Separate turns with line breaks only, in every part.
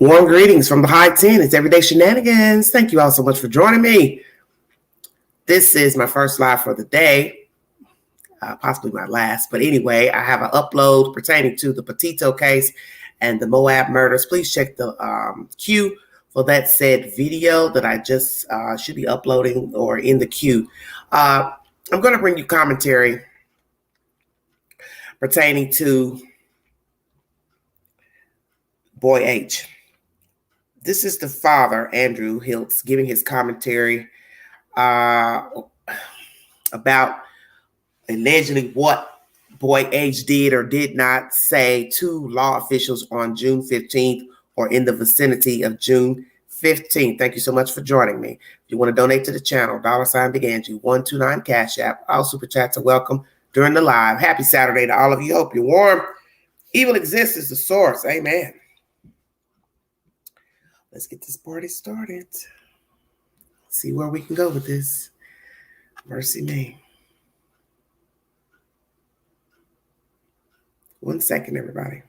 Warm greetings from the high 10. It's Everyday Shenanigans. Thank you all so much for joining me. This is my first live for the day, possibly my last. But anyway, I have an upload pertaining to the Petito case and the Moab murders. Please check the queue for that said video that I just should be uploading or in the queue. I'm going to bring you commentary pertaining to Boy H. This is the father, Andrew Hiltz, giving his commentary about allegedly what Boy H did or did not say to law officials on June 15th or in the vicinity of June 15th. Thank you so much for joining me. If you want to donate to the channel, $Beganji 129 Cash App. All super chats are welcome during the live. Happy Saturday to all of you. Hope you're warm. Evil exists is the source. Amen. Let's get this party started. See where we can go with this. Mercy me. 1 second, everybody.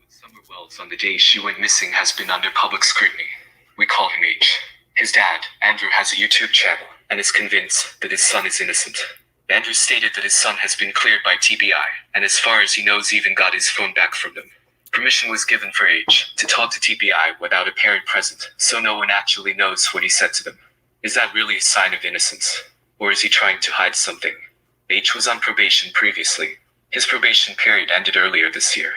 Summer Wells on the day she went missing has been under public scrutiny. We call him H. His dad, Andrew, has a YouTube channel and is convinced that his son is innocent. Andrew stated that his son has been cleared by TBI, and as far as he knows, even got his phone back from them. Permission was given for H to talk to TBI without a parent present, so no one actually knows what he said to them. Is that really a sign of innocence? Or is he trying to hide something? H was on probation previously. His probation period ended earlier this year.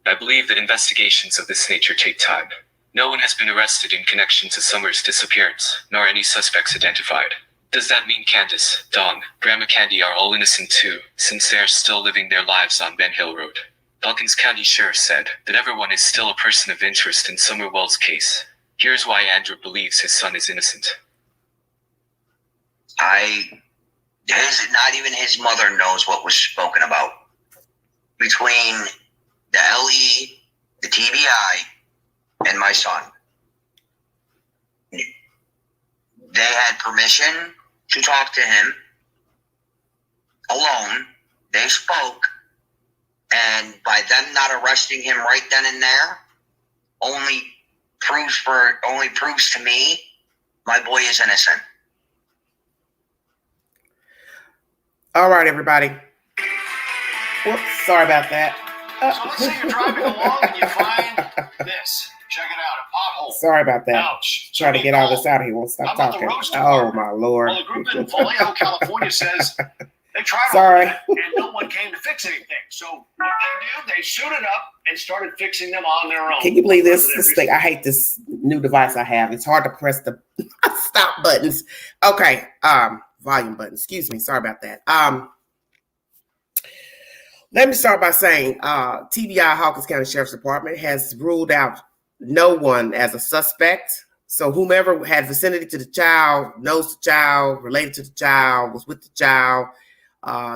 I believe that investigations of this nature take time. No one has been arrested in connection to Summer's disappearance, nor any suspects identified. Does that mean Candace, Dawn, Grandma Candy are all innocent too, since they are still living their lives on Ben Hill Road? Dawkins County Sheriff said that everyone is still a person of interest in Summer Wells' case. Here's why Andrew believes his son is innocent.
Not even his mother knows what was spoken about. Between the LE, the TBI, and my son. They had permission to talk to him alone. They spoke, and by them not arresting him right then and there, only proves to me my boy is innocent.
All right, everybody. Whoops, sorry about that.
So let's say you're driving along and you find this. Check it out, a pothole.
Sorry about that.
Ouch.
Trying to get all this out of here. Won't stop talking. Oh, my Lord.
Well, the group in Vallejo, California says they tried
Sorry.
all that and no one came to fix anything. So what they do, they suited up and started fixing them on their own.
Can you believe this thing? I hate this new device I have. It's hard to press the stop buttons. Okay, volume button. Excuse me. Sorry about that. Let me start by saying TBI, Hawkins County Sheriff's Department, has ruled out no one as a suspect. So whomever had vicinity to the child, knows the child, related to the child, was with the child,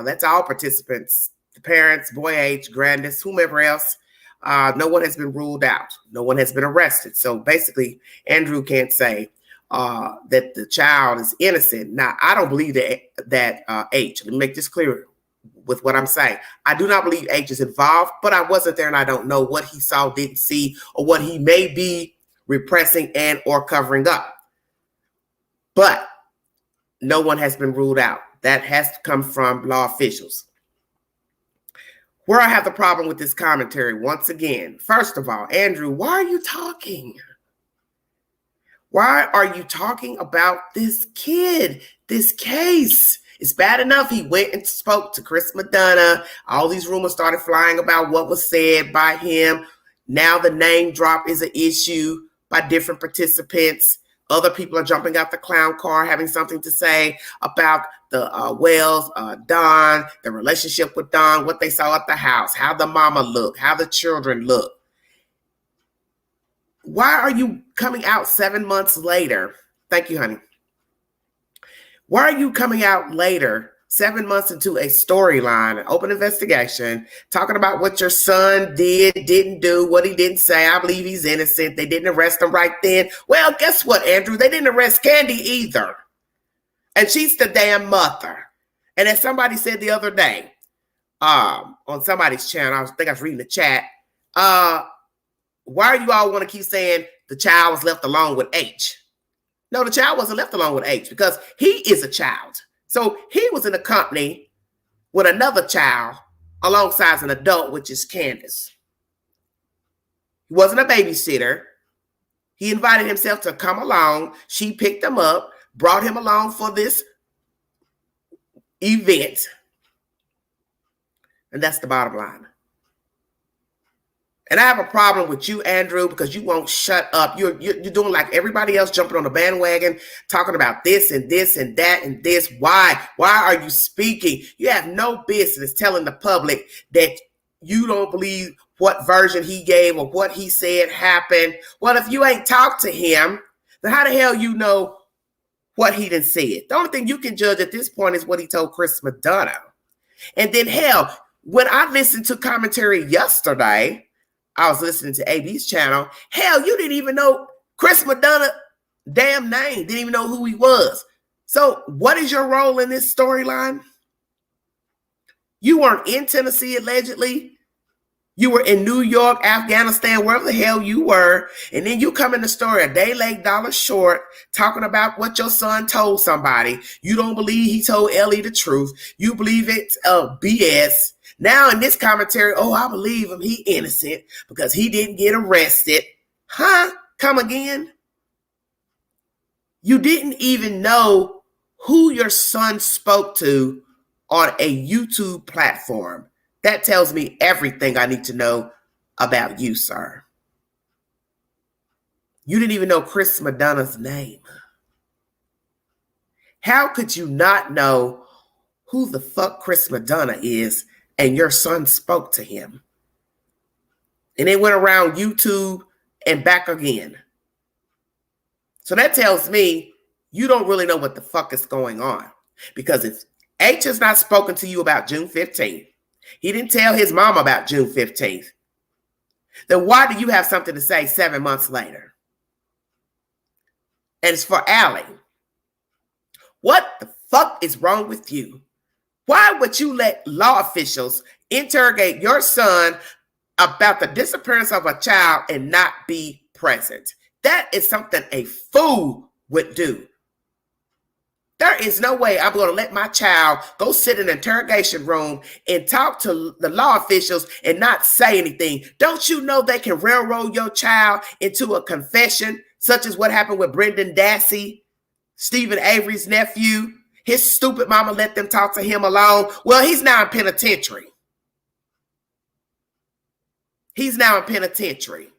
that's all participants, the parents, Boy H, Grandis, whomever else. No one has been ruled out. No one has been arrested. So basically, Andrew can't say that the child is innocent. Now, I don't believe that H. Let me make this clear with what I'm saying. I do not believe H is involved, but I wasn't there and I don't know what he saw, didn't see, or what he may be repressing and or covering up. But no one has been ruled out. That has to come from law officials. Where I have the problem with this commentary, once again, first of all, Andrew, why are you talking? Why are you talking about this kid, this case? It's bad enough he went and spoke to Chris Madonna. All these rumors started flying about what was said by him. Now the name drop is an issue by different participants. Other people are jumping out the clown car, having something to say about the Wells, Don, the relationship with Don, what they saw at the house, how the mama looked, how the children look. Why are you coming out 7 months later? Thank you, honey. Why are you coming out later, 7 months into a storyline, an open investigation, talking about what your son did, didn't do, what he didn't say? I believe he's innocent. They didn't arrest him right then. Well, guess what, Andrew? They didn't arrest Candy either. And she's the damn mother. And as somebody said the other day, on somebody's channel, I think I was reading the chat, why do you all want to keep saying the child was left alone with H? No, the child wasn't left alone with H because he is a child. So he was in a company with another child alongside an adult, which is Candace. He wasn't a babysitter. He invited himself to come along. She picked him up, brought him along for this event. And that's the bottom line. And I have a problem with you, Andrew, because you won't shut up. You're doing like everybody else, jumping on the bandwagon, talking about this and this and that and this. Why? Why are you speaking? You have no business telling the public that you don't believe what version he gave or what he said happened. Well, if you ain't talked to him, then how the hell you know what he done said? The only thing you can judge at this point is what he told Chris Madonna. And then hell, when I listened to commentary yesterday, I was listening to AB's channel. Hell, you didn't even know Chris Madonna damn name. Didn't even know who he was. So what is your role in this storyline? You weren't in Tennessee, allegedly. You were in New York, Afghanistan, wherever the hell you were. And then you come in the story a day late, dollar short, talking about what your son told somebody. You don't believe he told Ellie the truth. You believe it's BS. Now in this commentary, oh, I believe him. He innocent because he didn't get arrested. Huh? Come again? You didn't even know who your son spoke to on a YouTube platform. That tells me everything I need to know about you, sir. You didn't even know Chris Madonna's name. How could you not know who the fuck Chris Madonna is and your son spoke to him? And it went around YouTube and back again. So that tells me you don't really know what the fuck is going on. Because if H has not spoken to you about June 15th, he didn't tell his mom about June 15th, then why do you have something to say 7 months later? And it's for Allie. What the fuck is wrong with you? Why would you let law officials interrogate your son about the disappearance of a child and not be present? That is something a fool would do. There is no way I'm going to let my child go sit in an interrogation room and talk to the law officials and not say anything. Don't you know they can railroad your child into a confession, such as what happened with Brendan Dassey, Stephen Avery's nephew? His stupid mama let them talk to him alone. Well, he's now in penitentiary. He's now in penitentiary.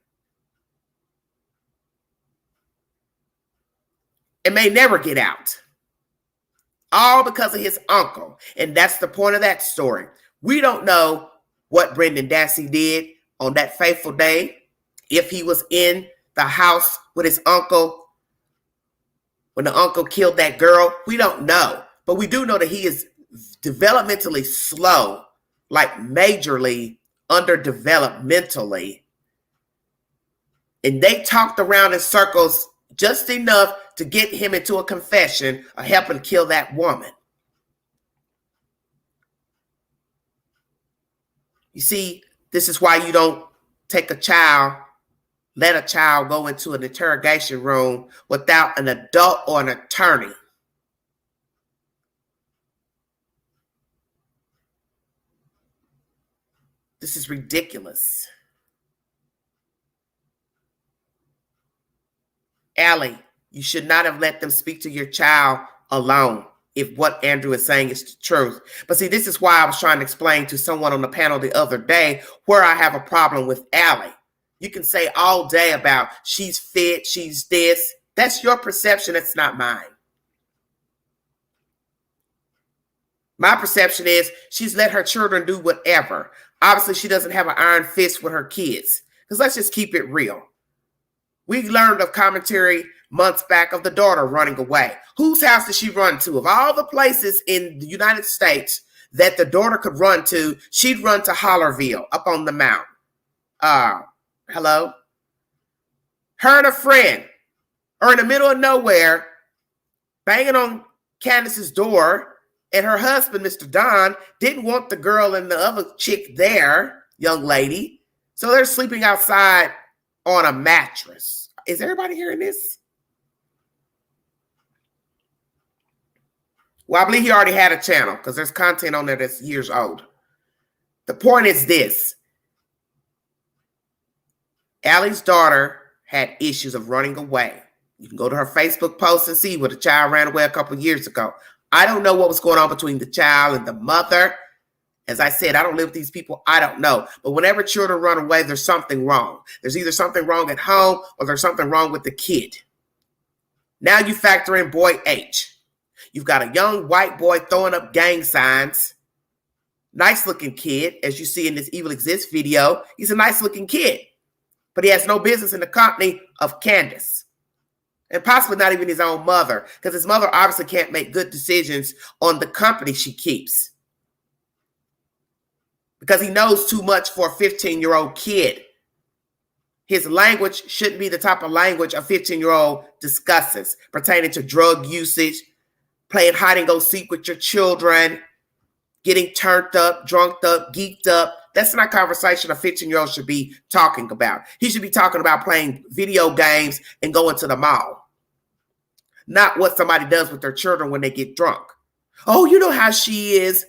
And may never get out. All because of his uncle. And that's the point of that story. We don't know what Brendan Dassey did on that fateful day. If he was in the house with his uncle when the uncle killed that girl, we don't know. But we do know that he is developmentally slow, like majorly underdeveloped mentally. And they talked around in circles just enough to get him into a confession or help him kill that woman. You see, this is why you don't take a child, let a child go into an interrogation room without an adult or an attorney. This is ridiculous. Allie, you should not have let them speak to your child alone if what Andrew is saying is the truth. But see, this is why I was trying to explain to someone on the panel the other day where I have a problem with Allie. You can say all day about she's fit, she's this. That's your perception. It's not mine. My perception is she's let her children do whatever. Obviously, she doesn't have an iron fist with her kids. Because let's just keep it real. We learned of commentary months back of the daughter running away. Whose house did she run to? Of all the places in the United States that the daughter could run to, she'd run to Hollerville up on the mount. Hello? Her and a friend are in the middle of nowhere, banging on Candace's door, and her husband, Mr. Don, didn't want the girl and the other chick there, young lady. So they're sleeping outside on a mattress. Is everybody hearing this? Well, I believe he already had a channel because there's content on there that's years old. The point is this. Allie's daughter had issues of running away. You can go to her Facebook post and see where the child ran away a couple of years ago. I don't know what was going on between the child and the mother. As I said, I don't live with these people. I don't know. But whenever children run away, there's something wrong. There's either something wrong at home or there's something wrong with the kid. Now you factor in boy H. You've got a young white boy throwing up gang signs. Nice looking kid, as you see in this Evil Exists video. He's a nice looking kid, but he has no business in the company of Candace. And possibly not even his own mother, because his mother obviously can't make good decisions on the company she keeps. Because he knows too much for a 15-year-old kid. His language shouldn't be the type of language a 15-year-old discusses, pertaining to drug usage, playing hide and go seek with your children, getting turned up, drunked up, geeked up. That's not a conversation a 15-year-old should be talking about. He should be talking about playing video games and going to the mall. Not what somebody does with their children when they get drunk. Oh, you know how she is.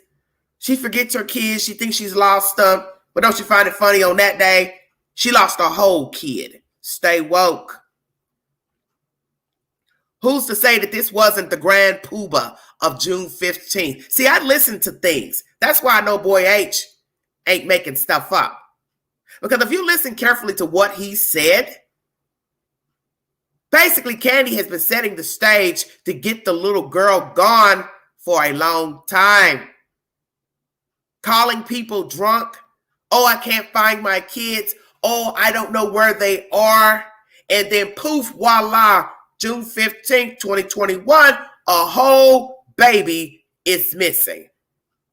She forgets her kids. She thinks she's lost them. But don't you find it funny on that day? She lost a whole kid. Stay woke. Who's to say that this wasn't the grand poobah of June 15th? See, I listen to things. That's why I know boy H ain't making stuff up. Because if you listen carefully to what he said, basically Candy has been setting the stage to get the little girl gone for a long time. Calling people drunk. Oh, I can't find my kids. Oh, I don't know where they are. And then poof, voila, June 15th, 2021, a whole baby is missing.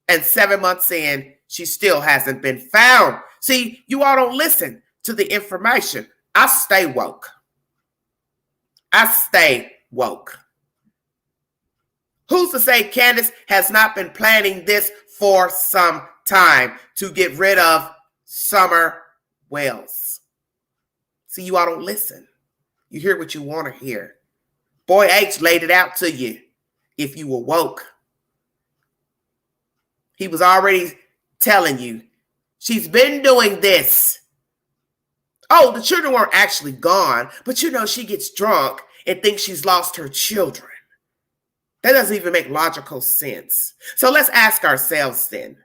And 7 months in, she still hasn't been found. See, you all don't listen to the information. I stay woke. I stay woke. Who's to say Candace has not been planning this for some time to get rid of Summer Wells? See, you all don't listen. You hear what you want to hear. Boy H laid it out to you if you were woke. He was already telling you, she's been doing this. Oh, the children weren't actually gone, but you know, she gets drunk and thinks she's lost her children. That doesn't even make logical sense. So let's ask ourselves then,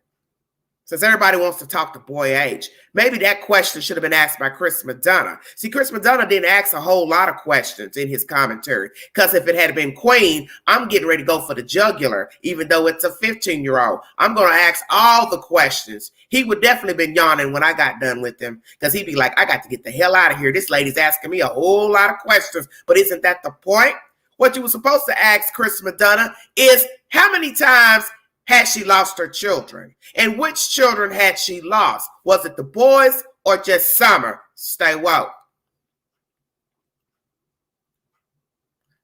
since everybody wants to talk to boy H, maybe that question should have been asked by Chris Madonna. See, Chris Madonna didn't ask a whole lot of questions in his commentary, because if it had been Queen, I'm getting ready to go for the jugular, even though it's a 15-year-old. I'm going to ask all the questions. He would definitely been yawning when I got done with him, because he'd be like, I got to get the hell out of here. This lady's asking me a whole lot of questions, but isn't that the point? What you were supposed to ask Chris Madonna is, how many times had she lost her children? And which children had she lost? Was it the boys or just Summer? Stay woke.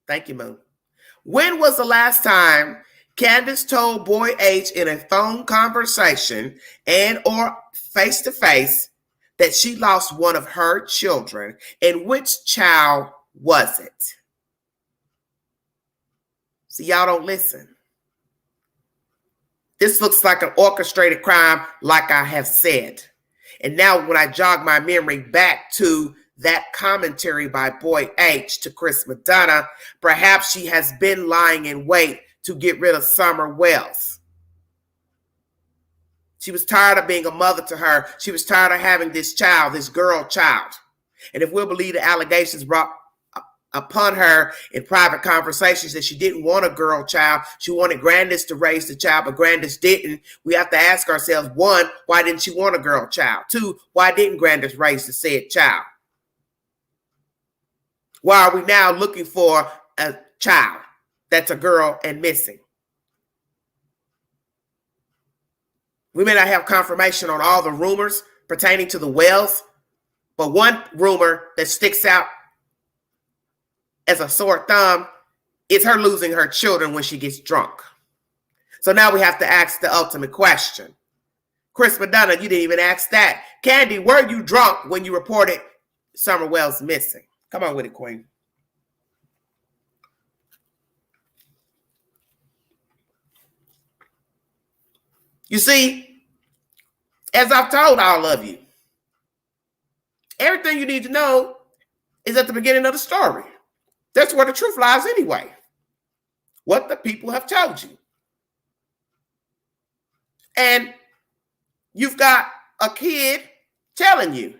Thank you, Moon. When was the last time Candace told boy H in a phone conversation and or face-to-face that she lost one of her children? And which child was it? See, y'all don't listen. This looks like an orchestrated crime, like I have said. And now when I jog my memory back to that commentary by boy H to Chris Madonna, perhaps she has been lying in wait to get rid of Summer Wells. She was tired of being a mother to her. She was tired of having this child, this girl child. And if we'll believe the allegations brought upon her in private conversations that she didn't want a girl child. She wanted Grandis to raise the child, but Grandis didn't. We have to ask ourselves, one, why didn't she want a girl child? Two, why didn't Grandis raise the said child? Why are we now looking for a child that's a girl and missing? We may not have confirmation on all the rumors pertaining to the Wells, but one rumor that sticks out as a sore thumb is her losing her children when she gets drunk. So now we have to ask the ultimate question. Chris Madonna, you didn't even ask that. Candy, were you drunk when you reported Summer Wells missing? Come on with it, Queen. You see, as I've told all of you, everything you need to know is at the beginning of the story. That's where the truth lies anyway. What the people have told you. And you've got a kid telling you.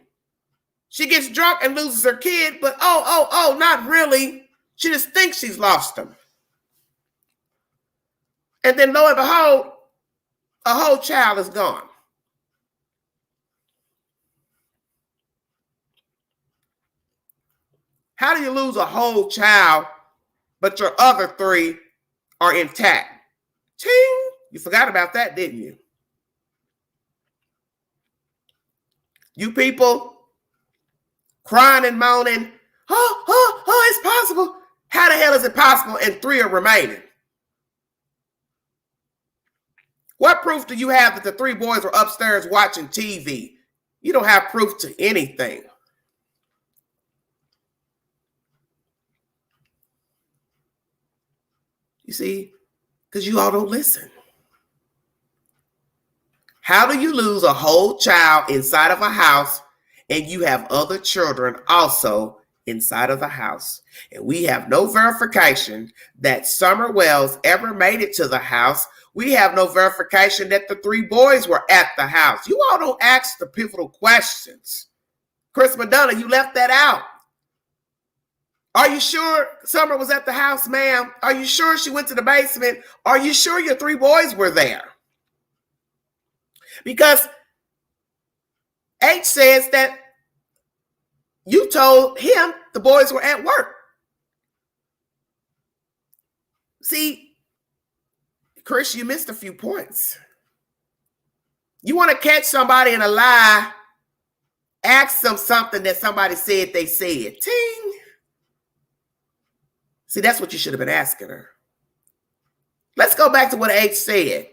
She gets drunk and loses her kid, but not really. She just thinks she's lost him. And then lo and behold, a whole child is gone. How do you lose a whole child, but your other three are intact? Ting! You forgot about that, didn't you? You people crying and moaning, it's possible. How the hell is it possible and three are remaining? What proof do you have that the three boys were upstairs watching TV? You don't have proof to anything. You see, because you all don't listen. How do you lose a whole child inside of a house and you have other children also inside of the house? And we have no verification that Summer Wells ever made it to the house. We have no verification that the three boys were at the house. You all don't ask the pivotal questions. Chris Madonna, you left that out. Are you sure Summer was at the house, ma'am? Are you sure she went to the basement? Are you sure your three boys were there? Because H says that you told him the boys were at work. See, Chris, you missed a few points. You want to catch somebody in a lie, ask them something that somebody said they said. Ting. See, that's what you should have been asking her. Let's go back to what H said.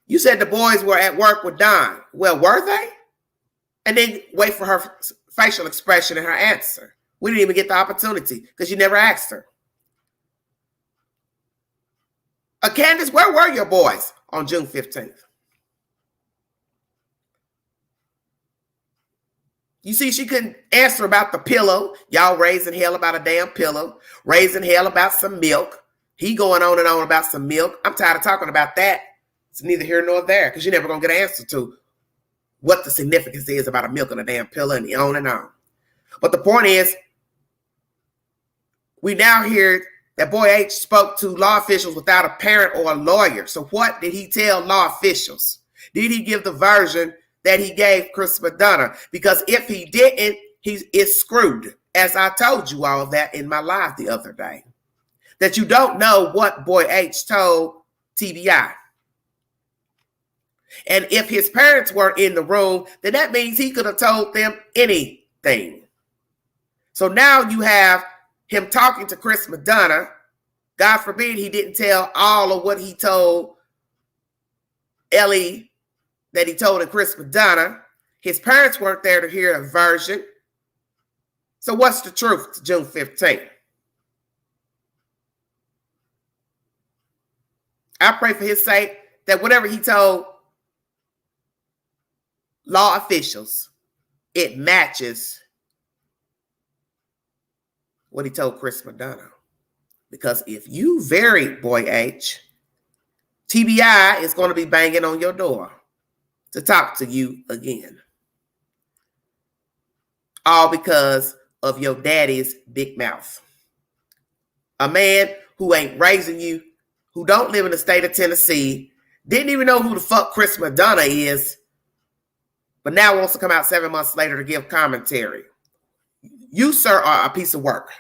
You said the boys were at work with Don. Well, were they? And then wait for her facial expression and her answer. We didn't even get the opportunity because you never asked her. Candace, where were your boys on June 15th? You see, she couldn't answer about the pillow. Y'all raising hell about a damn pillow. Raising hell about some milk. He going on and on about some milk. I'm tired of talking about that. It's neither here nor there because you're never going to get an answer to what the significance is about a milk and a damn pillow and on and on. But the point is, we now hear that boy H spoke to law officials without a parent or a lawyer. So what did he tell law officials? Did he give the version that he gave Chris Madonna? Because if he didn't, he is screwed. As I told you all that in my live the other day. That you don't know what boy H told TBI. And if his parents were in the room, then that means he could have told them anything. So now you have him talking to Chris Madonna. God forbid he didn't tell all of what he told Ellie that he told to Chris Madonna. His parents weren't there to hear a version. So what's the truth to June 15th? I pray for his sake that whatever he told law officials, it matches what he told Chris Madonna. Because if you vary, boy H, TBI is going to be banging on your door to talk to you again. All because of your daddy's big mouth. A man who ain't raising you, who don't live in the state of Tennessee, didn't even know who the fuck Chris Madonna is, but now wants to come out 7 months later to give commentary. You, sir, are a piece of work.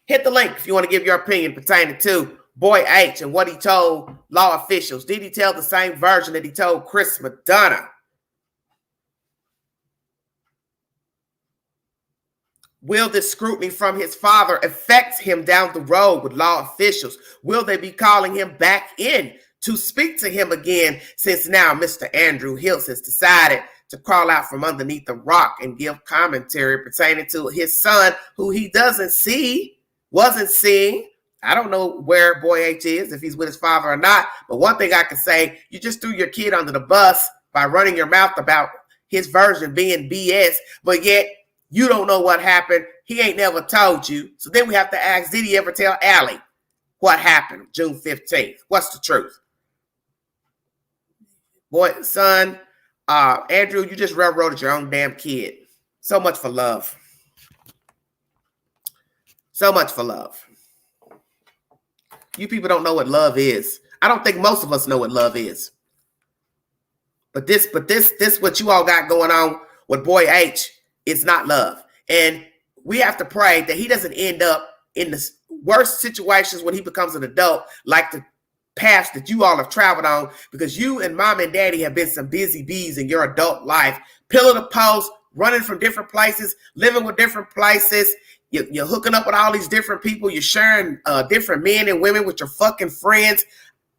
Hit the link if you want to give your opinion pertaining to boy H and what he told law officials. Did he tell the same version that he told Chris Madonna? Will this scrutiny from his father affect him down the road with law officials? Will they be calling him back in to speak to him again, since now Mr. Andrew Hiltz has decided to crawl out from underneath the rock and give commentary pertaining to his son, who he wasn't seeing. I don't know where Boy H is, if he's with his father or not, but one thing I can say, you just threw your kid under the bus by running your mouth about his version being BS, but yet you don't know what happened. He ain't never told you. So then we have to ask, did he ever tell Allie what happened June 15th? What's the truth? Boy, son, Andrew, you just railroaded your own damn kid. So much for love. So much for love. You people don't know what love is. I don't think most of us know what love is. But this what you all got going on with Boy H is not love. And we have to pray that he doesn't end up in the worst situations when he becomes an adult, like the path that you all have traveled on, because you and mom and daddy have been some busy bees in your adult life, pillar to post, running from different places, living with different places. You're hooking up with all these different people. You're sharing different men and women with your fucking friends.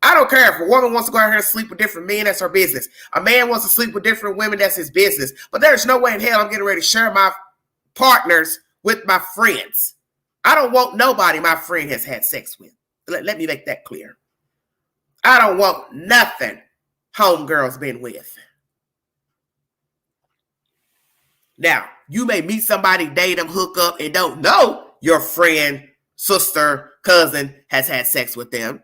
I don't care if a woman wants to go out here and sleep with different men, that's her business. A man wants to sleep with different women, that's his business. But there's no way in hell I'm getting ready to share my partners with my friends. I don't want nobody my friend has had sex with. Let me make that clear. I don't want nothing homegirl's been with. Now, you may meet somebody, date them, hook up, and don't know your friend, sister, cousin has had sex with them.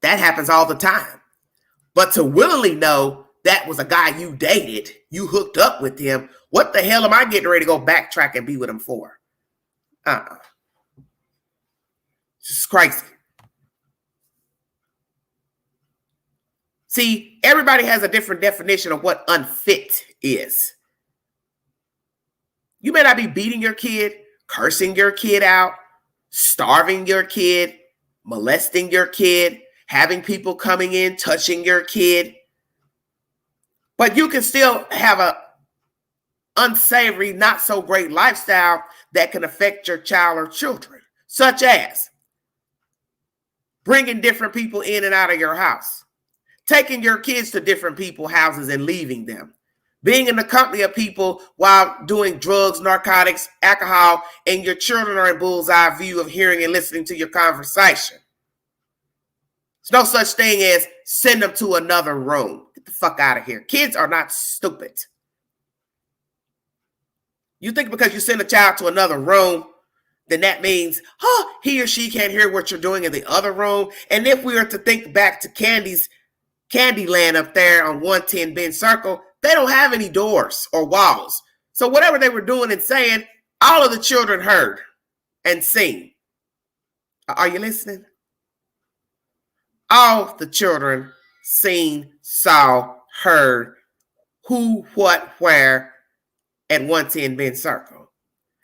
That happens all the time. But to willingly know that was a guy you dated, you hooked up with him, what the hell am I getting ready to go backtrack and be with him for? It's crazy. See, everybody has a different definition of what unfit is. You may not be beating your kid, cursing your kid out, starving your kid, molesting your kid, having people coming in, touching your kid. But you can still have a unsavory, not so great lifestyle that can affect your child or children, such as bringing different people in and out of your house, taking your kids to different people's houses and leaving them, being in the company of people while doing drugs, narcotics, alcohol, and your children are in bullseye view of hearing and listening to your conversation. There's no such thing as send them to another room. Get the fuck out of here. Kids are not stupid. You think because you send a child to another room, then that means, he or she can't hear what you're doing in the other room. And if we were to think back to Candyland up there on 110 Bend Circle, they don't have any doors or walls. So whatever they were doing and saying, all of the children heard and seen. Are you listening? All the children seen, saw, heard, who, what, where at 110 Bend Circle.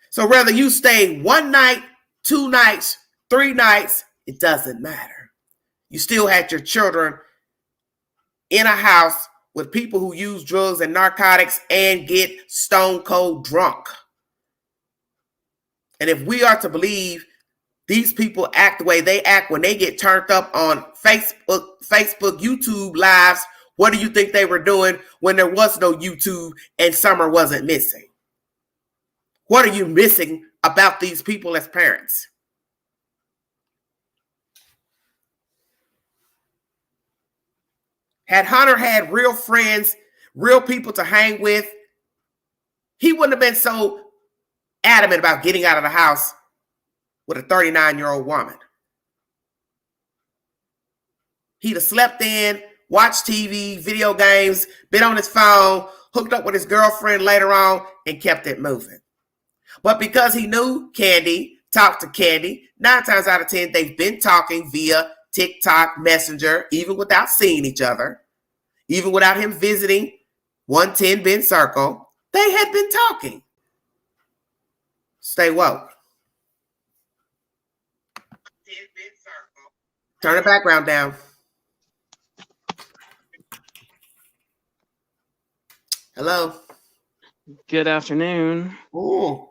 So whether you stay 1 night, 2 nights, 3 nights, it doesn't matter. You still had your children in a house with people who use drugs and narcotics and get stone cold drunk. And if we are to believe these people act the way they act when they get turned up on Facebook, YouTube lives, what do you think they were doing when there was no YouTube and summer wasn't missing? What are you missing about these people as parents? Had Hunter had real friends, real people to hang with, he wouldn't have been so adamant about getting out of the house with a 39-year-old woman. He'd have slept in, watched TV, video games, been on his phone, hooked up with his girlfriend later on, and kept it moving. But because he knew Candy, talked to Candy, 9 times out of 10, they've been talking via TikTok, Messenger, even without seeing each other, even without him visiting 110 Bend Circle, they had been talking. Stay woke. Turn the background down. Hello?
Good afternoon.
Ooh,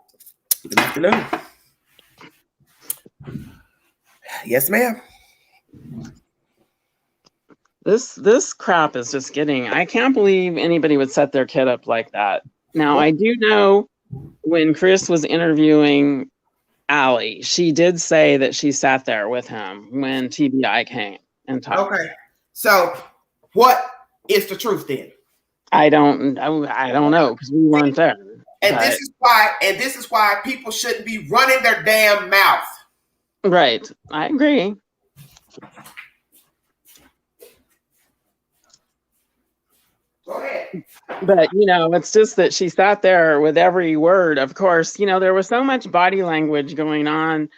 good afternoon. Yes, ma'am.
This crap is just getting. I can't believe anybody would set their kid up like that. Now, I do know when Chris was interviewing Allie, she did say that she sat there with him when TBI came and talked.
Okay. So, what is the truth then?
I don't know because we weren't there.
And this is why people shouldn't be running their damn mouth.
Right. I agree.
Go ahead.
But, it's just that she sat there with every word. Of course, there was so much body language going on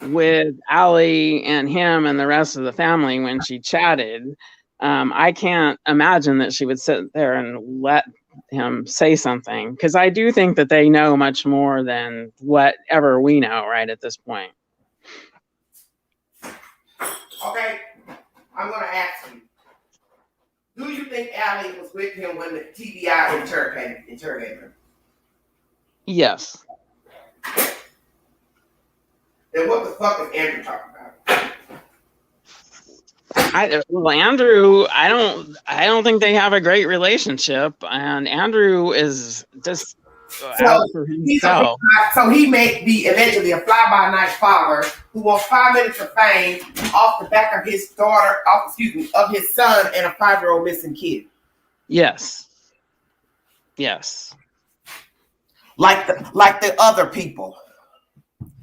with Allie and him and the rest of the family when she chatted. I can't imagine that she would sit there and let him say something, because I do think that they know much more than whatever we know right at this point.
Okay, I'm going to ask you. Do you think Allie was with him when the TBI interrogated her?
Yes.
Then what the fuck is Andrew talking about?
Andrew, I don't think they have a great relationship, and Andrew is just out for himself.
So he may be allegedly a fly-by-night father who wants 5 minutes of fame off the back of his of his son and a 5-year-old missing kid.
Yes. Yes.
Like the other people.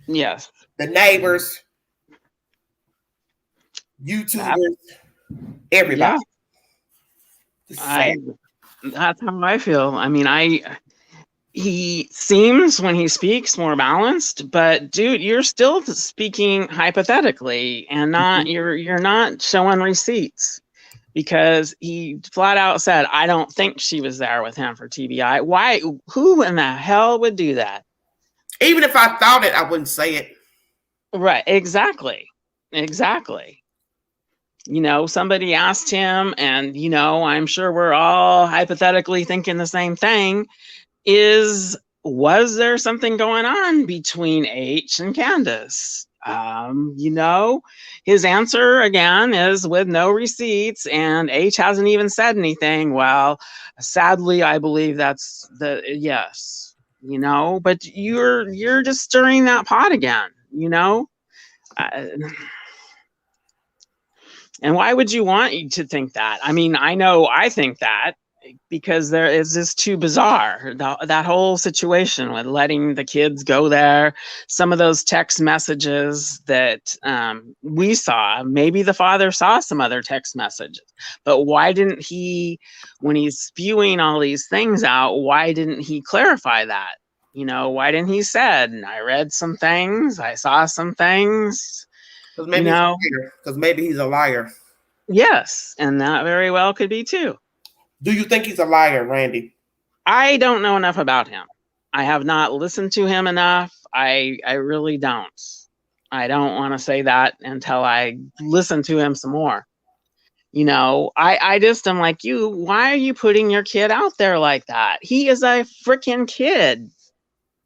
Yes.
The neighbors, YouTubers, everybody.
Yeah. That's how I feel. I mean, he seems when he speaks more balanced, but dude, you're still speaking hypothetically and not you're not showing receipts, because he flat out said, I don't think she was there with him for TBI. Why? Who in the hell would do that?
Even if I thought it, I wouldn't say it.
Right. Exactly. Somebody asked him, and, I'm sure we're all hypothetically thinking the same thing, was there something going on between H and Candace? His answer again is with no receipts, and H hasn't even said anything. Well, sadly, I believe that's yes, but you're just stirring that pot again, and why would you want you to think that? I mean, I think that because there is just too bizarre, that whole situation with letting the kids go there. Some of those text messages that we saw, maybe the father saw some other text messages, but why didn't he, when he's spewing all these things out, why didn't he clarify that? Why didn't he said, I read some things, I saw some things?
Because maybe he's a liar.
Yes, and that very well could be too.
Do you think he's a liar, Randy?
I don't know enough about him. I have not listened to him enough. I really don't. I don't want to say that until I listen to him some more. I just am like, why are you putting your kid out there like that? He is a freaking kid.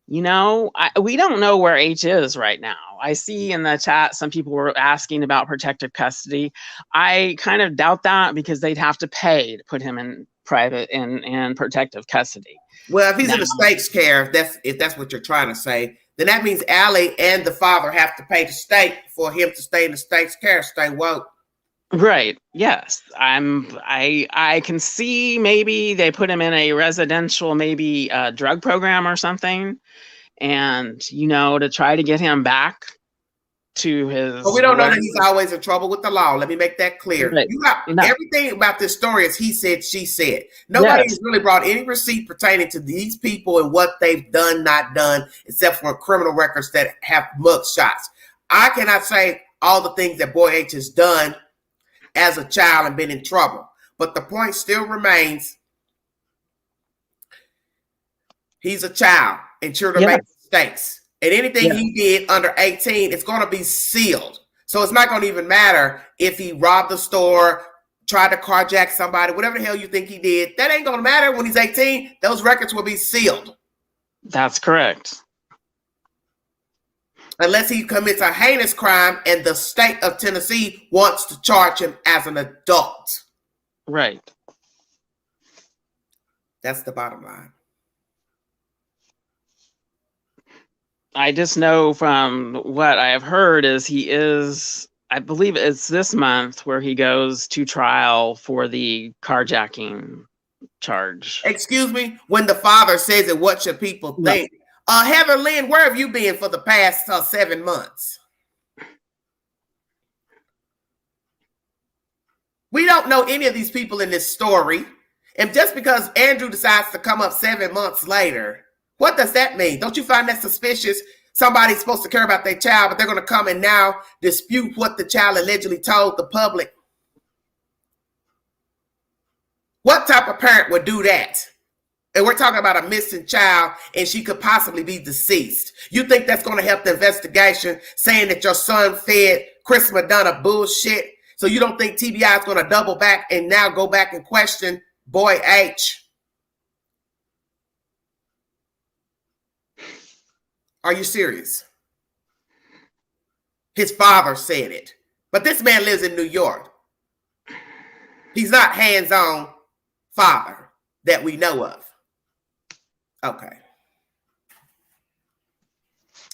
We don't know where H is right now. I see in the chat some people were asking about protective custody. I kind of doubt that, because they'd have to pay to put him in private and protective custody.
Well, if he's in the state's care, if that's what you're trying to say, then that means Allie and the father have to pay the state for him to stay in the state's care. Stay woke.
Right. Yes. I can see maybe they put him in a residential, maybe drug program or something, and to try to get him back to his.
But we don't know that he's always in trouble with the law. Let me make that clear.
Right.
You got everything about this story is he said, she said. Nobody has really brought any receipt pertaining to these people and what they've done, not done, except for criminal records that have mug shots. I cannot say all the things that Boy H has done as a child and been in trouble. But the point still remains, he's a child and children make mistakes. And anything he did under 18, it's going to be sealed. So it's not going to even matter if he robbed the store, tried to carjack somebody, whatever the hell you think he did, that ain't gonna matter when he's 18. Those records will be sealed.
That's correct.
Unless he commits a heinous crime and the state of Tennessee wants to charge him as an adult.
Right.
That's the bottom line.
I just know from what I have heard is he is, I believe it's this month where he goes to trial for the carjacking charge.
Excuse me, when the father says it, what should people think? Heather Lynn, where have you been for the past 7 months? We don't know any of these people in this story. And just because Andrew decides to come up 7 months later, what does that mean? Don't you find that suspicious? Somebody's supposed to care about their child, but they're going to come and now dispute what the child allegedly told the public. What type of parent would do that? And we're talking about a missing child and she could possibly be deceased. You think that's going to help the investigation, saying that your son fed Chris Madonna bullshit? So you don't think TBI is going to double back and now go back and question Boy H? Are you serious? His father said it. But this man lives in New York. He's not hands-on father that we know of. Okay.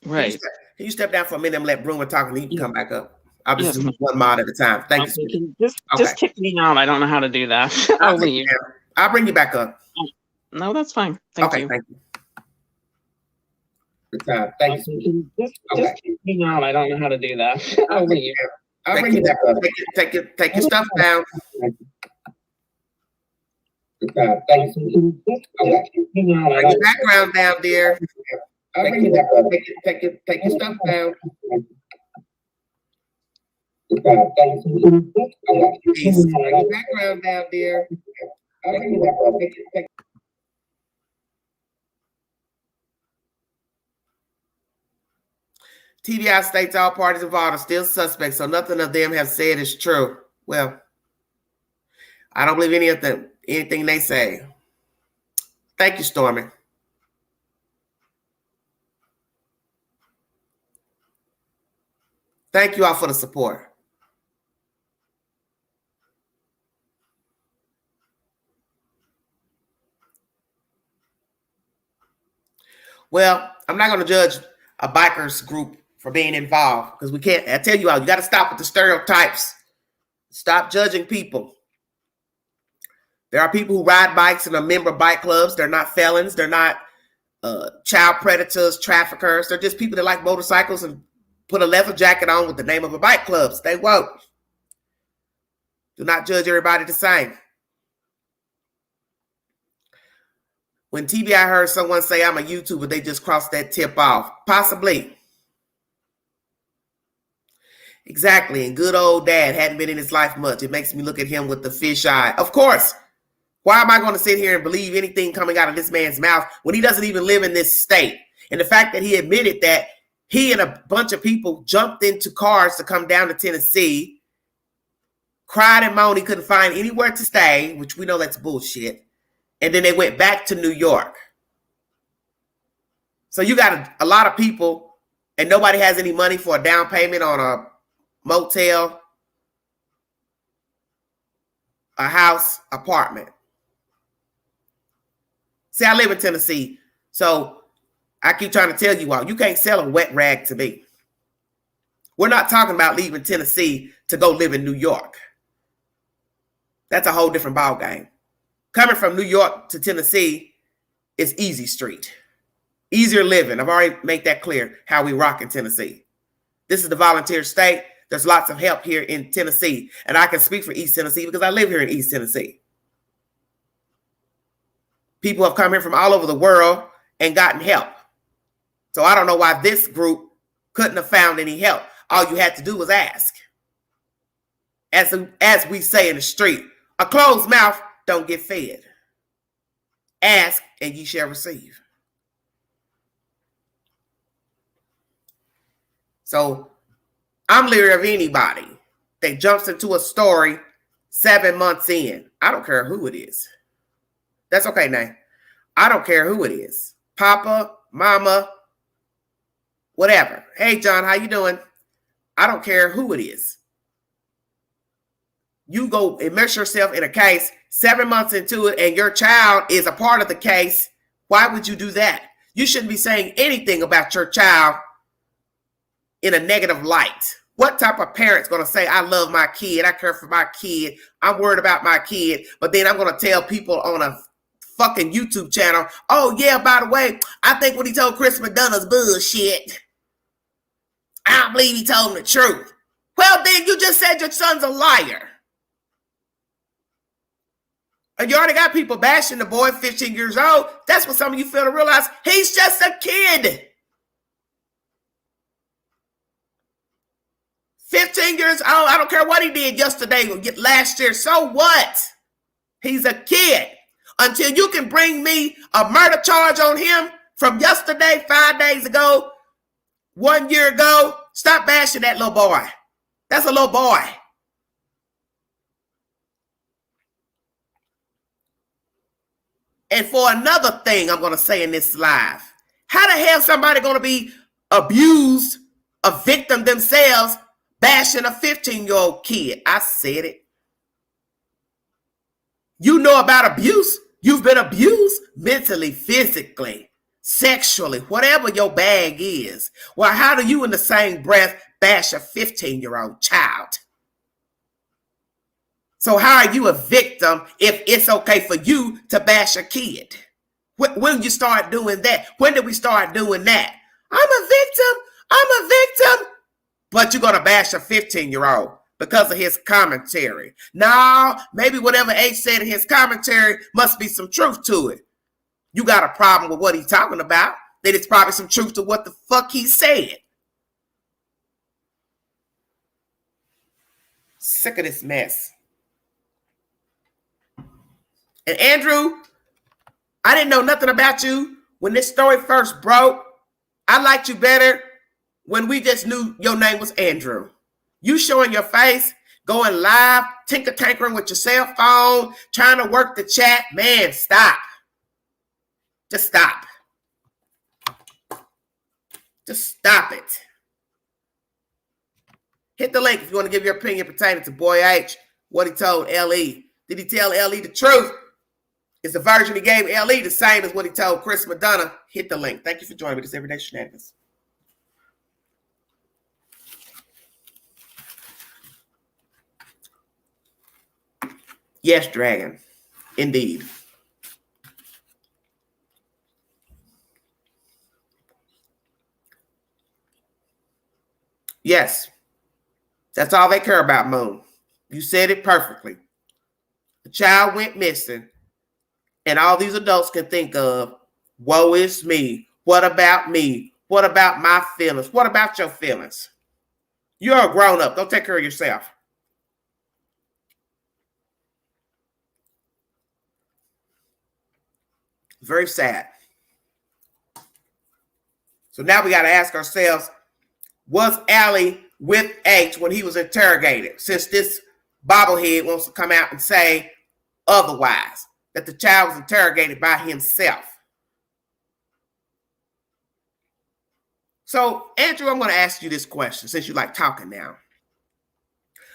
Right.
Can you step down for a minute and let Bruin talk and he can come back up? I'll just
Yes.
do one mod at a time. Thank you.
Just kick me out. I don't know how to do that. I'll leave.
I'll bring you back up.
No, that's fine. Thank you.
Thank you. Thank you.
Just kick me out. I don't know how to do that. I'll leave.
I'll bring you back up. Take your stuff down. Thank you. Bring your background down, dear. I'll bring you back up. Take your stuff down. Please, bring your background down, dear. I'll bring you back up. TBI states all parties involved are still suspects, so nothing of them have said is true. Well, I don't believe anything they say. Thank you, Stormy. Thank you all for the support. Well, I'm not going to judge a bikers group for being involved because we can't. I tell you all, you got to stop with the stereotypes. Stop judging people. There are people who ride bikes and are member of bike clubs. They're not felons. They're not child predators, traffickers. They're just people that like motorcycles and put a leather jacket on with the name of a bike club. Stay woke. Do not judge everybody the same. When TBI heard someone say I'm a YouTuber, they just crossed that tip off. Possibly. Exactly. And good old dad hadn't been in his life much. It makes me look at him with the fish eye. Of course. Why am I going to sit here and believe anything coming out of this man's mouth when he doesn't even live in this state? And the fact that he admitted that he and a bunch of people jumped into cars to come down to Tennessee, cried and moaned he couldn't find anywhere to stay, which we know that's bullshit. And then they went back to New York. So you got a lot of people and nobody has any money for a down payment on a motel, a house, apartment. See, I live in Tennessee, so I keep trying to tell you all, you can't sell a wet rag to me. We're not talking about leaving Tennessee to go live in New York. That's a whole different ballgame. Coming from New York to Tennessee is easy street. Easier living. I've already made that clear how we rock in Tennessee. This is the volunteer state. There's lots of help here in Tennessee. And I can speak for East Tennessee because I live here in East Tennessee. People have come here from all over the world and gotten help. So I don't know why this group couldn't have found any help. All you had to do was ask. As we say in the street, a closed mouth don't get fed. Ask and ye shall receive. So I'm leery of anybody that jumps into a story 7 months in. I don't care who it is. That's okay, Nay. I don't care who it is. Papa, mama, whatever. Hey, John, how you doing? I don't care who it is. You go immerse yourself in a case 7 months into it and your child is a part of the case. Why would you do that? You shouldn't be saying anything about your child in a negative light. What type of parent's going to say, I love my kid, I care for my kid, I'm worried about my kid, but then I'm going to tell people on a fucking YouTube channel, oh yeah, by the way, I think what he told Chris McDonough's bullshit. I don't believe he told him the truth. Well, then you just said your son's a liar. And you already got people bashing the boy 15 years old. That's what some of you fail to realize. He's just a kid. 15 years old. I don't care what he did yesterday or last year. So what? He's a kid. Until you can bring me a murder charge on him from yesterday, 5 days ago, 1 year ago, stop bashing that little boy. That's a little boy. And for another thing I'm going to say in this live, how the hell somebody going to be abused, a victim themselves, bashing a 15-year-old kid? I said it. You know about abuse. You've been abused mentally, physically, sexually, whatever your bag is. Well, how do you in the same breath bash a 15-year-old child? So how are you a victim if it's okay for you to bash a kid? When you start doing that? When did we start doing that? I'm a victim. But you're going to bash a 15-year-old because of his commentary. Now, maybe whatever H said in his commentary must be some truth to it. You got a problem with what he's talking about. Then it's probably some truth to what the fuck he said. Sick of this mess. And Andrew, I didn't know nothing about you when this story first broke. I liked you better when we just knew your name was Andrew. You showing your face, going live, tinker-tankering with your cell phone, trying to work the chat. Man, stop. Just stop. Just stop it. Hit the link if you want to give your opinion pertaining to Boy H, what he told L.E. Did he tell L.E. the truth? Is the version he gave L.E. the same as what he told Chris McDonough? Hit the link. Thank you for joining me this Everyday Shenanigans. Yes, Dragon. Indeed. Yes. That's all they care about, Moon. You said it perfectly. The child went missing, and all these adults can think of, woe is me. What about me? What about my feelings? What about your feelings? You're a grown-up. Go take care of yourself. Very sad. So now we got to ask ourselves, was Allie with H when he was interrogated? Since this bobblehead wants to come out and say otherwise, that the child was interrogated by himself. So, Andrew, I'm going to ask you this question since you like talking now.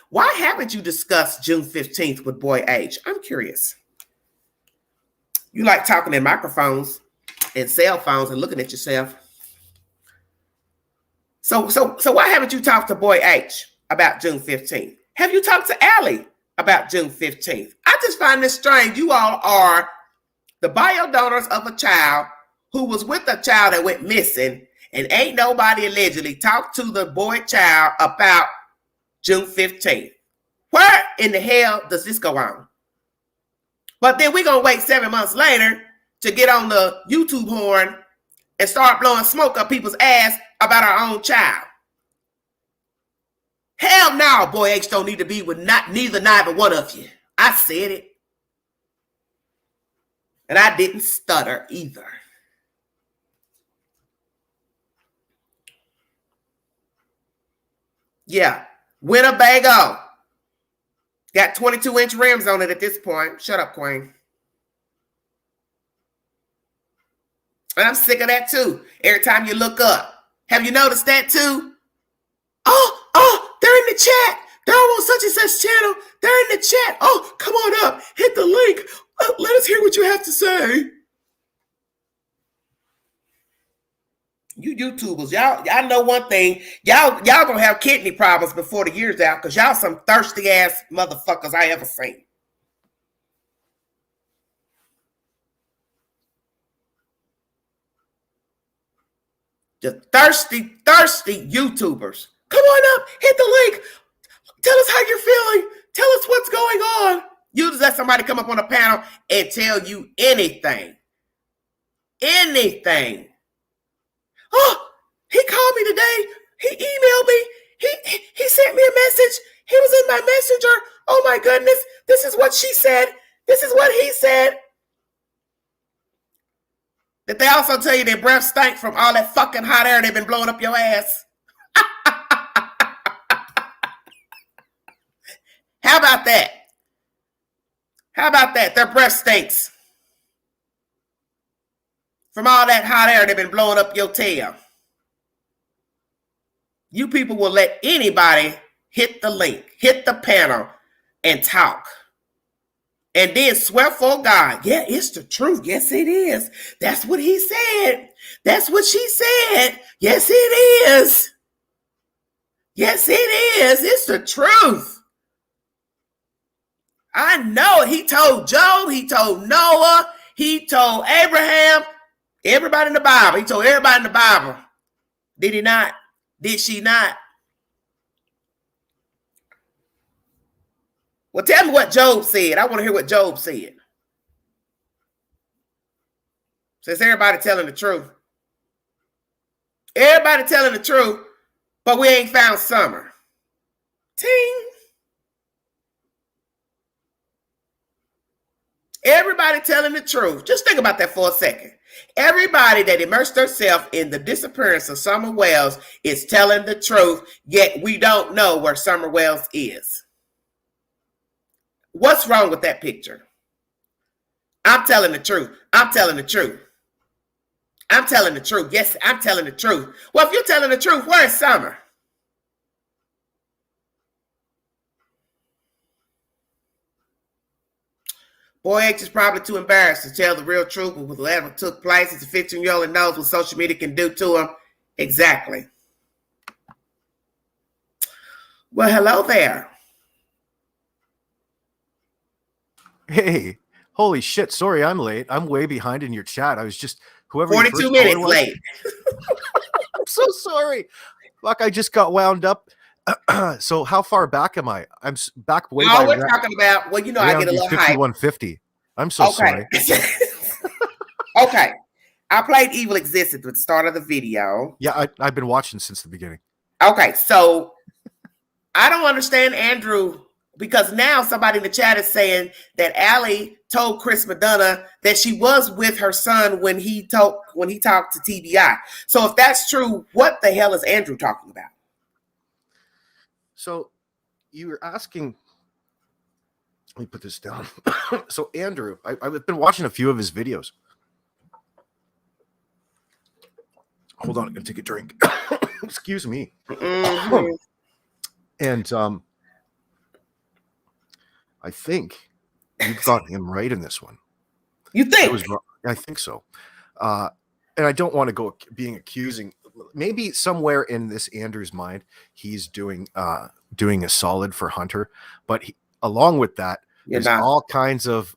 Why haven't you discussed June 15th with Boy H? I'm curious. You like talking in microphones and cell phones and looking at yourself. So why haven't you talked to Boy H about June 15th? Have you talked to Allie about June 15th? I just find this strange. You all are the bio donors of a child who was with a child that went missing, and ain't nobody allegedly talked to the boy child about June 15th. Where in the hell does this go on? But then we're going to wait 7 months later to get on the YouTube horn and start blowing smoke up people's ass about our own child. Hell no, Boy H don't need to be with neither one of you. I said it. And I didn't stutter either. Yeah, Winnebago. Got 22-inch rims on it at this point. Shut up, Queen. And I'm sick of that too. Every time you look up. Have you noticed that too? Oh, they're in the chat. They're on such and such channel. They're in the chat. Oh, come on up. Hit the link. Let us hear what you have to say. You YouTubers, y'all know one thing. Y'all gonna have kidney problems before the year's out because y'all some thirsty ass motherfuckers I ever seen. The thirsty YouTubers. Come on up, hit the link. Tell us how you're feeling. Tell us what's going on. You just let somebody come up on a panel and tell you anything. Anything. Oh, he called me today. He emailed me. He sent me a message. He was in my messenger. Oh my goodness. This is what she said. This is what he said. Did they also tell you their breath stank from all that fucking hot air they've been blowing up your ass? How about that? How about that? Their breath stinks from all that hot air they've been blowing up your tail. You people will let anybody hit the link, hit the panel, and talk. And then swear for God, yeah, it's the truth. Yes, it is. That's what he said. That's what she said. Yes, it is. Yes, it is. It's the truth. I know it. He told Job. He told Noah. He told Abraham. Everybody in the Bible. He told everybody in the Bible. Did he not? Did she not? Well, tell me what Job said. I want to hear what Job said. Since everybody telling the truth. Everybody telling the truth, but we ain't found Summer. Ting. Everybody telling the truth. Just think about that for a second. Everybody that immersed herself in the disappearance of Summer Wells is telling the truth, yet we don't know where Summer Wells is. What's wrong with that picture? I'm telling the truth. I'm telling the truth. I'm telling the truth. Yes, I'm telling the truth. Well, if you're telling the truth, where is Summer? Boy H is probably too embarrassed to tell the real truth with whatever took place. He's a 15-year-old and knows what social media can do to him. Exactly. Well, hello there.
Hey, holy shit. Sorry, I'm late. I'm way behind in your chat. I was just, whoever
42 minutes late.
I'm so sorry. Fuck, I just got wound up. So how far back am I? I'm back way
Oh, we're talking about, well, you know, I get a little hype.
5150. I'm so sorry.
Okay. I played Evil Existence at the start of the video.
Yeah, I've been watching since the beginning.
Okay, so I don't understand Andrew, because now somebody in the chat is saying that Allie told Chris Madonna that she was with her son when he talked to TBI. So if that's true, what the hell is Andrew talking about?
So you were asking, let me put this down. So Andrew, I've been watching a few of his videos. Hold on, I'm gonna take a drink. Excuse me. Mm-hmm. And I think you've got him right in this one.
You think?
I think so. And I don't want to go being accusing. Maybe somewhere in this Andrew's mind, he's doing a solid for Hunter, but along with that, there's all kinds of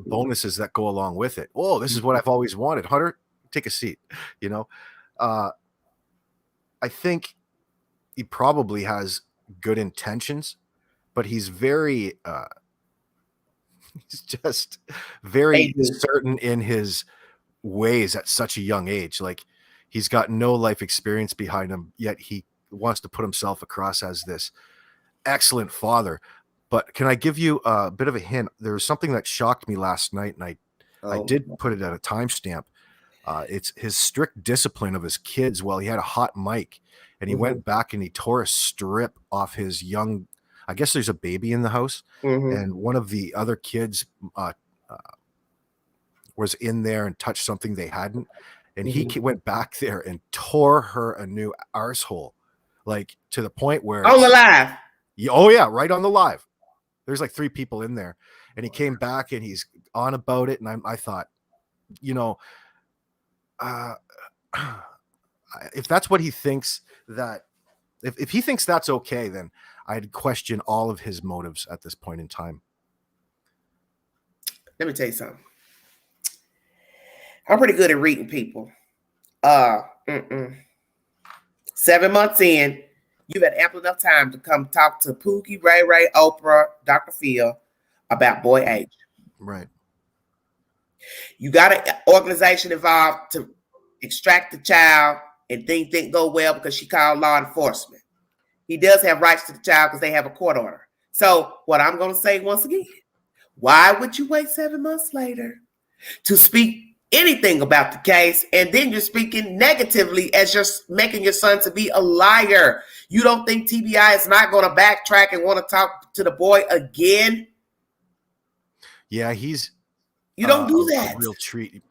bonuses that go along with it. Oh, this is what I've always wanted. Hunter, take a seat. You know, I think he probably has good intentions, but he's very he's just very certain in his ways at such a young age. Like, he's got no life experience behind him, yet he wants to put himself across as this excellent father. But can I give you a bit of a hint? There was something that shocked me last night, and I did put it at a timestamp. It's his strict discipline of his kids. Well, he had a hot mic, and he went back and he tore a strip off his young I guess there's a baby in the house, and one of the other kids was in there and touched something they hadn't, and he went back there and tore her a new arsehole, like to the point where
on the live.
Oh yeah, right on the live. There's like 3 people in there, and he came back and he's on about it, and I thought, you know, if that's what he thinks, that if he thinks that's okay, then I'd question all of his motives at this point in time.
Let me tell you something. I'm pretty good at reading people. 7 months in, you've had ample enough time to come talk to Pookie, Ray, Oprah, Dr. Phil about boy H.
Right.
You got an organization involved to extract the child, and things didn't go well because she called law enforcement. He does have rights to the child because they have a court order. So what I'm going to say once again, why would you wait 7 months later to speak anything about the case, and then you're speaking negatively as you're making your son to be a liar? You don't think TBI is not going to backtrack and want to talk to the boy again?
Yeah, he's...
You don't do that.
A real treat.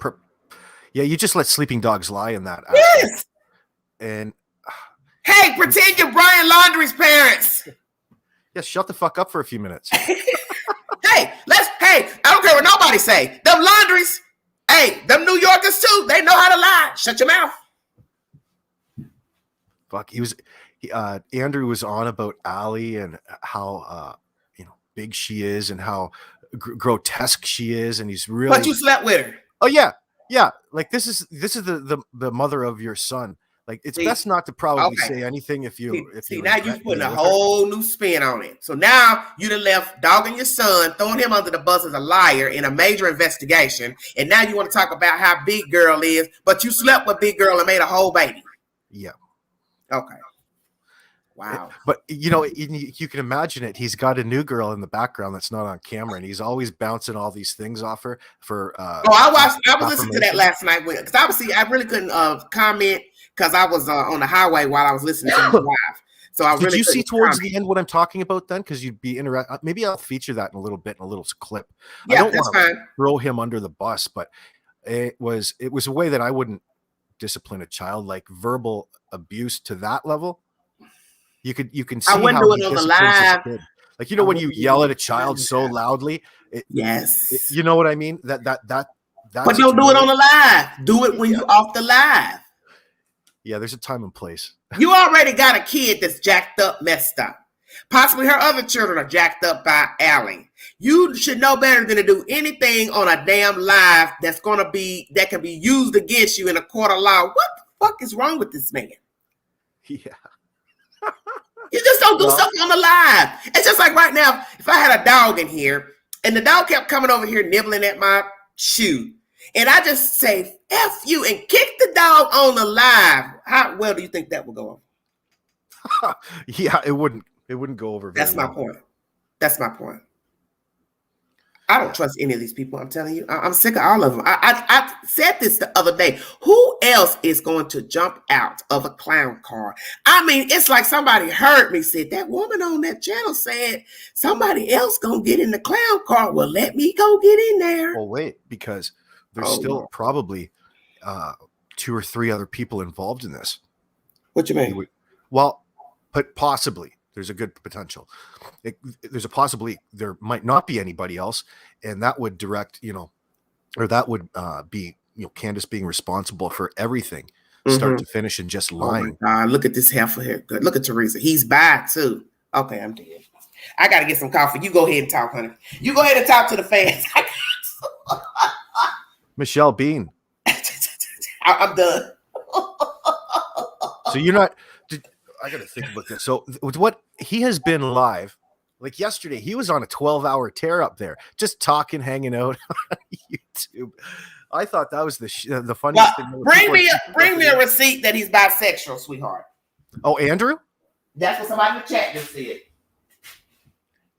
Yeah, you just let sleeping dogs lie in that.
Yes.
And...
Hey, pretend you're Brian Laundrie's parents.
Yeah, shut the fuck up for a few minutes.
Hey, I don't care what nobody say. Them Laundries, hey, them New Yorkers too, they know how to lie. Shut your mouth.
Fuck, Andrew was on about Allie and how, big she is and how grotesque she is, and he's really...
But you slept with her.
Oh, yeah. Like, this is the mother of your son. Like, it's best not to probably say anything if you
now you're putting a whole new spin on it. So now you done left dogging your son, throwing him under the bus as a liar in a major investigation, and now you want to talk about how big girl is, but you slept with big girl and made a whole baby.
Yeah.
Okay. Wow.
But you can imagine it. He's got a new girl in the background that's not on camera, and he's always bouncing all these things off her for.
I was listening to that last night because obviously I really couldn't comment because I was on the highway while I was listening to the live. So I
did you see towards the end what I'm talking about then? Because you'd be interested. Maybe I'll feature that in a little bit, in a little clip.
Yeah,
I don't
that's
want to
fine.
throw him under the bus, but it was a way that I wouldn't discipline a child, like verbal abuse to that level. You can see
I wouldn't
how
do
he
it on the
disciplines his
live.
kid. Like, when you yell at a child so loudly,
yes,
you know what I mean? That
but don't do it on the live. Do it when you're off the live.
Yeah, there's a time and place.
You already got a kid that's jacked up, messed up. Possibly her other children are jacked up by Allie. You should know better than to do anything on a damn live that can be used against you in a court of law. What the fuck is wrong with this man?
Yeah.
You just don't do something on the live. It's just like right now, if I had a dog in here and the dog kept coming over here nibbling at my shoe, and I just say, F you, and kick the dog on the live, how well do you think that would go over?
Yeah, it wouldn't go over very well.
That's my point. I don't trust any of these people. I'm telling you, I'm sick of all of them. I said this the other day. Who else is going to jump out of a clown car? I mean, it's like somebody heard me say, that woman on that channel said somebody else gonna get in the clown car. Well, let me go get in there.
Well, wait, because there's still probably 2 or 3 other people involved in this.
What you mean?
Well, but possibly. There's a good potential. There's a possibility there might not be anybody else, and that would direct, or that would be, Candace being responsible for everything, start to finish, and just lying.
Oh my God, look at this heifer here. Good. Look at Teresa. He's back too. Okay, I'm dead. I got to get some coffee. You go ahead and talk, honey. You go ahead and talk to the fans.
Michelle Bean.
I'm done.
So you're not. I got to think about this. So with what he has been live, like yesterday, he was on a 12-hour tear up there, just talking, hanging out on YouTube. I thought that was the funniest thing.
Bring me a receipt that he's bisexual, sweetheart.
Oh, Andrew?
That's what somebody in the chat just said.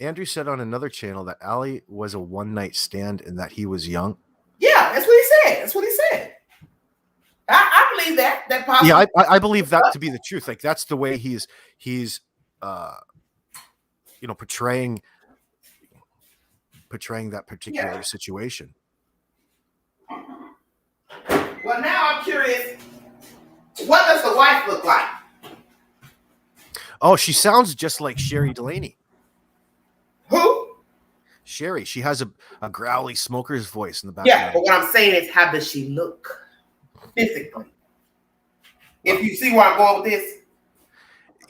Andrew said on another channel that Allie was a one-night stand and that he was young.
Yeah, that's what he said. I believe that. Possibly.
Yeah, I believe that to be the truth. Like, that's the way he's portraying that particular situation.
Well, now I'm curious. What does the wife look like?
Oh, she sounds just like Sherry Delaney.
Who?
Sherry. She has a growly smoker's voice in the background.
Yeah, but what I'm saying is, how does she look physically? If you see where I'm going with this.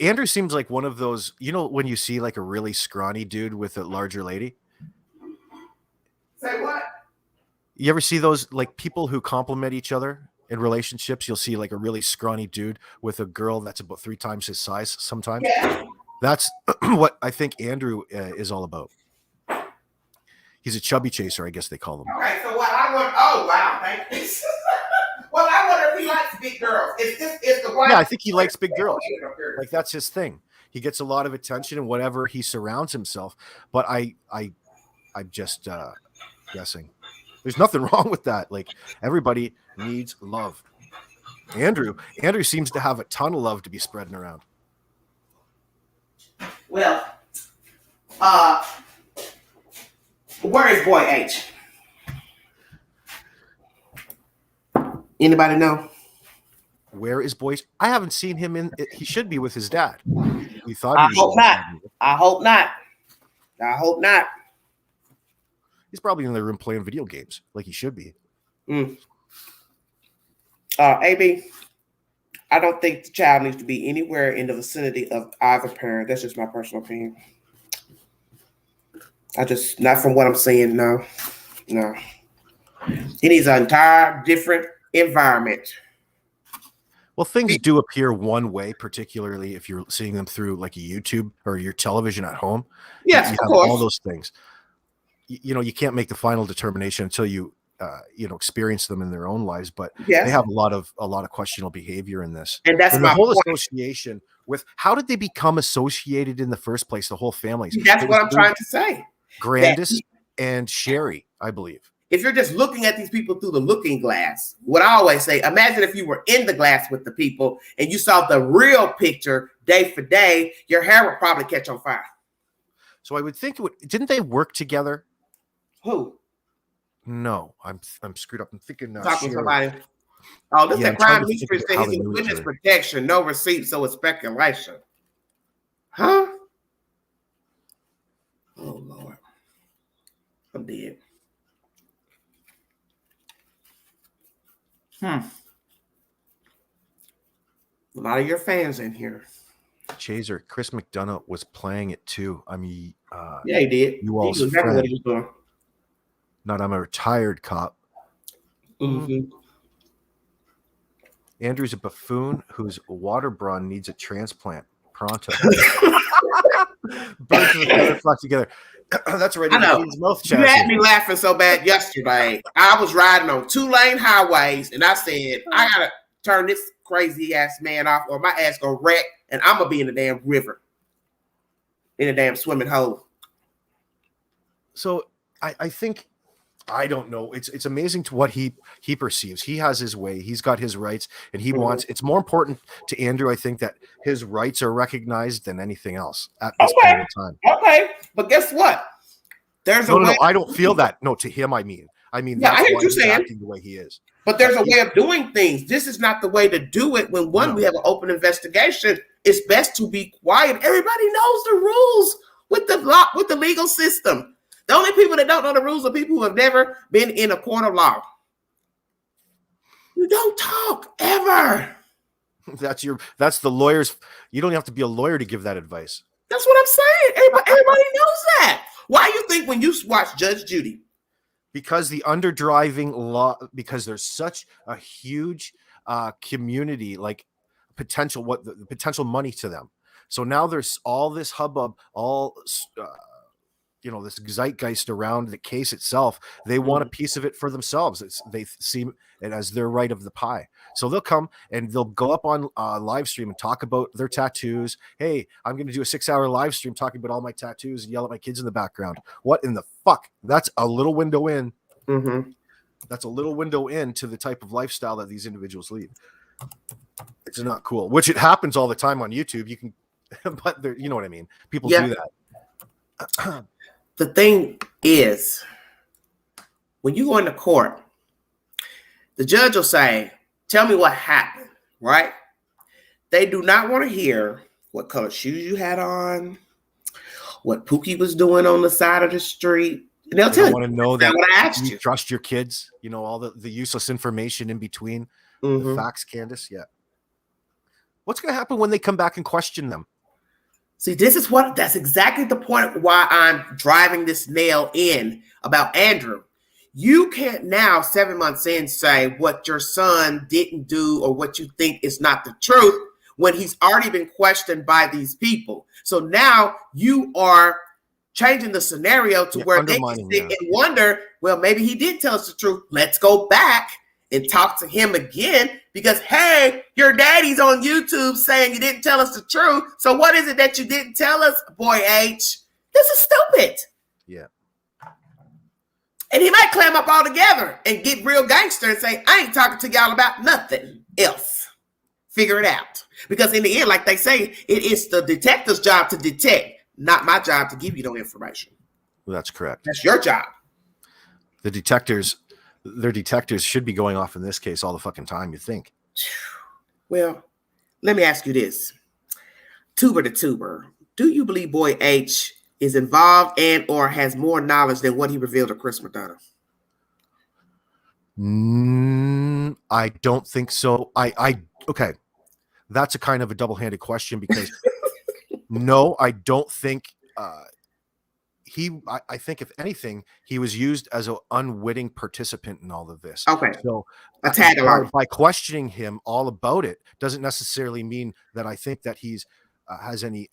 Andrew seems like one of those, when you see like a really scrawny dude with a larger lady.
Say what?
You ever see those like people who compliment each other in relationships? You'll see like a really scrawny dude with a girl that's about 3 times his size sometimes.
Yeah.
That's what I think Andrew is all about. He's a chubby chaser, I guess they call him.
Okay, so what I want, oh wow, thank you. Well, I wonder if he likes big girls. Is the wife?
Yeah, I think he likes big girls. Like that's his thing. He gets a lot of attention in whatever he surrounds himself. But I'm just guessing. There's nothing wrong with that. Like everybody needs love. Andrew seems to have a ton of love to be spreading around.
Well, where is boy H? Anybody know?
Where is boy? I haven't seen him in. He should be with his dad. We thought.
I hope not. I hope not. I hope not.
He's probably in the room playing video games, like he should be.
AB, I don't think the child needs to be anywhere in the vicinity of either parent. That's just my personal opinion. Not from what I'm seeing. No. He needs an entire different environment.
Well, things do appear one way, particularly if you're seeing them through like a YouTube or your television at home.
Yes,
you
of
have
course.
all those things. You can't make the final determination until you experience them in their own lives. But
yes,
they have a lot of questionable behavior in this.
And that's
the whole
point.
Association with how did they become associated in the first place? The whole families.
That's what I'm trying to say.
Grandis and Sherry, I believe.
If you're just looking at these people through the looking glass, what I always say, imagine if you were in the glass with the people and you saw the real picture day for day, your hair would probably catch on fire.
So I would think didn't they work together?
Who?
No, I'm screwed up. I'm thinking
talking to somebody. Oh, this is a crime history said he's in witness protection, no receipt, so it's speculation. Huh? Oh Lord. I'm dead. A lot of your fans in here.
Chaser, Chris McDonough was playing it too. I mean,
yeah, he did.
You all's
exactly
friend.
What he was doing.
Not I'm a retired cop.
Mm-hmm.
Andrew's a buffoon whose water brawn needs a transplant. Pronto. Birds of a feather flock together. That's right.
I know.
Mouth
you had me laughing so bad yesterday. I was riding on 2-lane highways, and I said, I gotta turn this crazy ass man off, or my ass gonna wreck, and I'm gonna be in the damn river, in a damn swimming hole.
So I think. I don't know. It's amazing to what he perceives. He has his way. He's got his rights, and he wants. It's more important to Andrew, I think, that his rights are recognized than anything else at this point in time.
Okay, but guess what? There's a way.
No, I don't feel that. No, to him, I mean,
yeah,
that's
I hear
why
you
he's
saying
acting the way he is.
But there's a way of doing things. This is not the way to do it. When we have an open investigation, it's best to be quiet. Everybody knows the rules with the law, with the legal system. The only people that don't know the rules are people who have never been in a court of law. You don't talk ever.
That's the lawyer's. You don't have to be a lawyer to give that advice.
That's what I'm saying. Everybody knows that. Why you think when you watch Judge Judy?
Because the underdriving law, because there's such a huge community, like potential, the potential money to them. So now there's all this hubbub, this zeitgeist around the case itself. They want a piece of it for themselves. They see it as their right of the pie. So they'll come and they'll go up on live stream and talk about their tattoos. Hey, I'm going to do a 6-hour live stream talking about all my tattoos and yell at my kids in the background. What in the fuck? That's a little window in.
Mm-hmm.
That's a little window into the type of lifestyle that these individuals lead. It's not cool, which it happens all the time on YouTube. You can, but you know what I mean? People do that.
The thing is, when you go into court, the judge will say, tell me what happened, right? They do not want to hear what color shoes you had on, what Pookie was doing on the side of the street. And they'll tell you.
Want to know that
what I asked
you trust your kids, you know, all the useless information in between the facts, Candace. Yeah. What's going to happen when they come back and question them?
See, that's exactly the point why I'm driving this nail in about Andrew. You can't now, 7 months in, say what your son didn't do or what you think is not the truth when he's already been questioned by these people. So now you are changing the scenario to where they can sit and wonder, well, maybe he did tell us the truth. Let's go back and talk to him again because, hey, your daddy's on YouTube saying you didn't tell us the truth. So what is it that you didn't tell us, boy H? This is stupid.
Yeah.
And he might clam up all together and get real gangster and say, I ain't talking to y'all about nothing else. Figure it out. Because in the end, like they say, it is the detective's job to detect, not my job to give you no information.
Well, that's correct.
That's your job.
Their detectors should be going off in this case all the fucking time, you think.
Well, let me ask you this. Tuber to tuber, do you believe boy H is involved and or has more knowledge than what he revealed to Chris McDonough?
I don't think so. Okay. That's a kind of a double-handed question because no, I don't think I think if anything, he was used as an unwitting participant in all of this.
Okay.
So
a tag along.
By questioning him all about it doesn't necessarily mean that I think that he's has any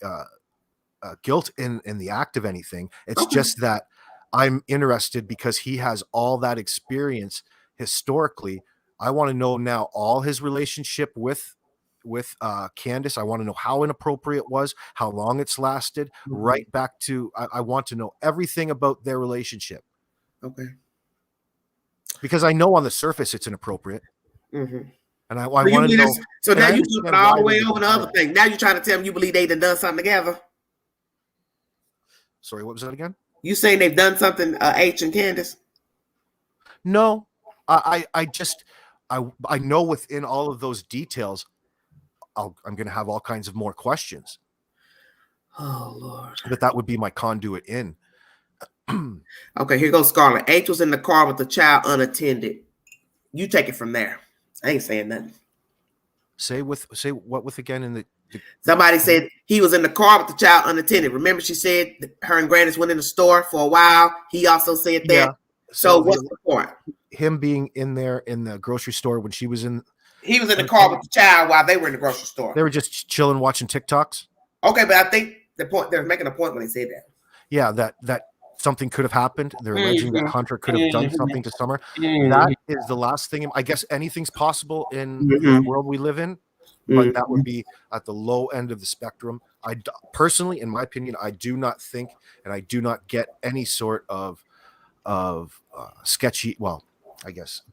guilt in the act of anything. It's just that I'm interested because he has all that experience historically. I want to know now all his relationship with Candace. I want to know how inappropriate it was, how long it's lasted, right back to I want to know everything about their relationship.
Okay.
Because I know on the surface it's inappropriate.
Mm-hmm.
And I want to know.
So now you took it all the way over the other thing. Now you're trying to tell me you believe they done something together.
Sorry, what was that again? You
saying they've done something, H and Candace?
No, I know within all of those details, I'm going to have all kinds of more questions.
Oh, Lord.
But that would be my conduit in.
Okay, here goes Scarlett. H was in the car with the child unattended. You take it from there. I ain't saying nothing.
Say what with again in the
somebody said he was in the car with the child unattended. Remember she said her and Grandis went in the store for a while. He also said that. Yeah. So what's the point?
Him being in there in the grocery store when she was in.
He was in the car with the child while they were in the grocery store.
They were just chilling, watching TikToks.
Okay, but I think they're making a point when they say that.
Yeah, that something could have happened. They're alleging that Hunter could have done something to Summer. That is the last thing. I guess anything's possible in the world we live in, but that would be at the low end of the spectrum. I personally, in my opinion, I do not think, and I do not get any sort of sketchy. Well, I guess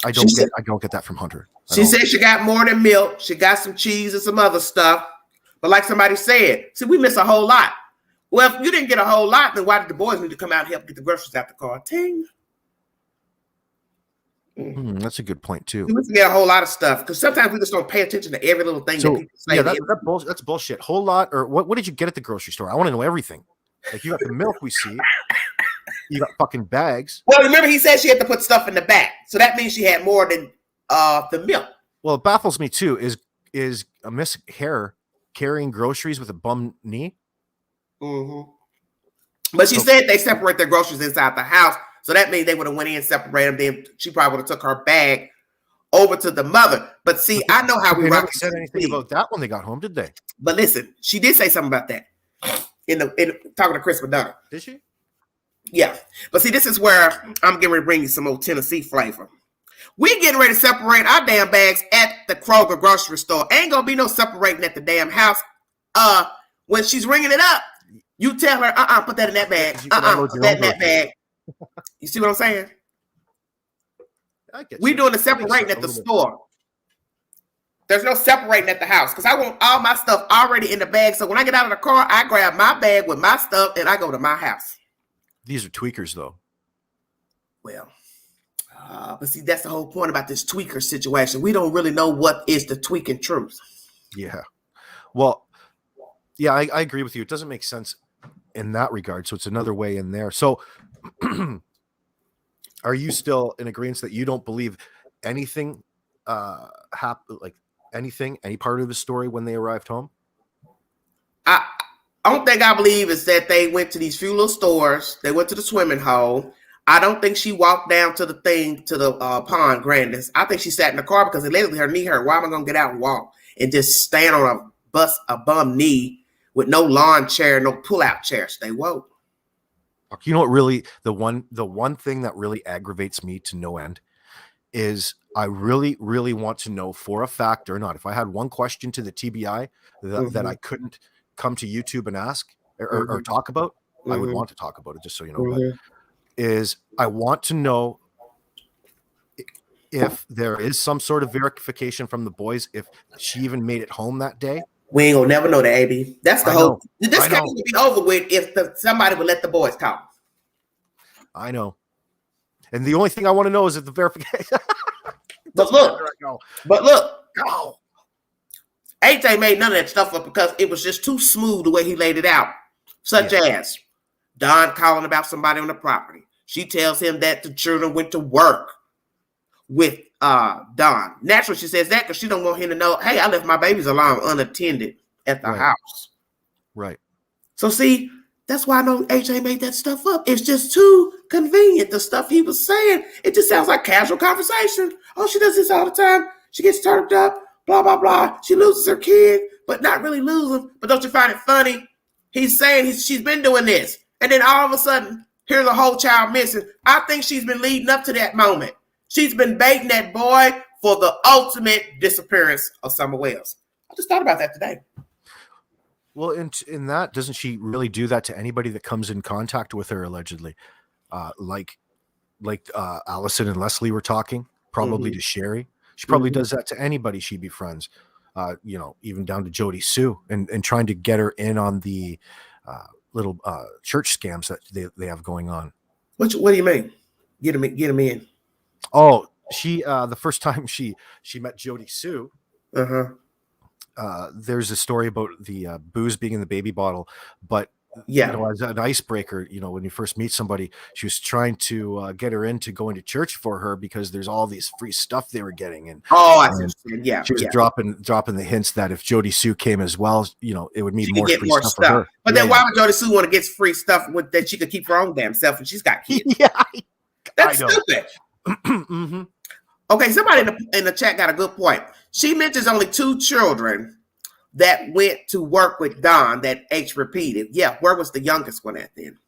I don't get that from Hunter.
She said she got more than milk. She got some cheese and some other stuff. But like somebody said, see, we miss a whole lot. Well, if you didn't get a whole lot, then why did the boys need to come out and help get the groceries out the car? Ting.
That's a good point too.
We must get a whole lot of stuff because sometimes we just don't pay attention to every little thing that people say.
Yeah, that's bullshit. Whole lot, or what did you get at the grocery store? I want to know everything. Like you got the milk we see. You got fucking bags.
Well, remember he said she had to put stuff in the back, so that means she had more than the milk.
Well, it baffles me too. Is a Miss Hare carrying groceries with a bum knee?
Mm-hmm. But she said they separate their groceries inside the house, so that means they would have went in, separated them. Then she probably would have took her bag over to the mother. But see, I know how we
never
rock.
Said anything about that when they got home, did they?
But listen, she did say something about that in talking to Chris McDonough.
Did she?
Yeah. But see, this is where I'm getting ready to bring you some old Tennessee flavor. We getting ready to separate our damn bags at the Kroger grocery store. Ain't gonna be no separating at the damn house. When she's ringing it up, you tell her, put that in that bag. Put that in that bag. You see what I'm saying? We doing the separating at the store. There's no separating at the house because I want all my stuff already in the bag. So when I get out of the car, I grab my bag with my stuff and I go to my house.
These are tweakers, though.
Well, but see, that's the whole point about this tweaker situation. We don't really know what is the tweaking truth.
Yeah. Well, yeah, I agree with you. It doesn't make sense in that regard. So it's another way in there. So are you still in agreement that you don't believe anything like anything, any part of the story when they arrived home?
I don't think I believe is that they went to these few little stores. They went to the swimming hole. I don't think she walked down to the thing, to the pond, Grandis. I think she sat in the car because allegedly her knee hurt. Why am I going to get out and walk and just stand on a bum knee with no lawn chair, no pull-out chair? Stay woke.
You know what really, the one thing that really aggravates me to no end is I really, really want to know for a fact or not, if I had one question to the TBI that I couldn't come to YouTube and ask or talk about, I would want to talk about it, just so you know. But is I want to know if there is some sort of verification from the boys, if she even made it home that day.
We ain't gonna never know that, AB. That's the whole. This case would be over with if somebody would let the boys talk.
I know. And the only thing I want to know is if the verification.
But look, AJ made none of that stuff up because it was just too smooth the way he laid it out. Such as Don calling about somebody on the property. She tells him that the children went to work with Don. Naturally, she says that because she don't want him to know, hey, I left my babies alone unattended at the house.
Right.
So see, that's why I know AJ made that stuff up. It's just too convenient. The stuff he was saying, it just sounds like casual conversation. Oh, she does this all the time. She gets turned up, blah, blah, blah. She loses her kid, but not really losing. But don't you find it funny? He's saying she's been doing this. And then all of a sudden, here's a whole child missing. I think she's been leading up to that moment. She's been baiting that boy for the ultimate disappearance of Summer Wells. I just thought about that today.
Well, in that, doesn't she really do that to anybody that comes in contact with her, allegedly? Like Allison and Leslie were talking, probably to Sherry. She probably does that to anybody she befriends, even down to Jody Sue and trying to get her in on the little church scams that they have going on.
What do you mean? Get him in.
Oh, she the first time she met Jody Sue, there's a story about the booze being in the baby bottle, but as an icebreaker, when you first meet somebody, she was trying to get her into going to church for her because there's all these free stuff they were getting. And she was dropping the hints that if Jody Sue came as well, it would mean more free stuff for her.
But then why would Jody Sue want to get free stuff that she could keep her own damn self and she's got kids? That's stupid. Okay, somebody in the chat got a good point. She mentions only 2 children that went to work with Don that H repeated. Yeah, where was the youngest one at then?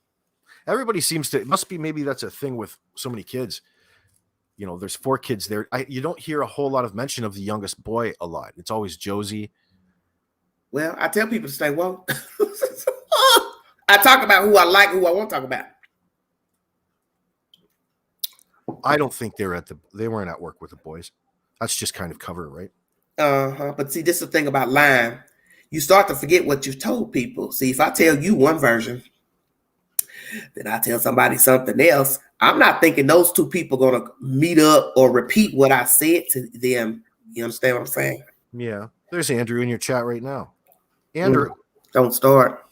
Everybody seems to, it must be, maybe that's a thing with so many kids. There's 4 kids there. You don't hear a whole lot of mention of the youngest boy a lot. It's always Josie.
Well, I tell people to stay woke. I talk about who I like, who I won't talk about.
I don't think they weren't at work with the boys. That's just kind of cover, right?
But see, this is the thing about lying. You start to forget what you've told people. See, if I tell you one version, then I tell somebody something else. I'm not thinking those 2 people going to meet up or repeat what I said to them. You understand what I'm saying?
Yeah. There's Andrew in your chat right now. Andrew.
Don't start.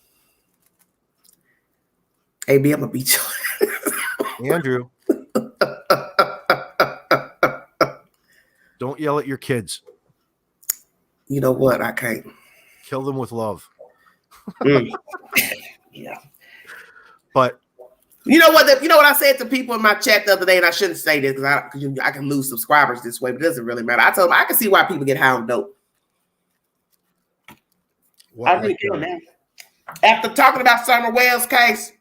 AB, I'm going to beat you.
Andrew. Don't yell at your kids.
You know what? I can't.
Kill them with love.
Yeah.
But
you know what? You know what I said to people in my chat the other day, and I shouldn't say this because I can lose subscribers this way, but it doesn't really matter. I told them I can see why people get high on dope. I really can now. After talking about Summer Wells' case,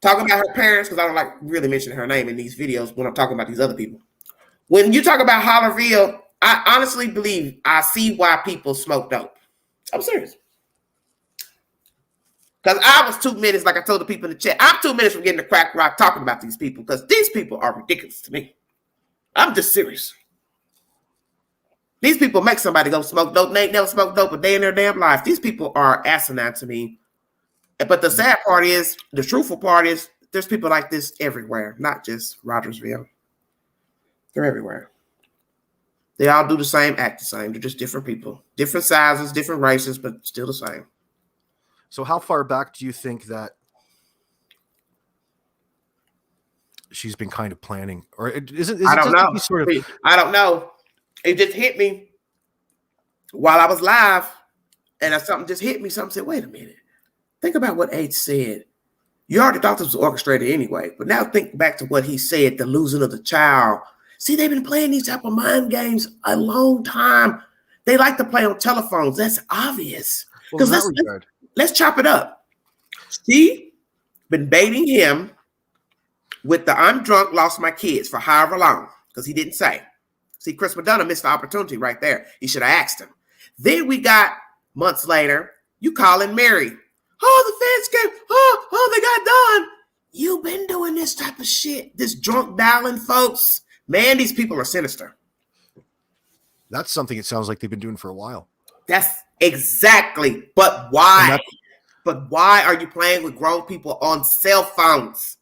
talking about her parents, because I don't like really mentioning her name in these videos when I'm talking about these other people. When you talk about Hollerville, I honestly believe I see why people smoke dope. I'm serious. Because I was 2 minutes, like I told the people in the chat, I'm 2 minutes from getting the crack rock talking about these people because these people are ridiculous to me. I'm just serious. These people make somebody go smoke dope. They ain't never smoked dope a day in their damn life. These people are asinine to me. But the sad part is, the truthful part is, there's people like this everywhere, not just Rogersville. They're everywhere. They all do the same, act the same. They're just different people, different sizes, different races, but still the same.
So how far back do you think that she's been kind of planning? Or is it
I don't know.
Sort of...
I don't know. It just hit me while I was live, and something just hit me. Something said, wait a minute. Think about what H said. You already thought this was orchestrated anyway, but now think back to what he said, the losing of the child. See, they've been playing these type of mind games a long time. They like to play on telephones. That's obvious. Because let's chop it up. She been baiting him with the I'm drunk, lost my kids for however long, because he didn't say. See, Chris McDonough missed the opportunity right there. He should have asked him. Then we got months later, you calling Mary. Oh, the feds came. Oh, they got done. You've been doing this type of shit. This drunk dialing, folks. Man, these people are sinister.
That's something it sounds like they've been doing for a while.
That's exactly. But why? But why are you playing with grown people on cell phones?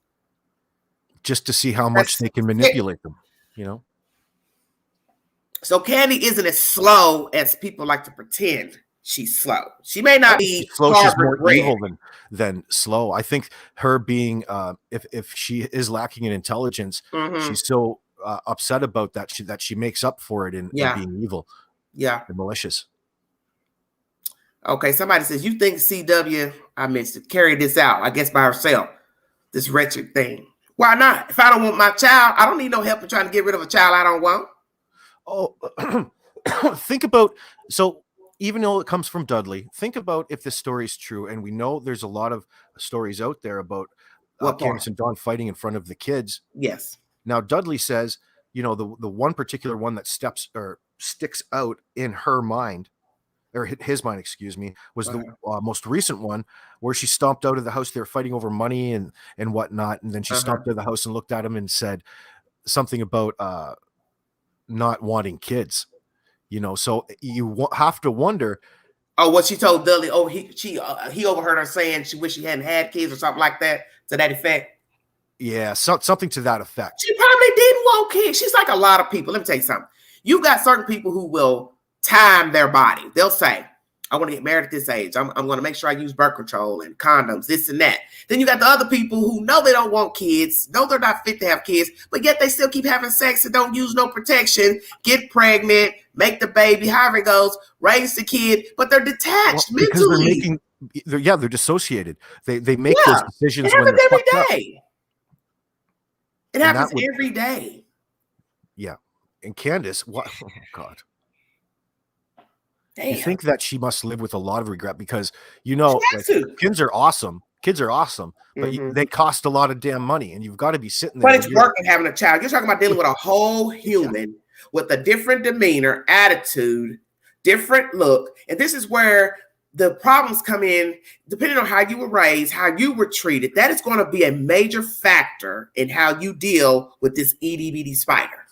Just to see how much they can manipulate them, you know?
So Candy isn't as slow as people like to pretend she's slow. She may not be
slow. She's more evil than slow. I think her being, if she is lacking in intelligence, she's so upset about that she makes up for it in being evil.
Yeah.
And malicious.
Okay, somebody says, you think CW, I meant to carry this out, I guess by herself, this wretched thing. Why not? If I don't want my child, I don't need no help in trying to get rid of a child I don't want.
Oh, think about, so even though it comes from Dudley, think about if this story is true, and we know there's a lot of stories out there about Candace and Dawn fighting in front of the kids.
Yes.
Now, Dudley says, you know, the one particular one that sticks out in her mind, or his mind, excuse me, was the most recent one where she stomped out of the house. They were fighting over money and whatnot. And then she stomped out of the house and looked at him and said something about not wanting kids, you know? So you have to wonder.
Oh, what she told Dudley, he overheard her saying she wished she hadn't had kids or something like that, to that effect.
Yeah, something to that effect.
She probably didn't want kids. She's like a lot of people. Let me tell you something. You got certain people who will time their body. They'll say, I want to get married at this age. I'm going to make sure I use birth control and condoms, this and that. Then you got the other people who know they don't want kids, know they're not fit to have kids, but yet they still keep having sex and don't use no protection, get pregnant, make the baby, however it goes, raise the kid, but they're detached mentally.
Because they're dissociated. They make those decisions when they're
every
fucked
day. It happens every day.
Yeah. And Candace, what? Oh, God.
Damn.
You think that she must live with a lot of regret because, you know, kids are awesome. Kids are awesome, but they cost a lot of damn money, and you've got to be sitting there.
But it's working having a child. You're talking about dealing with a whole human with a different demeanor, attitude, different look. And this is where the problems come in, depending on how you were raised, how you were treated. That is going to be a major factor in how you deal with this itty-bitty spider.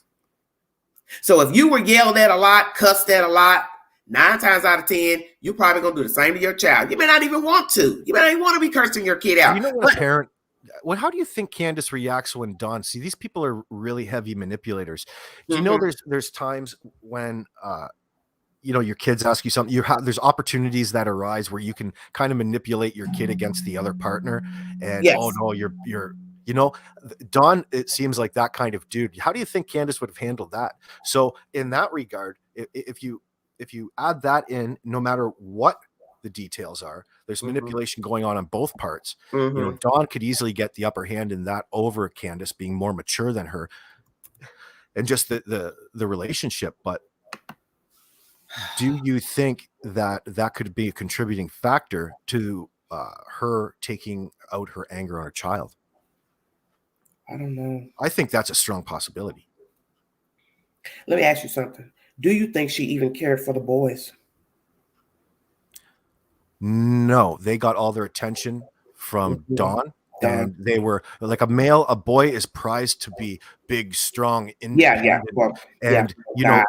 So if you were yelled at a lot, cussed at a lot, 9 times out of 10, you're probably going to do the same to your child. You may not even want to. You may not even want to be cursing your kid out.
You know what, parent? Well, how do you think Candace reacts when Dawn? See, these people are really heavy manipulators. You know, there's times when you know, your kids ask you something. There's opportunities that arise where you can kind of manipulate your kid against the other partner. And oh no, you're you know, Dawn, it seems like that kind of dude. How do you think Candace would have handled that? So in that regard, if you add that in, no matter what the details are, there's manipulation going on both parts. You know, Dawn could easily get the upper hand in that over Candace being more mature than her, and just the relationship. But do you think that could be a contributing factor to her taking out her anger on her child?
I don't know.
I think that's a strong possibility.
Let me ask you something. Do you think she even cared for the boys?
No, they got all their attention from Dawn, and they were like a boy is prized to be big, strong, independent, you know,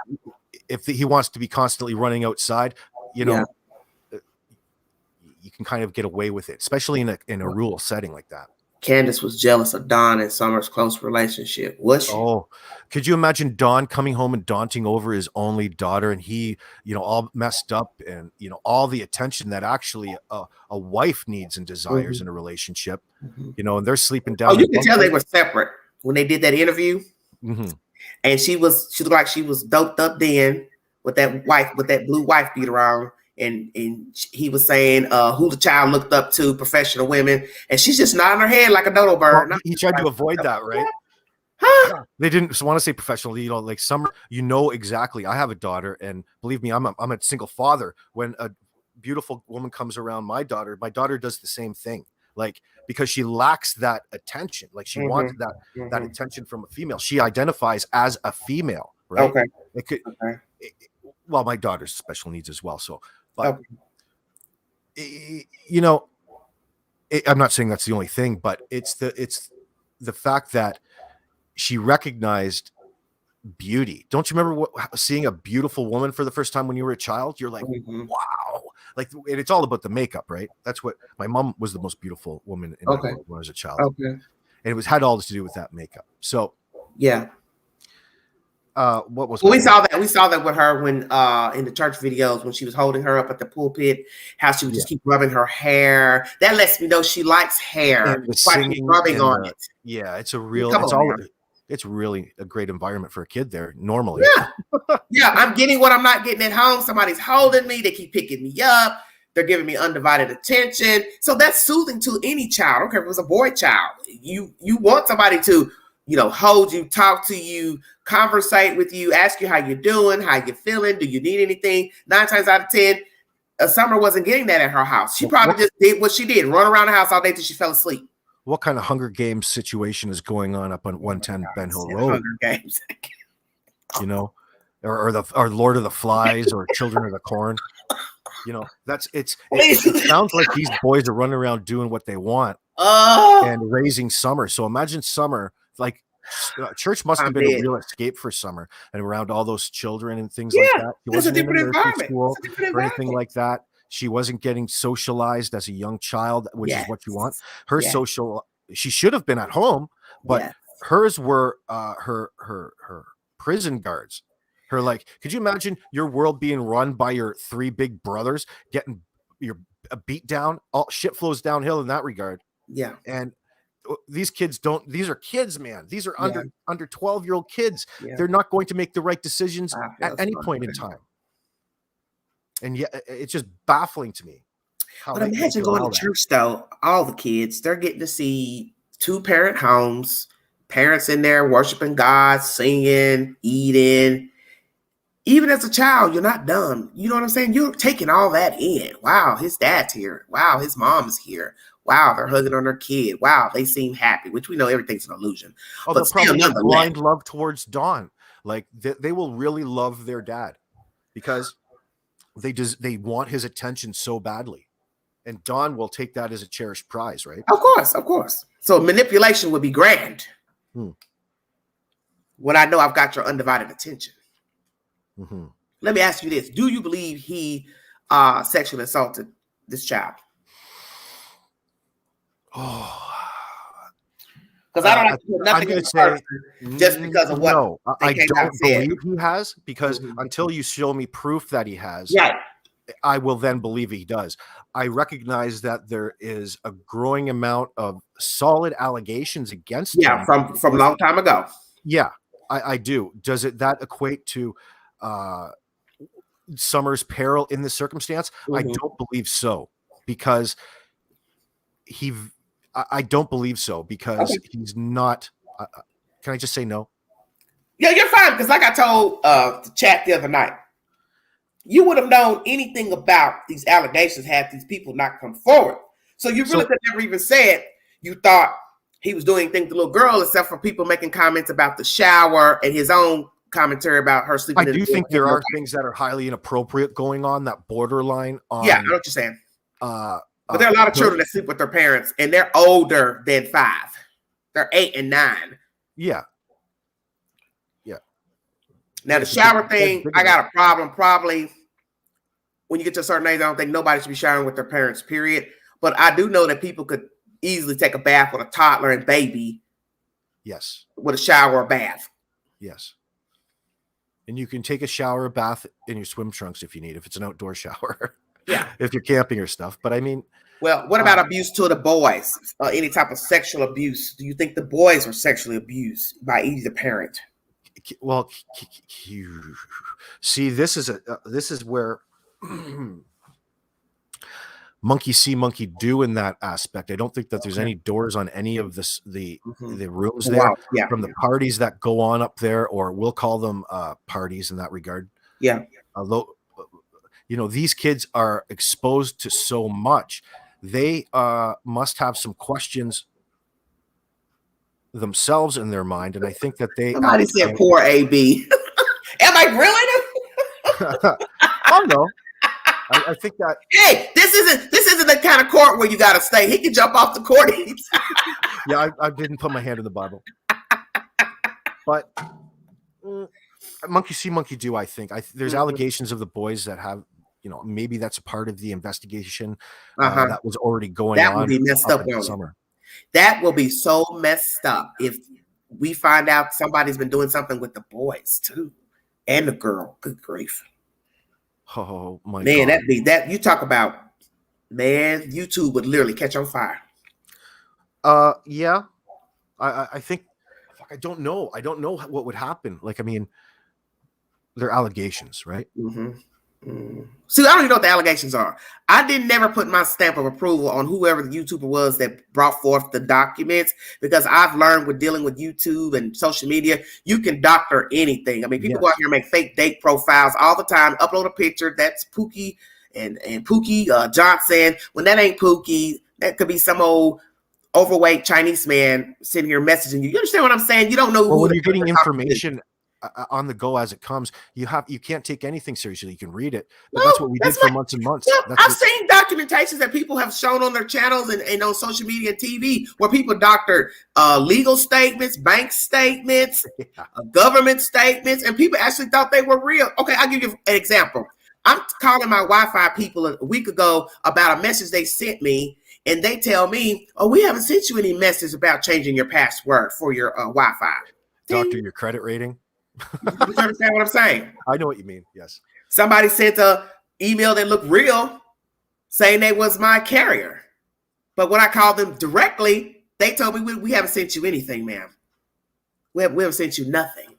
if he wants to be constantly running outside, you know, you can kind of get away with it, especially in a rural setting like that.
Candace was jealous of Don and Summer's close relationship. Was she?
Oh, could you imagine Don coming home and daunting over his only daughter, and he, you know, all messed up, and, you know, all the attention that actually a wife needs and desires in a relationship, you know, and they're sleeping down.
Oh, you can tell they were separate when they did that interview. And she looked like she was doped up then with that blue wife beater on. And he was saying who the child looked up to, professional women, and she's just nodding her head like a dodo bird.
Well, he tried to avoid that, right? They didn't want to say professional, you know, like Summer, you know, exactly. I have a daughter, and believe me, I'm a single father. When a beautiful woman comes around my daughter does the same thing, like, because she lacks that attention. Like, she wants that attention from a female. She identifies as a female, right? Okay. It could, well, my daughter's special needs as well, so. But, you know, I'm not saying that's the only thing, but it's the fact that she recognized beauty. Don't you remember seeing a beautiful woman for the first time when you were a child? You're like, wow. Like, and it's all about the makeup, right? That's what my mom was, the most beautiful woman in my world when I was a child. And it had all to do with that makeup. So, yeah. What was
we saw that with her when in the church videos, when she was holding her up at the pulpit, how she would just keep rubbing her hair. That lets me know she likes hair.
Singing
rubbing on it.
Yeah, it's really a great environment for a kid there normally.
Yeah, I'm getting what I'm not getting at home. Somebody's holding me, they keep picking me up, they're giving me undivided attention. So that's soothing to any child. I don't care if it was a boy child. You want somebody to, you know, hold you, talk to you, conversate with you, ask you how you're doing, how you're feeling, do you need anything? 9 times out of 10, Summer wasn't getting that at her house. She probably just did what she did, run around the house all day till she fell asleep.
What kind of Hunger Games situation is going on up on 110 Ben Hill Road?
Hunger Games.
You know, or Lord of the Flies or Children of the Corn. You know, it sounds like these boys are running around doing what they want and raising Summer. So imagine Summer, like, church must have been a real escape for Summer, and around all those children and things like that. She wasn't in a nursery school or anything like that. She wasn't getting socialized as a young child, which is what you want. She should have been at home, but hers were her prison guards. Her, like, could you imagine your world being run by your 3 big brothers, getting your beat down? All shit flows downhill in that regard. Yeah, and these are kids, man. These are under 12-year-old kids. They're not going to make the right decisions at any point in time. And yet it's just baffling to me.
But imagine going to church, though. All the kids, they're getting to see 2-parent homes, parents in there worshiping God, singing, eating. Even as a child, you're not dumb. You know what I'm saying? You're taking all that in. Wow, his dad's here. Wow, his mom is here. Wow, they're hugging on their kid. Wow, they seem happy, which we know everything's an illusion.
Oh, but probably have blind love towards Dawn. Like, they will really love their dad because they want his attention so badly. And Dawn will take that as a cherished prize, right?
Of course. So manipulation would be grand. When I know I've got your undivided attention. Let me ask you this. Do you believe he sexually assaulted this child? Because I don't have to put nothing in the just because of what.
No, I don't believe he has, because until you show me proof that he has, I will then believe he does. I recognize that there is a growing amount of solid allegations against him.
from a long time ago.
Yeah, I do. Does that equate to Summer's peril in this circumstance? I don't believe so, because I don't believe so, because he's not. Can I just say no?
Yeah, you're fine. Because like I told the chat the other night, you would have known anything about these allegations had these people not come forward. So you really could never even said you thought he was doing anything to the little girl, except for people making comments about the shower and his own commentary about her sleeping.
I do think there are things that are highly inappropriate going on, that borderline on.
Yeah, I know what you're saying. But there are a lot of children that sleep with their parents, and they're older than 5. They're 8 and 9.
Yeah.
Now, the shower thing, I got a problem. Probably when you get to a certain age, I don't think nobody should be showering with their parents, period. But I do know that people could easily take a bath with a toddler and baby.
Yes.
With a shower or bath.
Yes. And you can take a shower or bath in your swim trunks if you need, if it's an outdoor shower.
Yeah.
If you're camping or stuff. But I mean.
Well, what about abuse to the boys? Any type of sexual abuse? Do you think the boys were sexually abused by either parent?
Well, see, this is where monkey see, monkey do in that aspect. I don't think that there's any doors on any of the rooms there.
Wow. Yeah.
From the parties that go on up there, or we'll call them parties in that regard.
Yeah.
Although, these kids are exposed to so much, they must have some questions themselves in their mind, and I think that they.
Somebody said poor AB. Am I grilling him?
Oh no. I think that.
Hey, this isn't the kind of court where you got to stay. He can jump off the court.
Yeah, I didn't put my hand in the Bible. But monkey see, monkey do. I think there's allegations of the boys that have, maybe that's a part of the investigation that was already going on.
That would be messed up in the summer. That will be so messed up if we find out somebody's been doing something with the boys too, and the girl. Good grief.
Oh my
man,
God.
that you talk about, man, YouTube would literally catch on fire.
Yeah. I think I don't know. I don't know what would happen. Like, I mean, they're allegations, right?
Mm-hmm. See, I don't even know what the allegations are. I didn't never put my stamp of approval on whoever the YouTuber was that brought forth the documents, because I've learned with dealing with YouTube and social media, you can doctor anything. I mean, people go out here and make fake date profiles all the time, upload a picture that's Pookie and Pookie Johnson. When that ain't Pookie, that could be some old overweight Chinese man sitting here messaging you. You understand what I'm saying? You don't know who.
When you're getting information on the go as it comes, you can't take anything seriously. You can read it, but that's what we did for months and months.
Yeah, I've seen documentations that people have shown on their channels and on social media and TV where people doctored legal statements, bank statements, government statements, and people actually thought they were real. Okay, I'll give you an example. I'm calling my Wi-Fi people a week ago about a message they sent me, and they tell me, "Oh, we haven't sent you any message about changing your password for your Wi-Fi."
Doctor your credit rating.
You understand what I'm saying?
I know what you mean. Yes.
Somebody sent an email that looked real saying they was my carrier. But when I called them directly, they told me, we haven't sent you anything, ma'am. We haven't sent you nothing.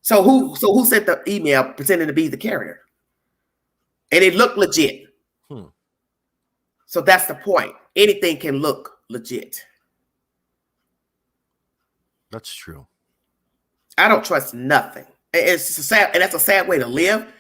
So who sent the email pretending to be the carrier? And it looked legit. So that's the point. Anything can look legit.
That's true.
I don't trust nothing. It's sad, and that's a sad way to live,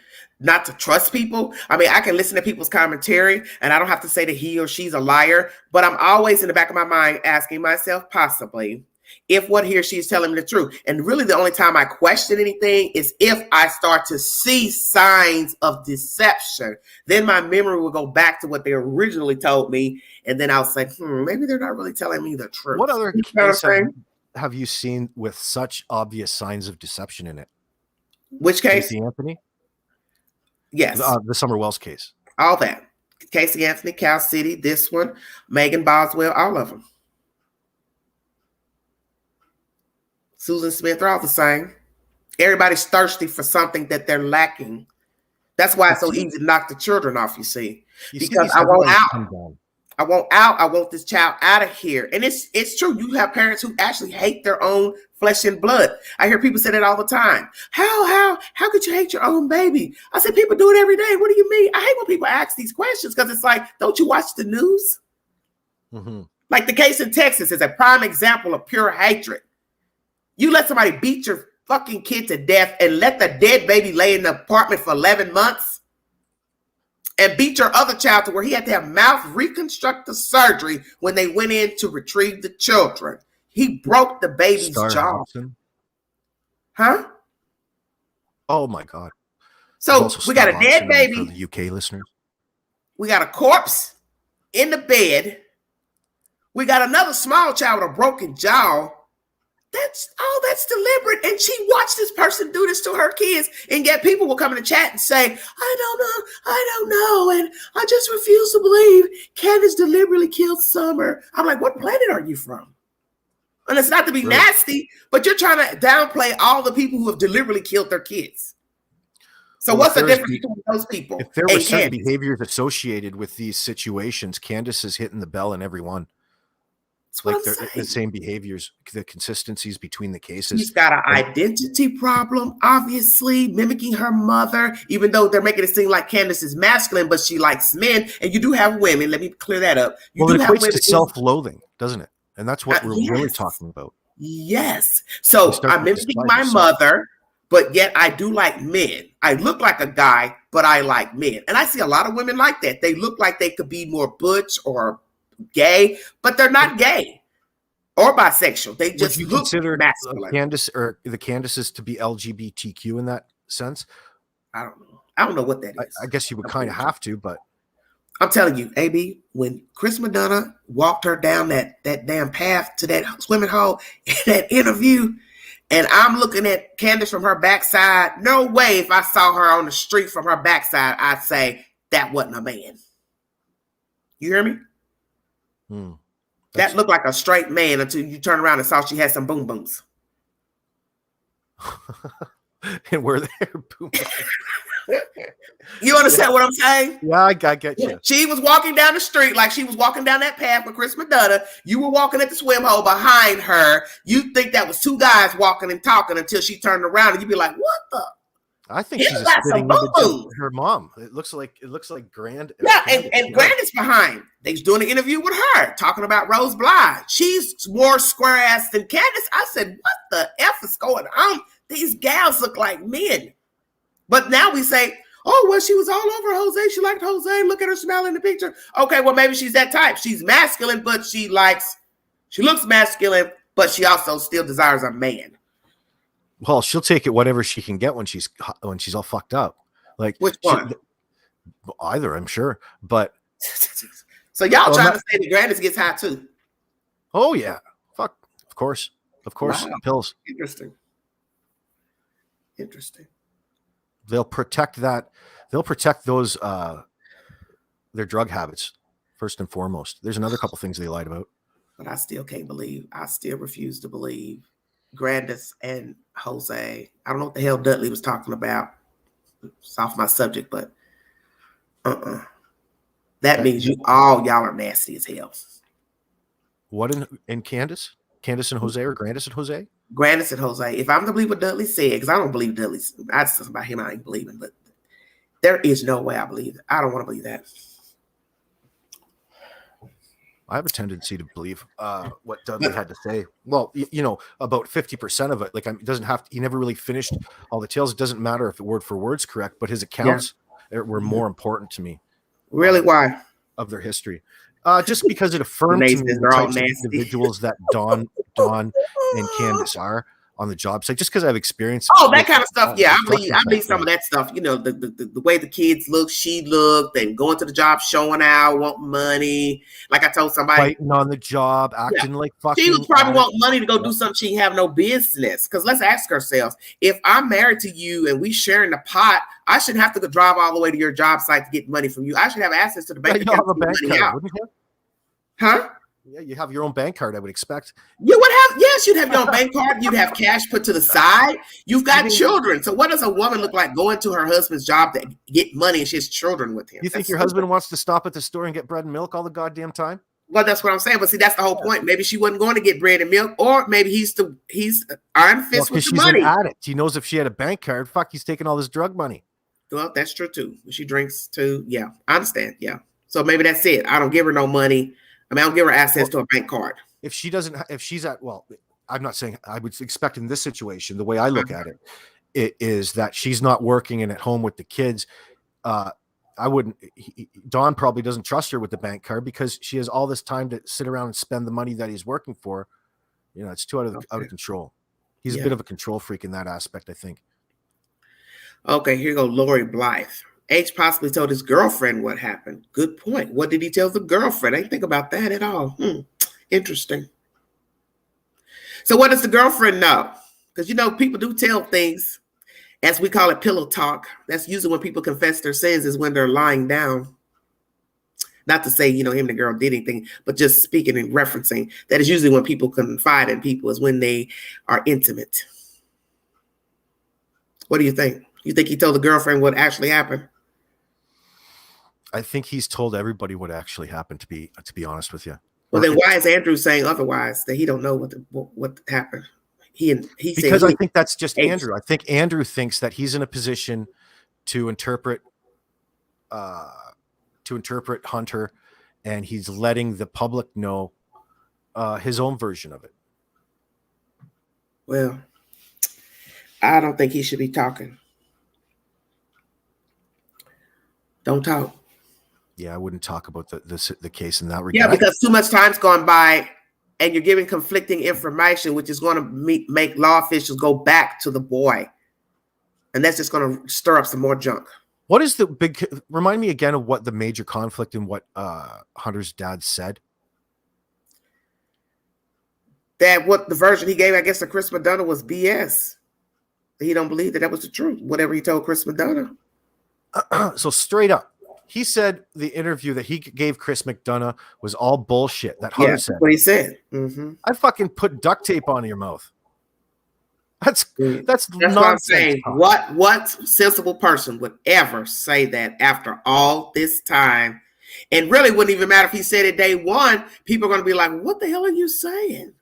not to trust people. I mean, I can listen to people's commentary, and I don't have to say that he or she's a liar, but I'm always in the back of my mind asking myself, possibly, if what he or she is telling me the truth. And really the only time I question anything is if I start to see signs of deception. Then my memory will go back to what they originally told me, and then I'll say, maybe they're not really telling me the truth.
What other case have you seen with such obvious signs of deception in it?
Which case?
Casey Anthony?
Yes.
The Summer Wells case.
All that. Casey Anthony, Cal City, this one, Megan Boswell, all of them. Susan Smith, they're all the same. Everybody's thirsty for something that they're lacking. That's why it's so easy to knock the children off, you see. Because I want out. I want out. I want this child out of here. And it's true. You have parents who actually hate their own flesh and blood. I hear people say that all the time. How could you hate your own baby? I said, people do it every day. What do you mean? I hate when people ask these questions because it's like, don't you watch the news? Mm-hmm. Like the case in Texas is a prime example of pure hatred. You let somebody beat your fucking kid to death and let the dead baby lay in the apartment for 11 months. And beat your other child to where he had to have mouth reconstructive surgery when they went in to retrieve the children. He broke the baby's jaw. Huh?
Oh my God.
So we got a dead baby.
For the UK listeners.
We got a corpse in the bed. We got another small child with a broken jaw. That's deliberate. And she watched this person do this to her kids. And yet people will come in the chat and say, I don't know. And I just refuse to believe Candace deliberately killed Summer. I'm like, what planet are you from? And it's not to be nasty, but you're trying to downplay all the people who have deliberately killed their kids. So what's the difference between those people?
If there were certain behaviors associated with these situations, Candace is hitting the bell in every one. It's like they're the same behaviors, the consistencies between the cases.
She's got an identity problem, obviously, mimicking her mother, even though they're making it seem like Candace is masculine, but she likes men. And you do have women. Let me clear that up. It
equates to self-loathing, doesn't it? And that's what we're really talking about.
Yes. So I'm mimicking my mother, but yet I do like men. I look like a guy, but I like men. And I see a lot of women like that. They look like they could be more butch or gay, but they're not gay or bisexual. They just look
consider
masculine.
Candace or the Candaces to be LGBTQ in that sense?
I don't know. I don't know what that is.
I guess you would kind of have to, but
I'm telling you, AB, when Chris Madonna walked her down that damn path to that swimming hole in that interview, and I'm looking at Candace from her backside, no way if I saw her on the street from her backside, I'd say that wasn't a man. You hear me? That looked like a straight man until you turn around and saw she had some boom booms.
And were there boom booms?
You understand what I'm saying?
Yeah, I get you.
She was walking down the street like she was walking down that path with Chris Madonna. You were walking at the swim hole behind her. You think that was two guys walking and talking until she turned around and you'd be like, what the?
I think she's a spitting image of her mom. It looks like Grand.
Yeah, and Grand is behind. They was doing an interview with her, talking about Rose Bly. She's more square ass than Candace. I said, what the F is going on? These gals look like men. But now we say, oh, well, she was all over Jose. She liked Jose. Look at her smile in the picture. Okay, well, maybe she's that type. She's masculine, but she looks masculine, but she also still desires a man.
Well, she'll take it whatever she can get when she's all fucked up. Like
which one?
Either, I'm sure. But
so y'all trying to say the Grandis gets high too?
Oh yeah, fuck. Of course. Wow. Pills.
Interesting.
They'll protect that. They'll protect those their drug habits first and foremost. There's another couple things they lied about.
But I still can't believe. I still refuse to believe Grandis and Jose. I don't know what the hell Dudley was talking about. It's off my subject, but that means y'all are nasty as hell.
What in Candace? Candace and Jose or Grandis and Jose?
Grandis and Jose. If I'm to believe what Dudley said, because I don't believe Dudley's. That's something about him I ain't believing, but there is no way I believe it. I don't want to believe that.
I have a tendency to believe what Dudley had to say. Well, about 50% of it. Like, it doesn't have to, he never really finished all the tales. It doesn't matter if the word for word's correct, but his accounts were more important to me.
Really? Why?
Of their history. Just because it affirmed to me the types of individuals that Dawn and Candace are on the job site, just because I've experienced
that kind of stuff. Yeah, I believe some of that stuff. The way the kids look, she looked, and going to the job, showing out, wanting money. Like I told somebody,
fighting on the job, acting like fucking.
She was probably wanting money to go do something she have no business. Because let's ask ourselves: if I'm married to you and we sharing the pot, I shouldn't have to drive all the way to your job site to get money from you. I should have access to the bank account.
Have a bank card, wouldn't you?
Huh?
Yeah, you have your own bank card, I would expect.
You would have, yes, you'd have your own bank card. You'd have cash put to the side. You've got children. So what does a woman look like going to her husband's job to get money and she has children with him?
You think your husband wants to stop at the store and get bread and milk all the goddamn time?
Well, that's what I'm saying. But see, that's the whole point. Maybe she wasn't going to get bread and milk, or maybe he's unfit with the money.
She's an addict. He knows if she had a bank card, he's taking all this drug money.
Well, that's true too. She drinks too. Yeah, I understand. Yeah. So maybe that's it. I don't give her no money. I don't give her access to a bank card.
If she's I'm not saying I would expect in this situation, the way I look at it is that she's not working and at home with the kids. Dawn probably doesn't trust her with the bank card because she has all this time to sit around and spend the money that he's working for. It's too out of control. He's a bit of a control freak in that aspect, I think.
Okay, here you go. Lori Blythe. H possibly told his girlfriend what happened. Good point. What did he tell the girlfriend? I didn't think about that at all. Interesting. So what does the girlfriend know? Because people do tell things, as we call it, pillow talk. That's usually when people confess their sins, is when they're lying down. Not to say, him and the girl did anything, but just speaking and referencing. That is usually when people confide in people, is when they are intimate. What do you think? You think he told the girlfriend what actually happened?
I think he's told everybody what actually happened, to be honest with you.
Well, then why is Andrew saying otherwise, that he don't know what happened? He
because I think that's just Andrew. I think Andrew thinks that he's in a position to interpret Hunter, and he's letting the public know his own version of it.
Well, I don't think he should be talking. Don't talk.
Yeah, I wouldn't talk about the case in that regard.
Yeah, because too much time's gone by, and you're giving conflicting information, which is going to make law officials go back to the boy, and that's just going to stir up some more junk.
What is the big? Remind me again of what the major conflict in what Hunter's dad said.
That what the version he gave, I guess, to Chris McDonough was BS. He don't believe that was the truth. Whatever he told Chris McDonough.
So straight up, he said the interview that he gave Chris McDonough was all bullshit. That Hunter said.
That's what he said. Mm-hmm.
I'd fucking put duct tape on your mouth. That's
what I'm saying. What sensible person would ever say that after all this time? And really wouldn't even matter if he said it day one. People are going to be like, what the hell are you saying?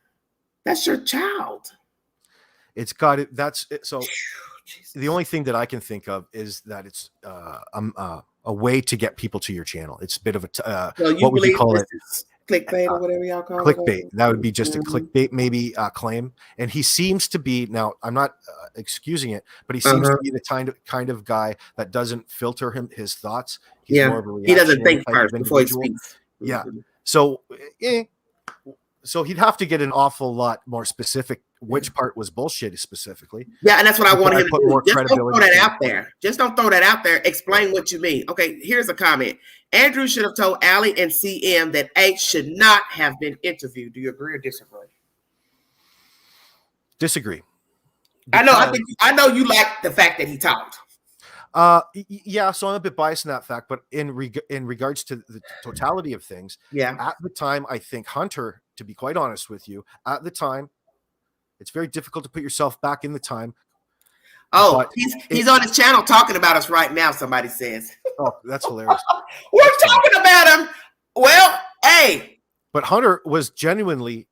That's your child.
It's got it. That's it. So the only thing that I can think of is that it's a way to get people to your channel. It's a bit of a what would you call it?
Clickbait or whatever y'all call it.
Clickbait. That would be just a clickbait, maybe claim. And he seems to be, now I'm not excusing it, but he seems to be the kind of guy that doesn't filter his thoughts. He's more of a
he doesn't think first before he speaks.
Yeah. So he'd have to get an awful lot more specific. Which part was bullshit specifically? Yeah,
and that's what I wanted him to do. Just don't throw that out there. Just don't throw that out there. Explain what you mean. Okay, here's a comment. Andrew should have told Allie and CM that H should not have been interviewed. Do you agree or disagree?
Disagree.
I know you like the fact that he talked.
Yeah, so I'm a bit biased in that fact, but in regards to the totality of things, at the time, I think Hunter, to be quite honest with you, at the time, it's very difficult to put yourself back in the time.
Oh, he's on his channel talking about us right now, somebody says.
Oh, that's hilarious.
We're talking about him. Well, hey.
But Hunter was genuinely,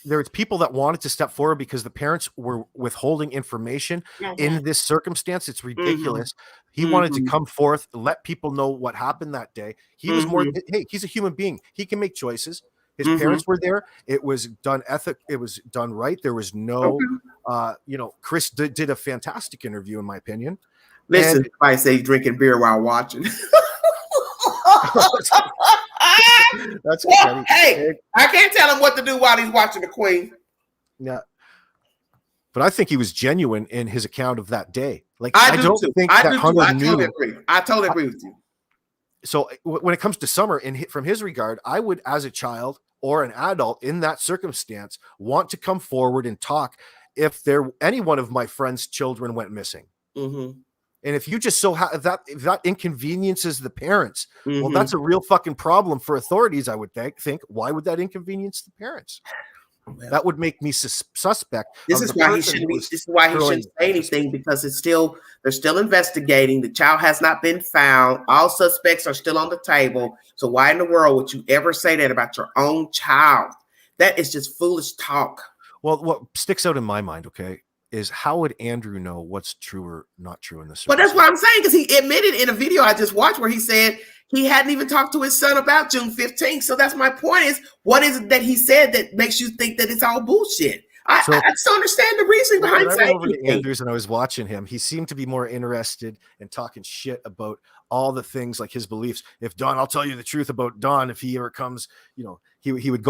there was people that wanted to step forward because the parents were withholding information in this circumstance. It's ridiculous. He wanted to come forth, let people know what happened that day. He was hey, he's a human being. He can make choices. His parents were there. It was done It was done right. There was no, Chris did a fantastic interview, in my opinion.
Listen, I say drinking beer while watching.
That's
hey, I can't tell him what to do while he's watching the Queen.
Yeah, but I think he was genuine in his account of that day. Like
I
don't think that Hunter knew.
I totally agree with you.
So when it comes to Summer, from his regard, I would, as a child or an adult in that circumstance, want to come forward and talk if any one of my friends' children went missing. And if you just if that inconveniences the parents, well, that's a real fucking problem for authorities, I would think. Why would that inconvenience the parents? Well, that would make me suspect.
This is why he shouldn't say anything, because they're still investigating. The child has not been found. All suspects are still on the table. So why in the world would you ever say that about your own child? That is just foolish talk.
Well, what sticks out in my mind, okay, is how would Andrew know what's true or not true in this?
Well, that's what I'm saying, because he admitted in a video I just watched where he said he hadn't even talked to his son about June 15th. So that's my point, is what is it that he said that makes you think that it's all bullshit? I just don't understand the reasoning behind saying
over to Andrews, and I was watching him. He seemed to be more interested in talking shit about all the things like his beliefs. If Don, I'll tell you the truth about Don. If he ever comes, he would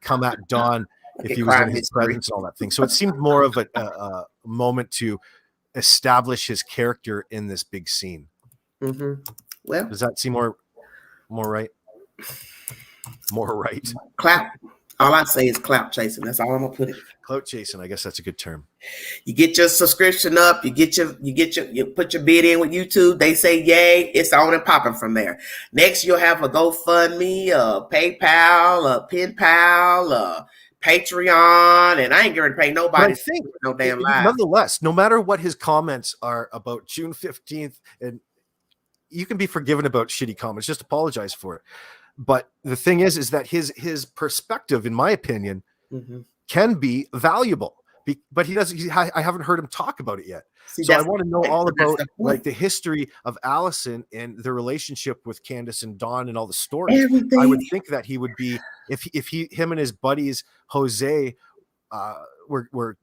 come at Don if he was in his presence and all that thing. So it seemed more of a moment to establish his character in this big scene.
Well,
does that seem more right? More right.
Clap. All I say is clap chasing. That's all I'm gonna put it.
Clout chasing, I guess that's a good term.
You get your subscription up, you put your bid in with YouTube. They say yay, it's on and popping from there. Next, you'll have a GoFundMe, a PayPal, a PenPal, a Patreon, and I ain't going to pay nobody.
But I think
no damn live.
Nonetheless, no matter what his comments are about June 15th, and you can be forgiven about shitty comments, just apologize for it. But the thing is that his perspective, in my opinion, can be valuable. But he doesn't. I haven't heard him talk about it yet. So I want to know all about like the history of Allison and the relationship with Candace and Dawn and all the stories.
Everything.
I would think that he would be if him and his buddies Jose were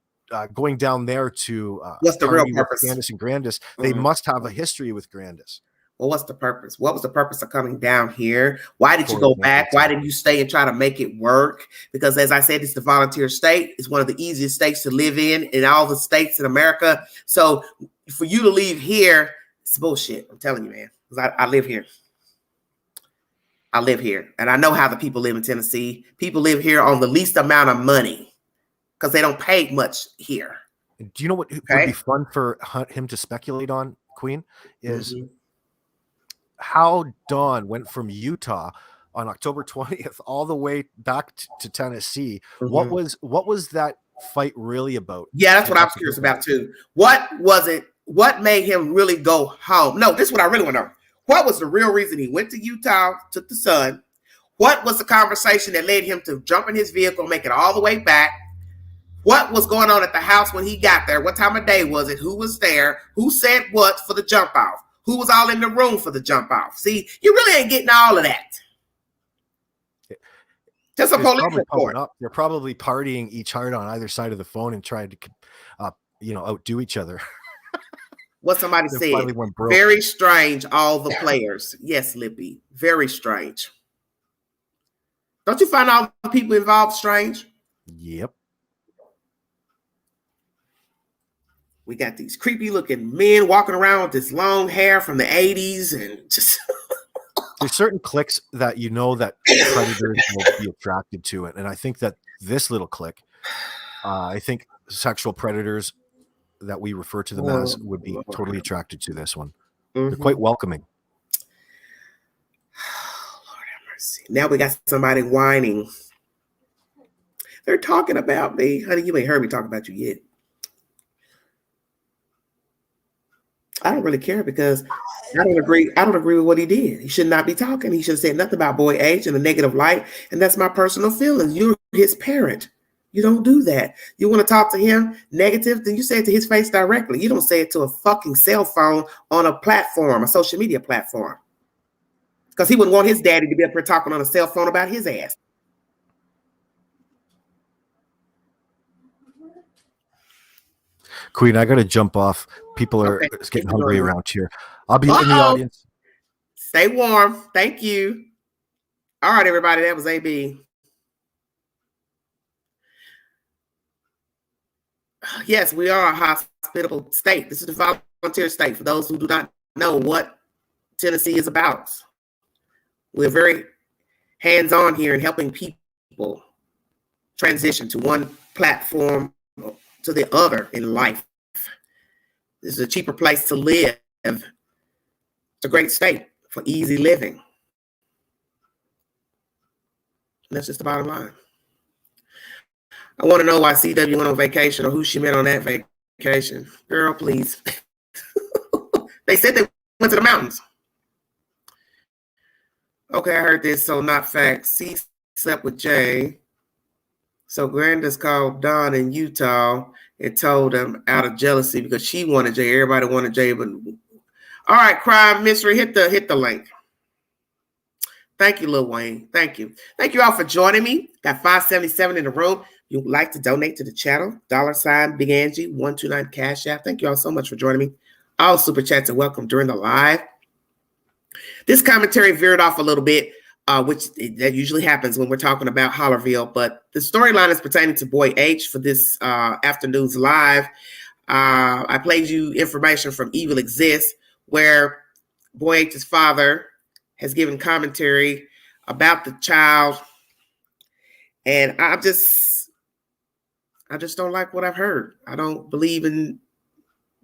going down there to
what's the real purpose?
Candace and Grandis. They must have a history with Grandis.
Well, what's the purpose? What was the purpose of coming down here? Why did you go back? Why did you stay and try to make it work? Because as I said, it's the volunteer state. It's one of the easiest states to live in all the states in America. So for you to leave here, it's bullshit. I'm telling you, man. Because I live here. I live here. And I know how the people live in Tennessee. People live here on the least amount of money because they don't pay much here.
Do you know what would be fun for him to speculate on, Queen? Is how Dawn went from Utah on October 20th all the way back to Tennessee. What was that fight really about?
Yeah, that's what I was curious about too. What was it? What made him really go home? No, this is what I really want to know. What was the real reason he went to Utah, took the son? What was the conversation that led him to jump in his vehicle, make it all the way back? What was going on at the house when he got there? What time of day was it? Who was there? Who said what for the jump off? Who was all in the room for the jump off? See, you really ain't getting all of that. Just a police report.
They're probably partying each hard on either side of the phone and trying to, outdo each other.
What somebody said. Very strange, all the players. Yes, Lippy. Very strange. Don't you find all the people involved strange?
Yep.
We got these creepy looking men walking around with this long hair from the 80s and just
there's certain cliques that that predators will be attracted to it. And I think that this little clique, I think sexual predators that we refer to them as would be totally attracted to this one. They're quite welcoming.
Lord have mercy. Now we got somebody whining. They're talking about me. Honey, you ain't heard me talk about you yet. I don't really care because I don't agree with what he did. He should not be talking. He should have said nothing about boy H in a negative light. And that's my personal feelings. You're his parent. You don't do that. You want to talk to him negative, then you say it to his face directly. You don't say it to a fucking cell phone on a platform, a social media platform. Because he wouldn't want his daddy to be up here talking on a cell phone about his ass.
Queen, I got to jump off. People are getting hungry around here. I'll be in the audience.
Stay warm. Thank you. All right, everybody. That was AB. Yes, we are a hospitable state. This is the volunteer state. For those who do not know what Tennessee is about, we're very hands-on here in helping people transition to one platform to the other in life. This is a cheaper place to live. It's a great state for easy living. And that's just the bottom line. I want to know why CW went on vacation or who she met on that vacation. Girl, please. They said they went to the mountains. Okay, I heard this, so not fact. C slept with Jay. So Grandis called Don in Utah and told him out of jealousy because she wanted Jay. Everybody wanted Jay, but all right, crime mystery. Hit the link. Thank you, Lil Wayne. Thank you. Thank you all for joining me. Got 577 in the room. You would like to donate to the channel, $ Big Angie 129 Cash App. Thank you all so much for joining me. All super chats are welcome during the live. This commentary veered off a little bit, which that usually happens when we're talking about Hollerville, but the storyline is pertaining to Boy H for this afternoon's live. I played you information from Evil Exists, where Boy H's father has given commentary about the child, and I'm I just don't like what I've heard. I don't believe in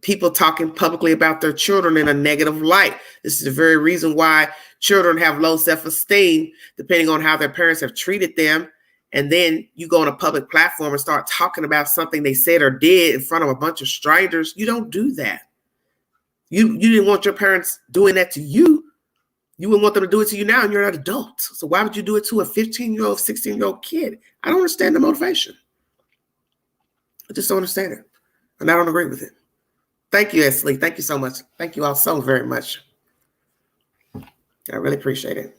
people talking publicly about their children in a negative light. This is the very reason why children have low self-esteem, depending on how their parents have treated them. And then you go on a public platform and start talking about something they said or did in front of a bunch of strangers. You don't do that. You didn't want your parents doing that to you. You wouldn't want them to do it to you now, and you're an adult. So why would you do it to a 15-year-old, 16-year-old kid? I don't understand the motivation. I just don't understand it. And I don't agree with it. Thank you, Esley. Thank you so much. Thank you all so very much. I really appreciate it.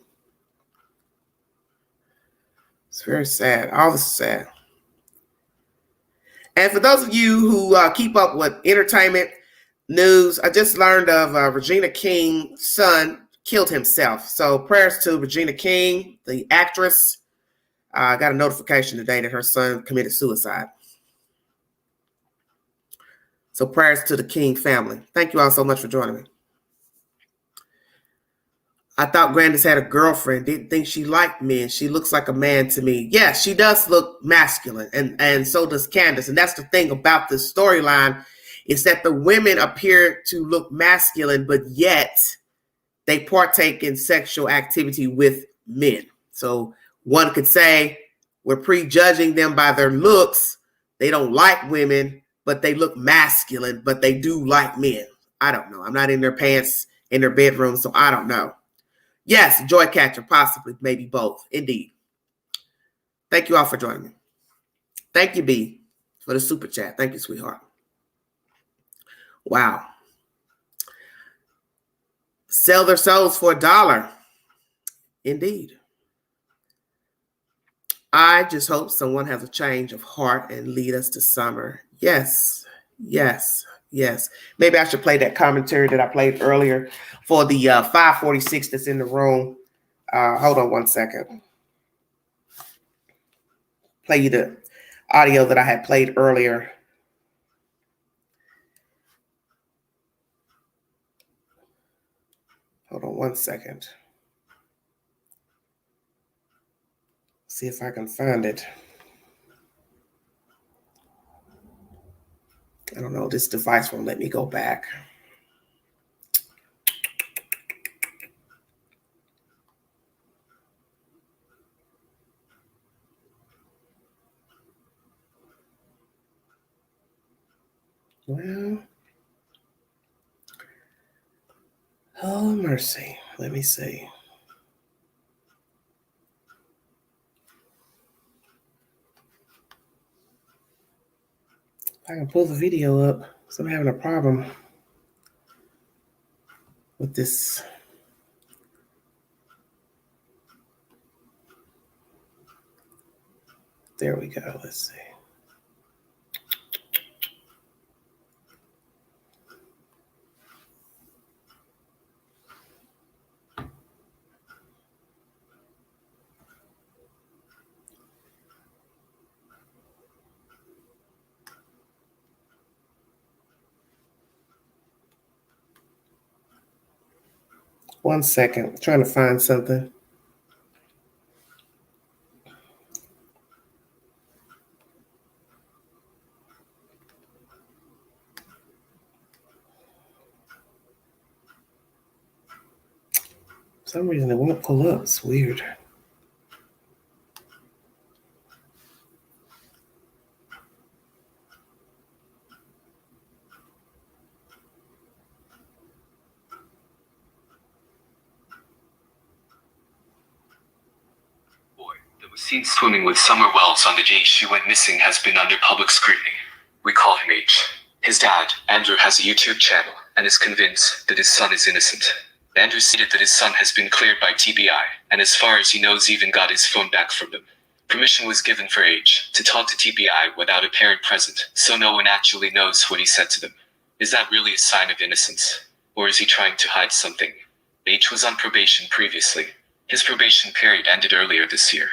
It's very sad. All this is sad. And for those of you who keep up with entertainment news, I just learned of Regina King's son killed himself. So prayers to Regina King, the actress. I got a notification today that her son committed suicide. So prayers to the King family. Thank you all so much for joining me. I thought Grandis had a girlfriend. Didn't think she liked men. She looks like a man to me. Yes, she does look masculine, and so does Candace. And that's the thing about this storyline, is that the women appear to look masculine, but yet they partake in sexual activity with men. So one could say we're prejudging them by their looks. They don't like women, but they look masculine, but they do like men. I don't know. I'm not in their pants in their bedroom, so I don't know. Yes, joy catcher, possibly, maybe both. Indeed. Thank you all for joining me. Thank you, B, for the super chat. Thank you, sweetheart. Wow. Sell their souls for $1. Indeed. I just hope someone has a change of heart and lead us to summer. Yes, yes, yes. Maybe I should play that commentary that I played earlier for the 546 that's in the room. Hold on one second. Play you the audio that I had played earlier. Hold on one second. See if I can find it. I don't know. This device won't let me go back. Well, oh mercy. Let me see. I can pull the video up, so I'm having a problem with this. There we go. Let's see. One second. I'm trying to find something. For some reason it won't pull up. It's weird.
Seen swimming with Summer Wells on the day she went missing has been under public scrutiny. We call him H. His dad, Andrew, has a YouTube channel and is convinced that his son is innocent. Andrew stated that his son has been cleared by TBI, and as far as he knows even got his phone back from them. Permission was given for H to talk to TBI without a parent present, so no one actually knows what he said to them. Is that really a sign of innocence? Or is he trying to hide something? H was on probation previously. His probation period ended earlier this year.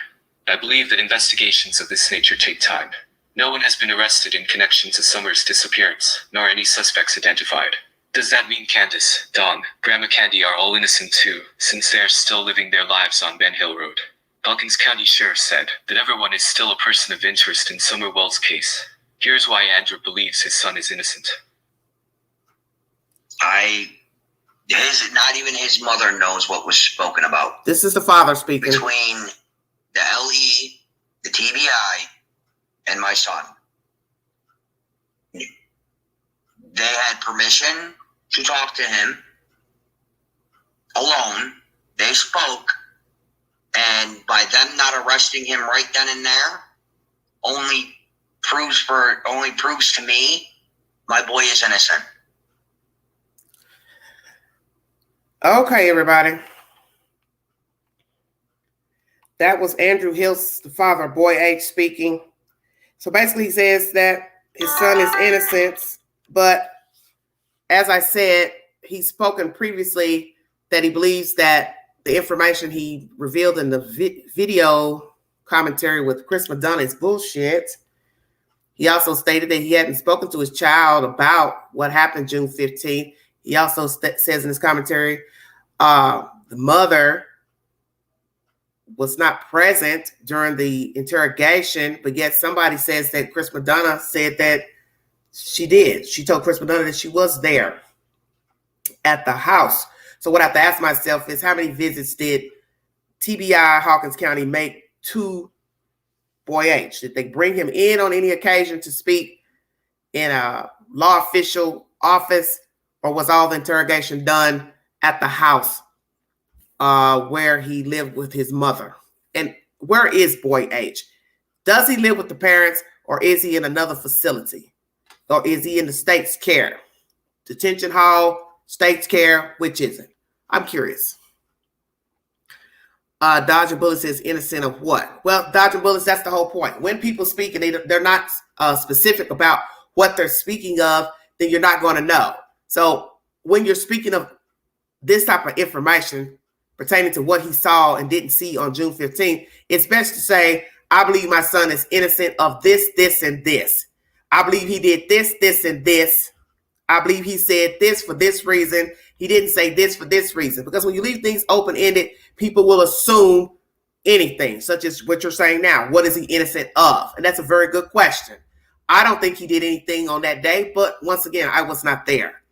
I believe that investigations of this nature take time. No one has been arrested in connection to Summer's disappearance, nor any suspects identified. Does that mean Candace, Dawn, Grandma Candy are all innocent too, since they are still living their lives on Ben Hill Road? Dawkins County Sheriff said that everyone is still a person of interest in Summer Wells' case. Here's why Andrew believes his son is innocent.
Not even his mother knows what was spoken about
This is the father speaking.
between the LE, the TBI, and my son. They had permission to talk to him alone. They spoke, and by them not arresting him right then and there, only proves to me my boy is innocent.
Okay, everybody. That was Andrew Hiltz, the father of boy H, speaking. So basically, he says that his son is innocent, but as I said, he's spoken previously that he believes that the information he revealed in the video commentary with Chris Madonna is bullshit. He also stated that he hadn't spoken to his child about what happened June 15th. He also says in his commentary, the mother was not present during the interrogation, but yet somebody says that Chris Madonna said that she did. She told Chris Madonna that she was there at the house. So what I have to ask myself is, how many visits did TBI Hawkins County make to boy H? Did they bring him in on any occasion to speak in a law official office, or was all the interrogation done at the house where he lived with his mother? And where is boy H? Does he live with the parents, or is he in another facility? Or is he in the state's care? Detention hall, state's care, which is it? I'm curious. Dodging Bullets is innocent of what? Well, Dodging Bullets, that's the whole point. When people speak and they're not specific about what they're speaking of, then you're not going to know. So when you're speaking of this type of information pertaining to what he saw and didn't see on June 15th, it's best to say, I believe my son is innocent of this, this, and this. I believe he did this, this, and this. I believe he said this for this reason. He didn't say this for this reason. Because when you leave things open-ended, people will assume anything, such as what you're saying now. What is he innocent of? And that's a very good question. I don't think he did anything on that day, but once again, I was not there.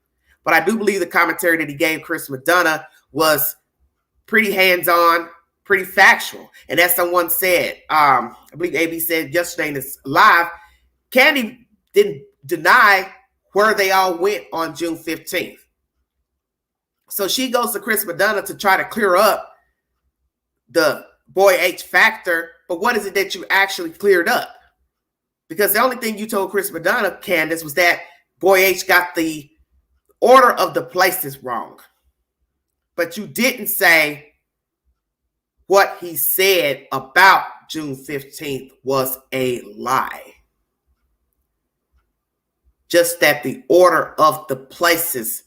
But I do believe the commentary that he gave Chris Madonna was pretty hands-on, pretty factual. And as someone said, I believe AB said yesterday in this live, Candy didn't deny where they all went on June 15th. So she goes to Chris Madonna to try to clear up the boy H factor. But what is it that you actually cleared up? Because the only thing you told Chris Madonna, Candace, was that boy H got the order of the places wrong. But you didn't say what he said about June 15th was a lie. Just that the order of the places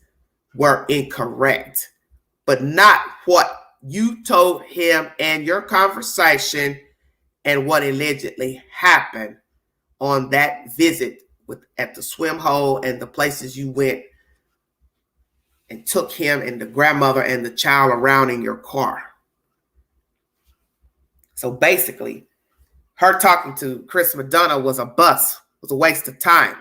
were incorrect, but not what you told him and your conversation and what allegedly happened on that visit at the swim hole and the places you went and took him and the grandmother and the child around in your car. So basically, her talking to Chris Madonna was a waste of time.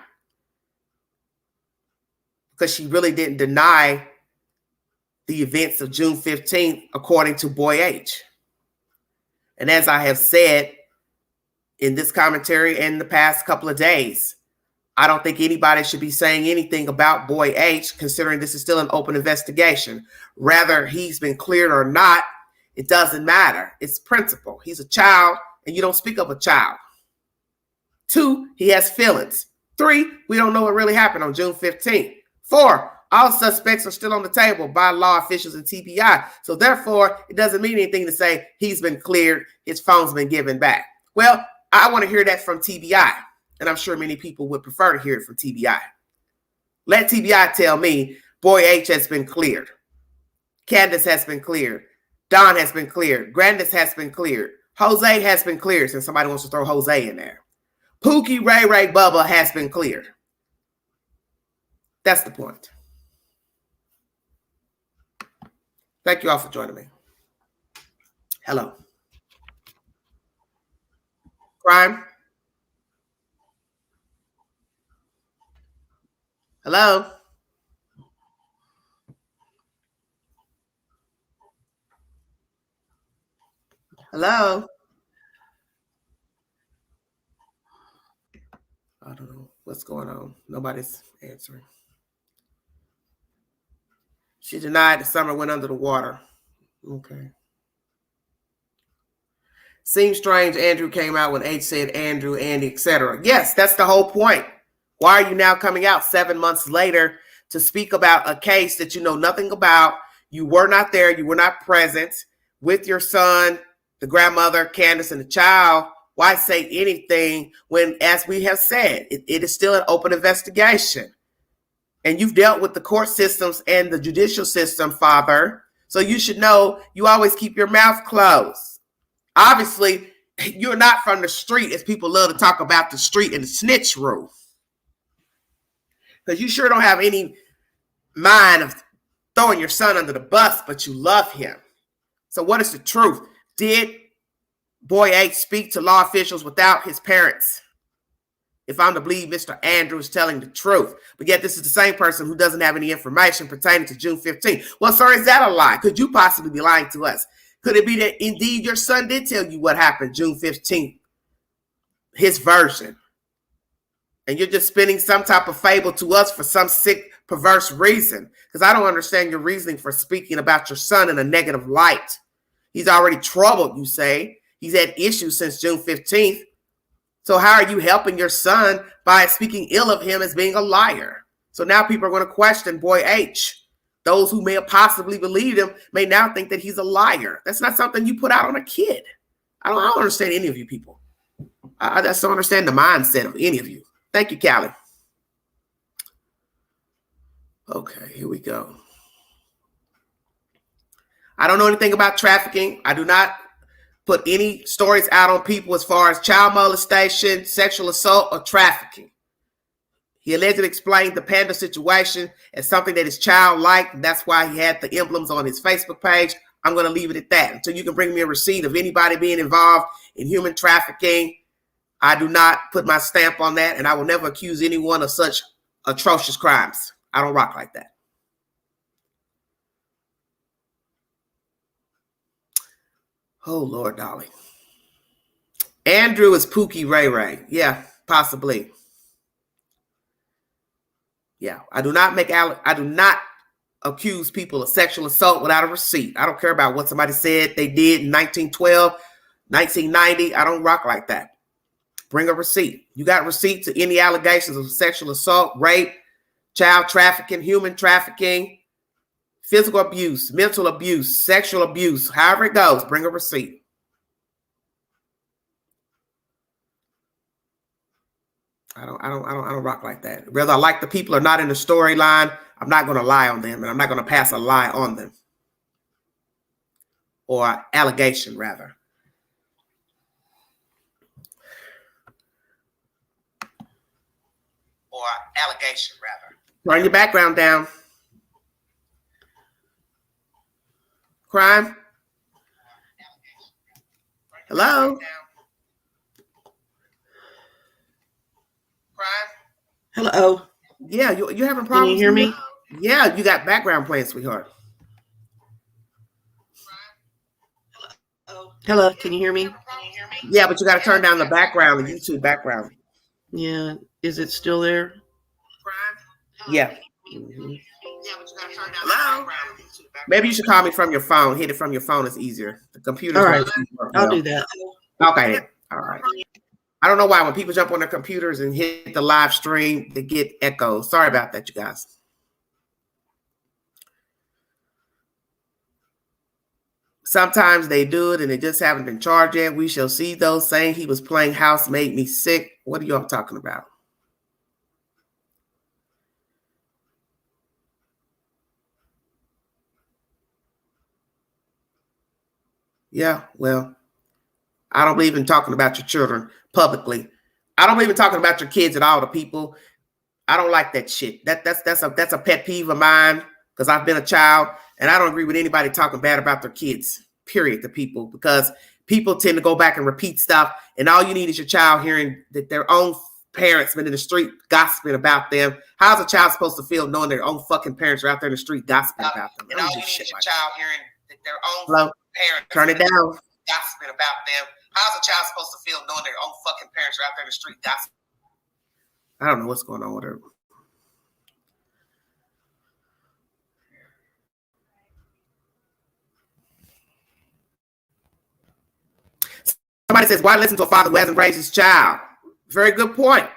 Because she really didn't deny the events of June 15th, according to boy H. And as I have said in this commentary in the past couple of days, I don't think anybody should be saying anything about boy H, considering this is still an open investigation. Rather, he's been cleared or not, it doesn't matter. It's principle. He's a child, and you don't speak of a child. 2, he has feelings. 3, we don't know what really happened on June 15th. 4, all suspects are still on the table by law officials and TBI. So therefore, it doesn't mean anything to say he's been cleared, his phone's been given back. Well, I want to hear that from TBI. And I'm sure many people would prefer to hear it from TBI. Let TBI tell me, boy H has been cleared. Candace has been cleared. Don has been cleared. Grandis has been cleared. Jose has been cleared, since somebody wants to throw Jose in there. Pookie, Ray, Bubba has been cleared. That's the point. Thank you all for joining me. Hello. Crime. Hello? Hello? I don't know what's going on. Nobody's answering. She denied the summer went under the water. Okay. Seems strange Andrew came out when H said Andrew, Andy, etc. Yes, that's the whole point. Why are you now coming out 7 months later to speak about a case that you know nothing about? You were not there. You were not present with your son, the grandmother, Candace, and the child. Why say anything when, as we have said, it is still an open investigation? And you've dealt with the court systems and the judicial system, Father. So you should know you always keep your mouth closed. Obviously, you're not from the street, as people love to talk about the street and the snitch rule. Because you sure don't have any mind of throwing your son under the bus, but you love him. So what is the truth? Did Boy H speak to law officials without his parents? If I'm to believe Mr. Andrew is telling the truth. But yet this is the same person who doesn't have any information pertaining to June 15th. Well, sir, is that a lie? Could you possibly be lying to us? Could it be that indeed your son did tell you what happened June 15th? His version. And you're just spinning some type of fable to us for some sick, perverse reason. Because I don't understand your reasoning for speaking about your son in a negative light. He's already troubled, you say. He's had issues since June 15th. So how are you helping your son by speaking ill of him as being a liar? So now people are going to question Boy H. Those who may have possibly believed him may now think that he's a liar. That's not something you put out on a kid. I don't understand any of you people. I just don't understand the mindset of any of you. Thank you, Callie. Okay, here we go. I don't know anything about trafficking. I do not put any stories out on people as far as child molestation, sexual assault, or trafficking. He allegedly explained the panda situation as something that is childlike, and that's why he had the emblems on his Facebook page. I'm going to leave it at that until you can bring me a receipt of anybody being involved in human trafficking. I do not put my stamp on that, and I will never accuse anyone of such atrocious crimes. I don't rock like that. Oh, Lord, Dolly. Andrew is Pookie Ray Ray. Yeah, possibly. Yeah, I do not accuse people of sexual assault without a receipt. I don't care about what somebody said they did in 1912, 1990. I don't rock like that. Bring a receipt. You got receipts to any allegations of sexual assault, rape, child trafficking, human trafficking, physical abuse, mental abuse, sexual abuse, however it goes, bring a receipt. I don't rock like that. Whether I like the people or not in the storyline, I'm not going to lie on them, and I'm not going to pass a lie on them. Or allegation, rather. Turn your background down. Crime? Hello?
Hello.
Yeah, you having problems?
Can you hear me?
Yeah, you got background playing, sweetheart.
Hello. Can you hear me?
Yeah, but you got to turn down the background, the YouTube background.
Yeah. Is it still there?
Yeah.
Mm-hmm.
Hello? Maybe you should call me from your phone. Hit it from your phone is easier. The computer.
All right. I'll do that.
Okay. Then. All right. I don't know why when people jump on their computers and hit the live stream, they get echoes. Sorry about that, you guys. Sometimes they do it and they just haven't been charged yet. We shall see, though. Saying he was playing house made me sick. What are y'all talking about? Yeah, well, I don't believe in talking about your children publicly. I don't believe in talking about your kids at all to people. I don't like that shit. That's a pet peeve of mine because I've been a child and I don't agree with anybody talking bad about their kids, period, to people, because people tend to go back and repeat stuff, and all you need is your child hearing that their own parents been in the street gossiping about them. How's a child supposed to feel knowing their own fucking parents are out there in the street gossiping about them?
And all you need is your child hearing that their own
Hello?
parents
Turn it down.
gossiping about them. How's a child supposed to feel knowing their own fucking parents are out there in the street gossiping?
I don't know what's going on with her. Somebody says, why listen to a father who hasn't raised his child? Very good point.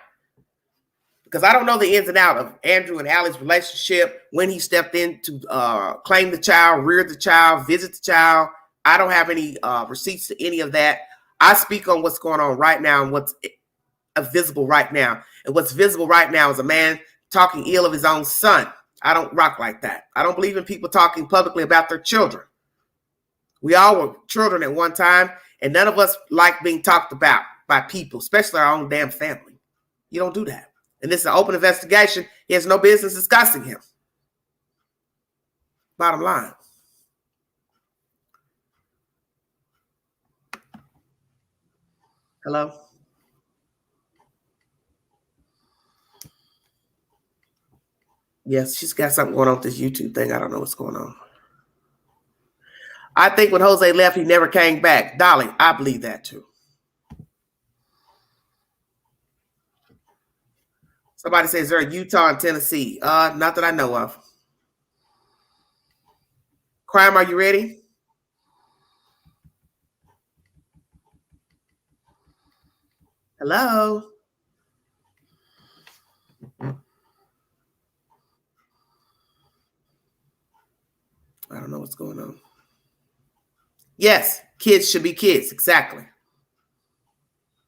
Because I don't know the ins and outs of Andrew and Allie's relationship, when he stepped in to claim the child, rear the child, visit the child. I don't have any receipts to any of that. I speak on what's going on right now and what's visible right now. And what's visible right now is a man talking ill of his own son. I don't rock like that. I don't believe in people talking publicly about their children. We all were children at one time, and none of us like being talked about by people, especially our own damn family. You don't do that. And this is an open investigation. He has no business discussing him. Bottom line. Hello? Yes, she's got something going on with this YouTube thing. I don't know what's going on. I think when Jose left, he never came back. Dolly, I believe that too. Somebody says they're Utah and Tennessee. Not that I know of. Crime, are you ready? Hello? I don't know what's going on. Yes, kids should be kids, exactly.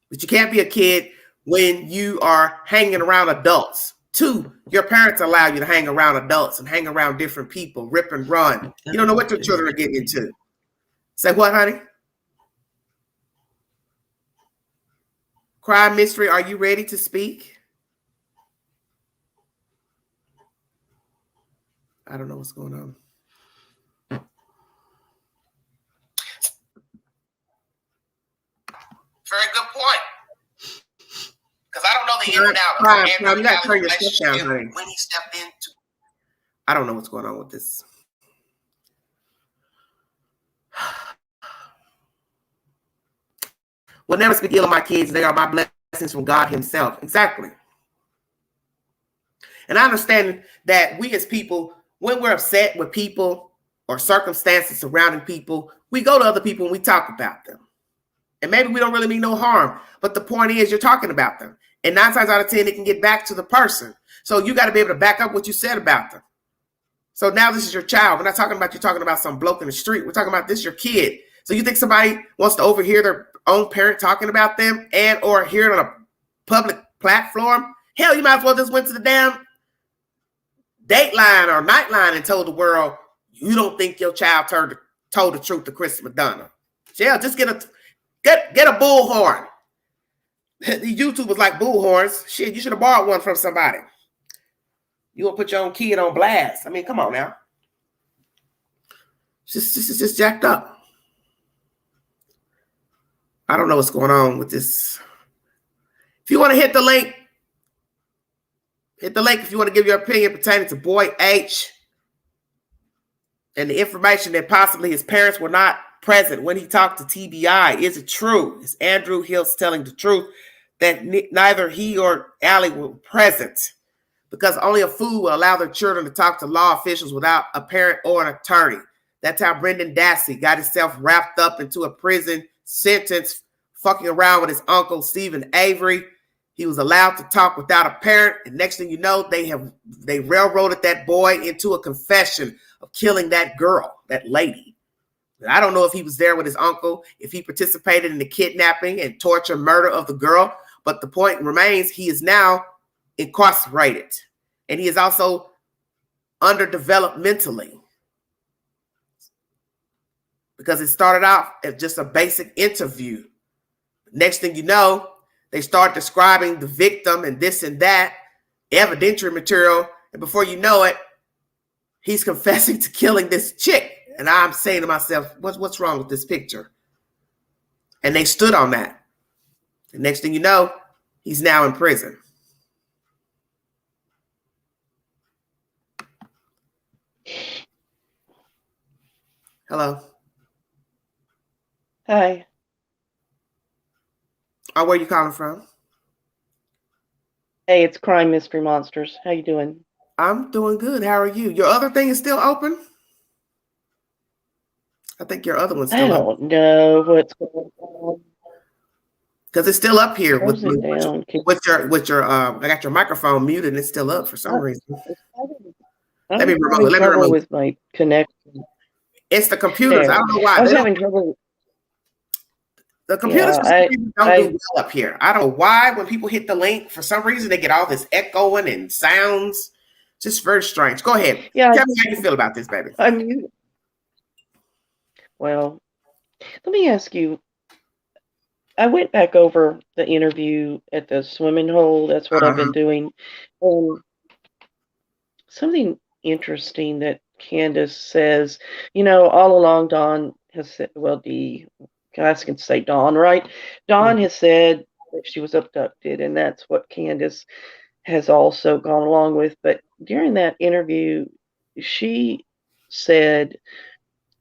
But you can't be a kid when you are hanging around adults. 2, your parents allow you to hang around adults and hang around different people, rip and run. You don't know what your children are getting into. Say what, honey? Crime Mystery, are you ready to speak? I don't know what's going on.
Very good point. Because I don't know the ins and outs of Andrew and Allie's relationship when he stepped into.
I don't know what's going on with this. Will never speak ill of my kids. They are my blessings from God himself. Exactly. And I understand that we as people, when we're upset with people or circumstances surrounding people, we go to other people and we talk about them. And maybe we don't really mean no harm, but the point is you're talking about them. And 9 times out of 10, it can get back to the person. So you got to be able to back up what you said about them. So now this is your child. We're not talking about you talking about some bloke in the street. We're talking about this your kid. So you think somebody wants to overhear their own parent talking about them and or hear it on a public platform? Hell, you might as well just went to the damn Dateline or Nightline and told the world you don't think your child told the truth to Chris Madonna. Yeah, just get a bullhorn. The YouTube was like bullhorns. Shit, you should have borrowed one from somebody. You will put your own kid on blast. I mean, come on now. This is just jacked up. I don't know what's going on with this. If you want to hit the link if you want to give your opinion pertaining to Boy H and the information that possibly his parents were not present when he talked to TBI. Is it true? Is Andrew Hiltz telling the truth that neither he or Allie were present? Because only a fool will allow their children to talk to law officials without a parent or an attorney. That's how Brendan Dassey got himself wrapped up into a prison sentence fucking around with his uncle, Stephen Avery. He was allowed to talk without a parent. And next thing you know, they railroaded that boy into a confession of killing that girl, that lady. I don't know if he was there with his uncle, if he participated in the kidnapping and torture, murder of the girl. But the point remains, he is now incarcerated. And he is also underdeveloped mentally. Because it started off as just a basic interview. Next thing you know, they start describing the victim and this and that, evidentiary material. And before you know it, he's confessing to killing this chick. And I'm saying to myself, what's wrong with this picture? And they stood on that. And next thing you know, He's now in prison. Hello.
Hi.
Oh, where you calling from?
Hey, it's Crime Mystery Monsters. How you doing?
I'm doing good. How are you? Your other thing is still open? I think your other one's
I
still up.
don't know what's going on.
Because it's still up here
Close it down.
with your I got your microphone muted and it's still up for some reason.
I'm
Let me
having trouble
remove.
with my connection.
It's the computers.
There.
I don't know why.
I was having trouble.
The computers for some
Yeah,
reason don't do well up here. I don't know why when people hit the link, for some reason they get all this echoing and sounds. Just very strange. Go ahead.
Yeah.
Tell me how you feel about this, baby.
Well, let me ask you. I went back over the interview at the swimming hole. That's what I've been doing. Something interesting that Candace says, all along Dawn has said, well, I can say Dawn, right? Dawn has said that she was abducted, and that's what Candace has also gone along with. But during that interview, she said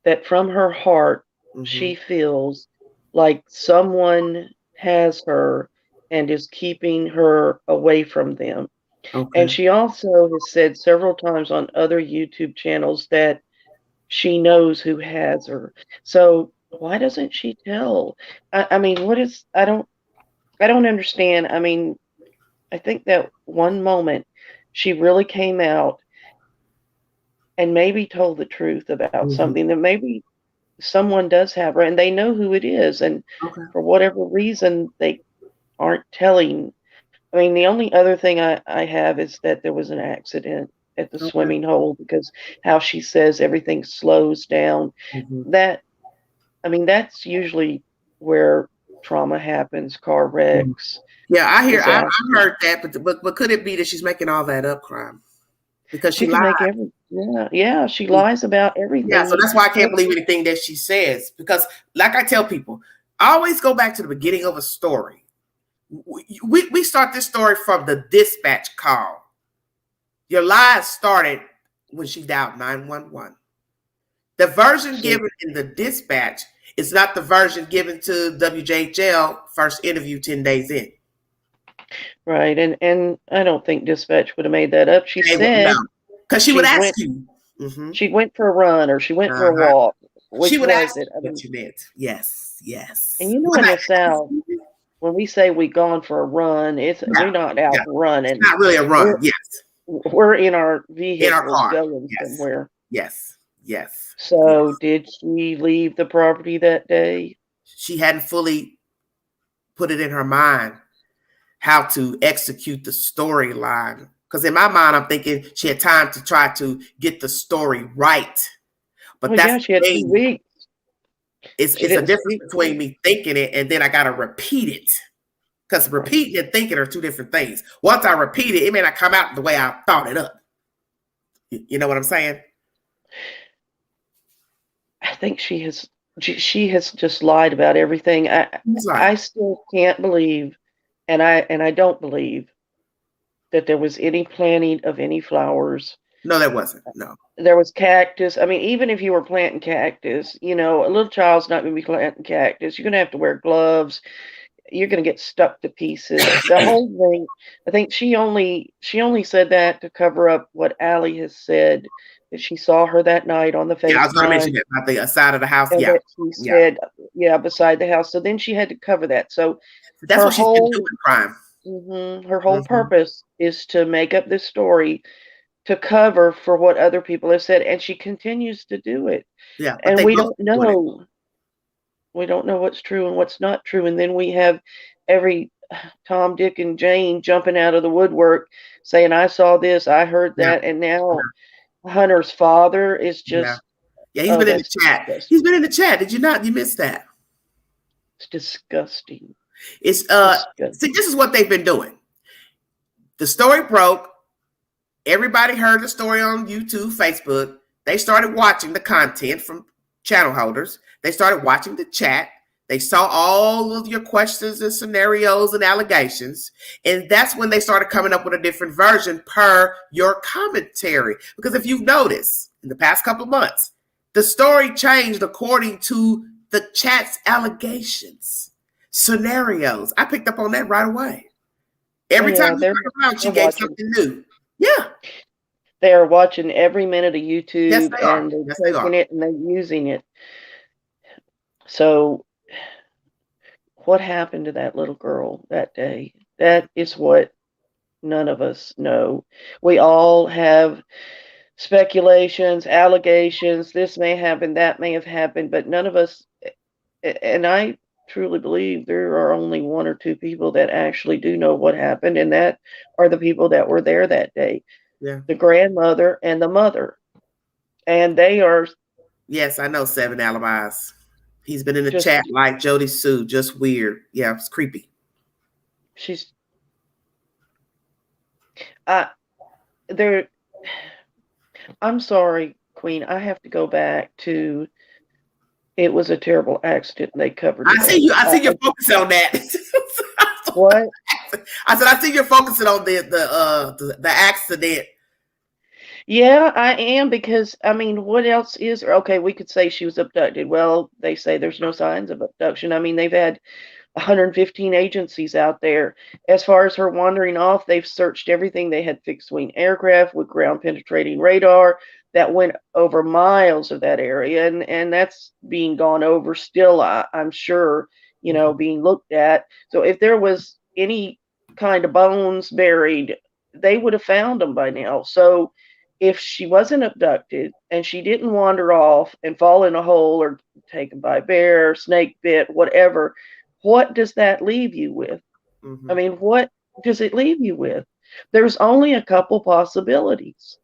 that from her heart, she feels like someone has her and is keeping her away from them.
Okay.
And she also has said several times on other YouTube channels that she knows who has her. So why doesn't she tell? I mean, I don't understand. I mean, I think that one moment she really came out and maybe told the truth about something that maybe someone does have her and they know who it is. And for whatever reason, they aren't telling. I mean, the only other thing I have is that there was an accident at the swimming hole, because how she says everything slows down. That, I mean, that's usually where trauma happens, car wrecks.
Yeah, I heard that, but could it be that she's making all that up, Crime? Because she lied.
She lies about everything.
Yeah, so that's why I can't believe anything that she says. Because, like I tell people, I always go back to the beginning of a story. We start this story from the dispatch call. Your lies started when she dialed 911. The version given in the dispatch is not the version given to WJHL first interview 10 days in.
Right, and I don't think dispatch would have made that up. She said,
because she would ask you.
She went for a run or she went for a walk.
She would ask you what you meant. Yes.
And in the South, when we say we gone for a run, we're not out running.
It's not really a run.
We're in our vehicle,
in our car,
going somewhere.
Yes.
So did she leave the property that day?
She hadn't fully put it in her mind how to execute the storyline. Because in my mind, I'm thinking she had time to try to get the story right. But
she had 2 weeks.
It's a difference between me thinking it and then I got to repeat it. Because repeating and thinking are two different things. Once I repeat it, it may not come out the way I thought it up. You know what I'm saying?
I think she has just lied about everything. I still can't believe, and I don't believe that there was any planting of any flowers.
No, there wasn't. No.
There was cactus. I mean, even if you were planting cactus, a little child's not going to be planting cactus. You're going to have to wear gloves. You're going to get stuck to pieces. The whole thing, I think she only said that to cover up what Allie has said, that she saw her that night on the FaceTime.
Yeah, I was going to mention that about the side of the house.
And that she said, beside the house. So then she had to cover that. So
that's what she's been doing, Crime.
Her whole purpose is to make up this story to cover for what other people have said, and she continues to do it.
Yeah,
and we don't know. We don't know what's true and what's not true, and then we have every Tom, Dick, and Jane jumping out of the woodwork saying, "I saw this, I heard that," and now Hunter's father is just.
Yeah, he's been in the chat.
Disgusting.
He's been in the chat. Did you not? You missed that.
It's disgusting.
It's see, this is what they've been doing. The story broke. Everybody heard the story on YouTube, Facebook. They started watching the content from channel holders. They started watching the chat. They saw all of your questions and scenarios and allegations. And that's when they started coming up with a different version per your commentary. Because if you've noticed in the past couple of months, the story changed according to the chat's allegations, scenarios. I picked up on that right away. Every time you turned around, she gave something new. Yeah.
They are watching every minute of YouTube,
Yes, they are.
and they're
Yes, they
taking
are.
it and they're using it. So what happened to that little girl that day? That is what none of us know. We all have speculations, allegations. This may happen, that may have happened, but none of us, and I truly believe there are only one or two people that actually do know what happened, and that are the people that were there that day.
Yeah.
The grandmother and the mother. And they are.
Yes, I know 7 alibis. He's been in the
Just-
chat like Jody Sue, just weird. Yeah, it's creepy.
She's I'm sorry, Queen. I have to go back to it was a terrible accident. They covered it.
I see you focusing on that.
What?
I said I see you're focusing on the accident.
Yeah, I am, because I mean, what else is there? Okay, we could say she was abducted. Well, they say there's no signs of abduction. I mean, they've had 115 agencies out there. As far as her wandering off, they've searched everything. They had fixed wing aircraft with ground penetrating radar that went over miles of that area, and that's being gone over still, I'm sure, you know, being looked at. So if there was any kind of bones buried, they would have found them by now. So if she wasn't abducted and she didn't wander off and fall in a hole or taken by a bear, snake bit, whatever, what does that leave you with? I mean, what does it leave you with? There's only a couple possibilities.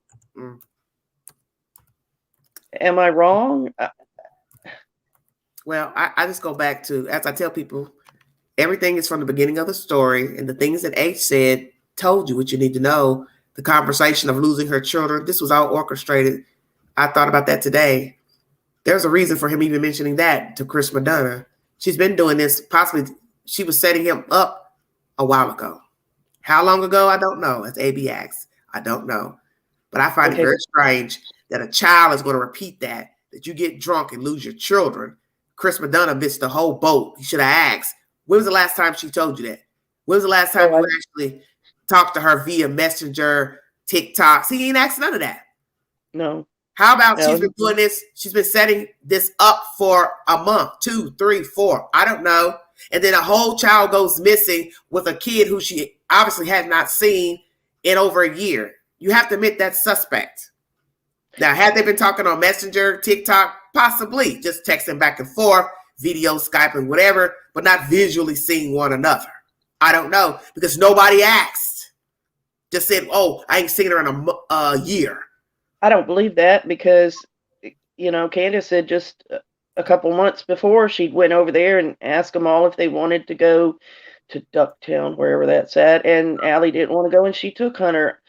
Am I wrong?
Well, I just go back to, as I tell people, everything is from the beginning of the story, and the things that H said told you what you need to know. The conversation of losing her children, this was all orchestrated. I thought about that today. There's a reason for him even mentioning that to Chris Madonna. She's been doing this, possibly she was setting him up a while ago. How long ago? I don't know. As AB asks, I don't know. But I find it very strange that a child is going to repeat that you get drunk and lose your children. Chris Madonna missed the whole boat. You should have asked, when was the last time she told you that? When was the last time you actually talked to her via Messenger, TikTok? See, he ain't asked none of that.
No.
How about she's been doing this? She's been setting this up for a month, 2, 3, 4. I don't know. And then a whole child goes missing with a kid who she obviously has not seen in over a year. You have to admit that's suspect. Now, had they been talking on Messenger, TikTok, possibly just texting back and forth, video, Skype, and whatever, but not visually seeing one another. I don't know, because nobody asked. Just said, oh, I ain't seen her in a year.
I don't believe that, because, you know, Candace said just a couple months before she went over there and asked them all if they wanted to go to Ducktown, wherever that's at, and Allie didn't want to go, and she took Hunter.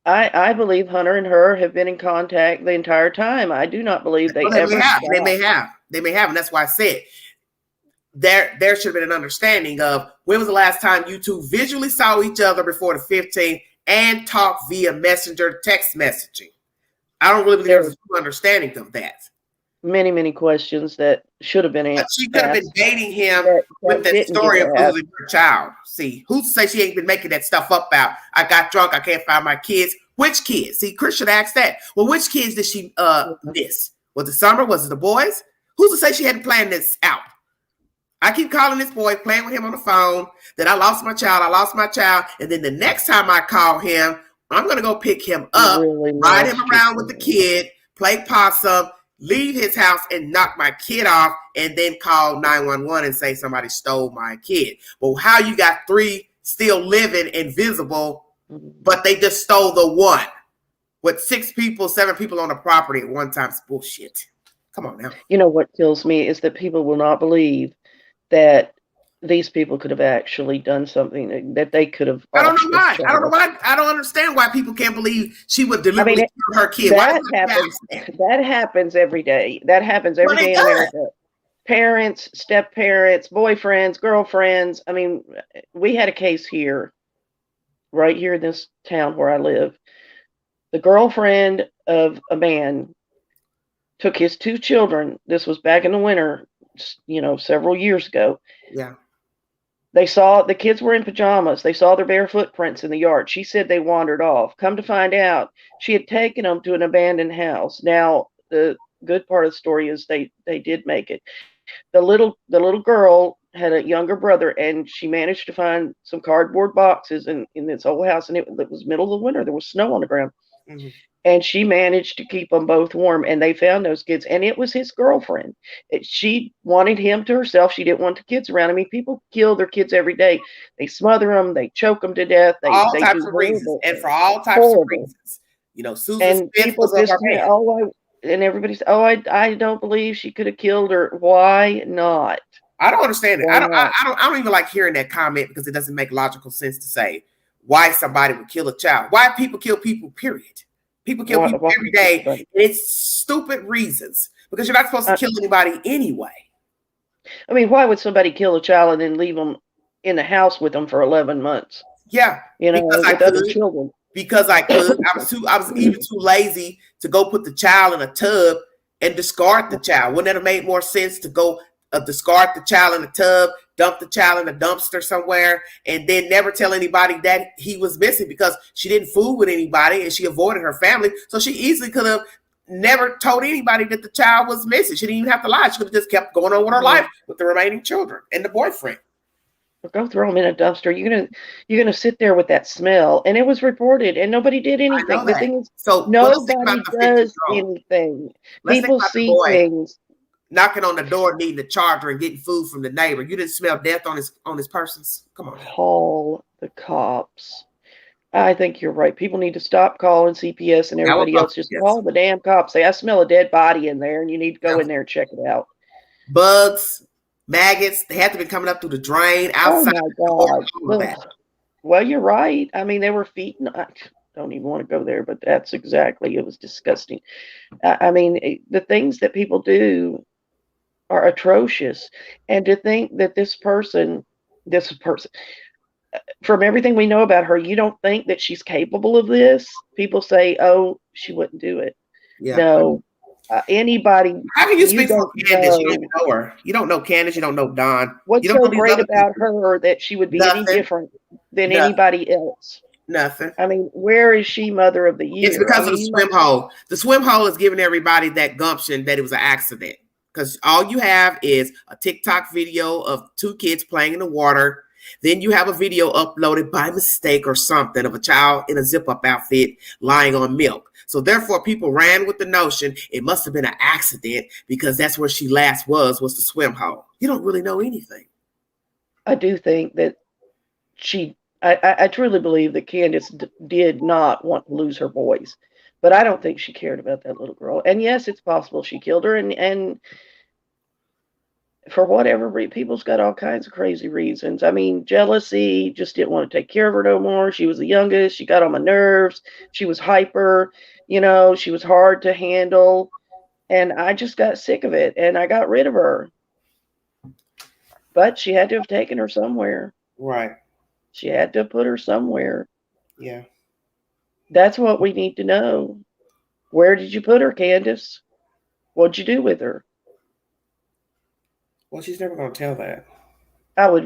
I believe Hunter and her have been in contact the entire time. I do not believe they ever
have. They may have, and that's why I said there should have been an understanding of when was the last time you two visually saw each other before the 15th and talked via Messenger text messaging. I don't really believe there's a true understanding of that.
Many, many questions that should have been answered.
She could have been dating him with that story of losing her child. See, who's to say she ain't been making that stuff up about, I got drunk, I can't find my kids. Which kids? See, Chris should ask that. Well, which kids did she miss? Was it Summer? Was it the boys? Who's to say she hadn't planned this out? I keep calling this boy, playing with him on the phone, that I lost my child. And then the next time I call him, I'm going to go pick him up, ride him around with the kid, play possum, leave his house and knock my kid off, and then call 911 and say somebody stole my kid. Well, how you got 3 still living and visible, but they just stole the one with 6 people, 7 people on the property at one time? It's bullshit. Come on now.
You know what kills me is that people will not believe that these people could have actually done something, that they could have.
I don't know why. I don't understand why people can't believe she would deliberately kill her kid.
That happens every day. That happens every day in America. parents, step parents, boyfriends, girlfriends. I mean, we had a case here, right here in this town where I live. The girlfriend of a man took his 2 children. This was back in the winter, several years ago.
Yeah.
They saw the kids were in pajamas. They saw their bare footprints in the yard. She said they wandered off. Come to find out, she had taken them to an abandoned house. Now, the good part of the story is they did make it. The little girl had a younger brother, and she managed to find some cardboard boxes in this old house, and it was middle of the winter. There was snow on the ground. Mm-hmm. And she managed to keep them both warm, and they found those kids, and it was his girlfriend. She wanted him to herself. She didn't want the kids around. I mean, people kill their kids every day. They smother them. They choke them to death. They
types of reasons, and for all types of reasons. Susan
and
Smith
people
was
just and everybody said, I don't believe she could have killed her. Why not?
I don't understand it. I don't even like hearing that comment, because it doesn't make logical sense to say why somebody would kill a child. Why people kill people, period. People kill people every day, and it's stupid reasons, because you're not supposed to kill anybody anyway. I
mean, why would somebody kill a child and then leave them in the house with them for 11 months?
Yeah,
with other children.
Because I could. I was even too lazy to go put the child in a tub and discard the child. Wouldn't it have made more sense to go discard the child in a tub, dump the child in a dumpster somewhere, and then never tell anybody that he was missing, because she didn't fool with anybody and she avoided her family. So she easily could have never told anybody that the child was missing. She didn't even have to lie. She could have just kept going on with her life with the remaining children and the boyfriend.
Go throw them in a dumpster. You're gonna sit there with that smell, and it was reported, and nobody did anything. The thing is, so nobody does anything. People see things.
Knocking on the door, needing a charger and getting food from the neighbor. You didn't smell death on his persons. Come on.
Call the cops. I think you're right. People need to stop calling CPS and everybody else. Just call the damn cops. Say, I smell a dead body in there, and you need to go in there and check it out.
Bugs, maggots, they had to be coming up through the drain, outside.
Oh my God. Well, you're right. I mean, they were feeding. I don't even want to go there, but that's exactly. It was disgusting. I mean, the things that people do are atrocious, and to think that this person, from everything we know about her, you don't think that she's capable of this. People say, "Oh, she wouldn't do it." Yeah. No, anybody.
How can you speak for Candace? You don't even know her. You don't know Candace. You don't know Don.
What's so great about her that she would be any different than anybody else?
Nothing.
I mean, where is she Mother of the Year?
It's because of the swim hole. The swim hole is giving everybody that gumption that it was an accident. Because all you have is a TikTok video of 2 kids playing in the water. Then you have a video uploaded by mistake or something of a child in a zip-up outfit lying on milk. So therefore, people ran with the notion it must have been an accident, because that's where she last was the swim hole. You don't really know anything.
I do think that I truly believe that Candace did not want to lose her boys. But I don't think she cared about that little girl. And yes, it's possible she killed her. And for whatever reason, people's got all kinds of crazy reasons. I mean, jealousy, just didn't want to take care of her no more. She was the youngest. She got on my nerves. She was hyper. She was hard to handle. And I just got sick of it. And I got rid of her. But she had to have taken her somewhere.
Right.
She had to have put her somewhere.
Yeah.
That's what we need to know. Where did you put her, Candace? What'd you do with her?
Well, she's never going to tell that.
I'd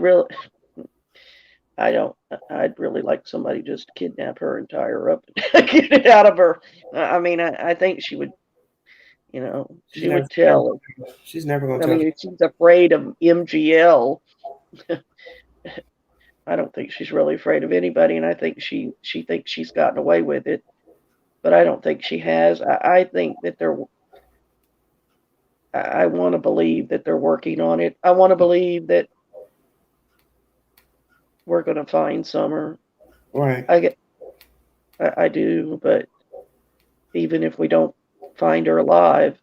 really like somebody just to kidnap her and tie her up and get it out of her. I mean, I think she would, she would tell.
She's never going to tell.
I mean, if she's afraid of MGL, I don't think she's really afraid of anybody, and I think she thinks she's gotten away with it, but I don't think she has. I think that I want to believe that they're working on it. I want to believe that we're going to find Summer.
Right.
I do, but even if we don't find her alive,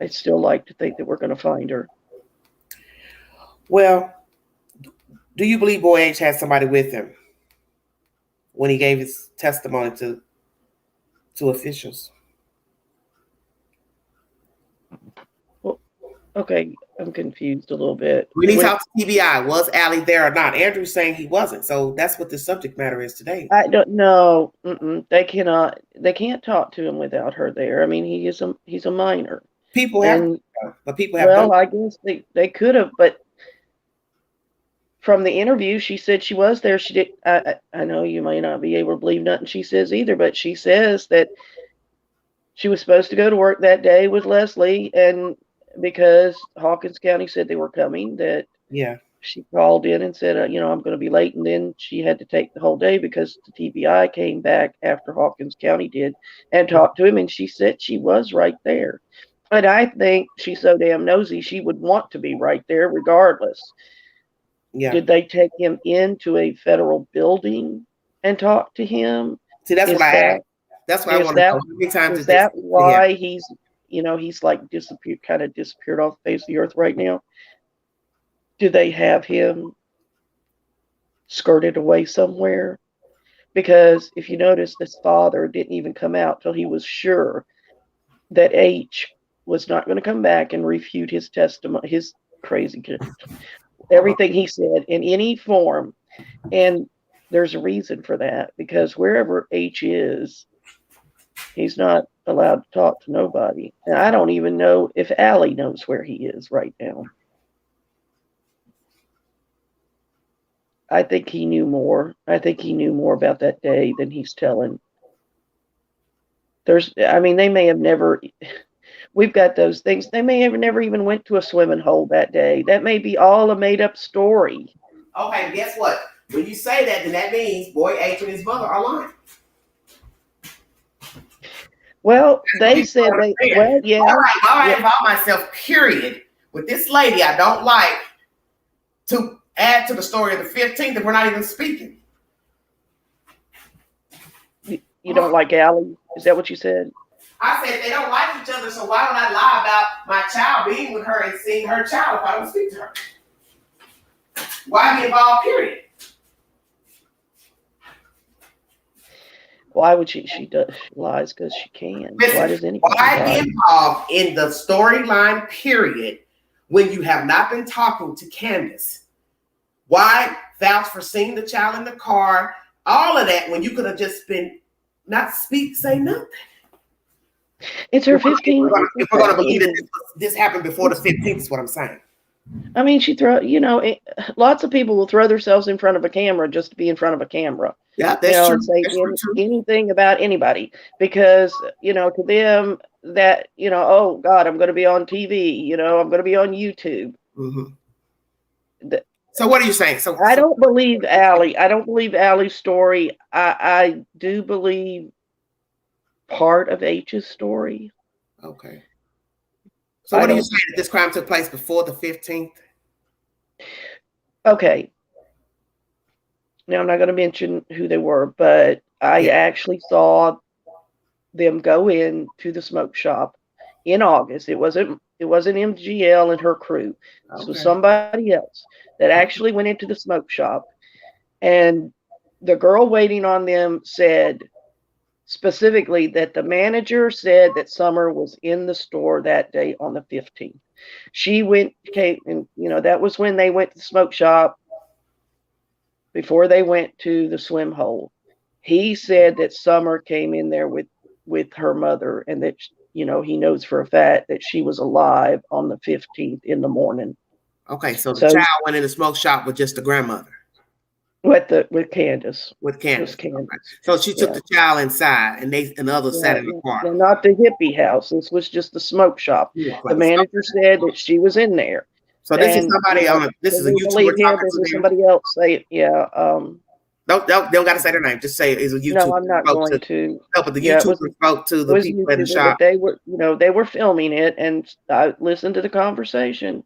I'd still like to think that we're going to find her.
Well, do you believe Boy H had somebody with him when he gave his testimony to officials?
Well, Okay, I'm confused a little bit.
We need to talk to TBI. Was Allie there or not? Andrew's saying he wasn't. So that's what the subject matter is today.
I don't know. They cannot. They can't talk to him without her there. I mean, he's a minor.
People have,
And
but people have.
well, I guess they could have, but from the interview, she said she was there. She did. I know you may not be able to believe nothing she says either, but she says that she was supposed to go to work that day with Leslie, and because Hawkins County said they were coming, that
Yeah.
she called in and said, I'm going to be late, and then she had to take the whole day because the TBI came back after Hawkins County did and talked to him, and she said she was right there. But I think she's so damn nosy, she would want to be right there regardless.
Yeah.
Did they take him into a federal building and talk to him?
See, that's what I asked. That's what I want to know. How many times
is that why he's like kind of disappeared off the face of the earth right now? Do they have him skirted away somewhere? Because if you notice, this father didn't even come out till he was sure that H was not going to come back and refute his testimony, his crazy, everything he said in any form. And there's a reason for that, because wherever H is, he's not allowed to talk to nobody. And I don't even know if Allie knows where he is right now. I think he knew more. I think he knew more about that day than he's telling. They may have never, we've got those things. They may have never even went to a swimming hole that day. That may be all a made up story.
Okay, guess what? When you say that, then that means boy H and his mother are lying.
Well, they said yeah.
All right, I involve myself, period, with this lady I don't like to add to the story of the 15th and we're not even speaking.
You don't like Allie? Is that what you said?
I said they don't like each other, so why would I lie about my child being with her and seeing her child if I don't speak to her? Why be involved, period?
Why would she lies because she can.
Listen,
why does anybody
be involved in the storyline, period, when you have not been talking to Candace? Why vouch for seeing the child in the car, all of that, when you could have just been not say nothing?
It's her 15th.
If we're going to believe that this happened before the 15th, is what I'm saying.
I mean, lots of people will throw themselves in front of a camera just to be in front of a camera.
Yeah, that's true.
And say anything about anybody because, to them that, oh God, I'm going to be on TV, I'm going to be on YouTube.
Mm-hmm. So what are you saying? So
I don't believe Allie. I don't believe Allie's story. I do believe part of H's story.
Okay. So what are you saying, that this crime took place before the 15th?
Okay. Now, I'm not going to mention who they were, but I actually saw them go in to the smoke shop in August. It wasn't MGL and her crew. This was somebody else that actually went into the smoke shop. And the girl waiting on them said specifically that the manager said that Summer was in the store that day on the 15th. She came, and that was when they went to the smoke shop before they went to the swim hole. He said that Summer came in there with her mother, and that he knows for a fact that she was alive on the 15th in the morning.
Okay, so the child went in the smoke shop with just the grandmother.
With Candace.
With Candace. Okay. So she took the child inside, and others sat in the car.
Not the hippie house. This was just the smoke shop. Yeah, the manager said that she was in there.
So this is somebody this is a YouTuber talking to
somebody else say it. Yeah.
Don't got to say their name. Just say it's a YouTuber.
No, I'm not going to.
No, but the YouTuber spoke to the people in the shop.
They were filming it, and I listened to the conversation.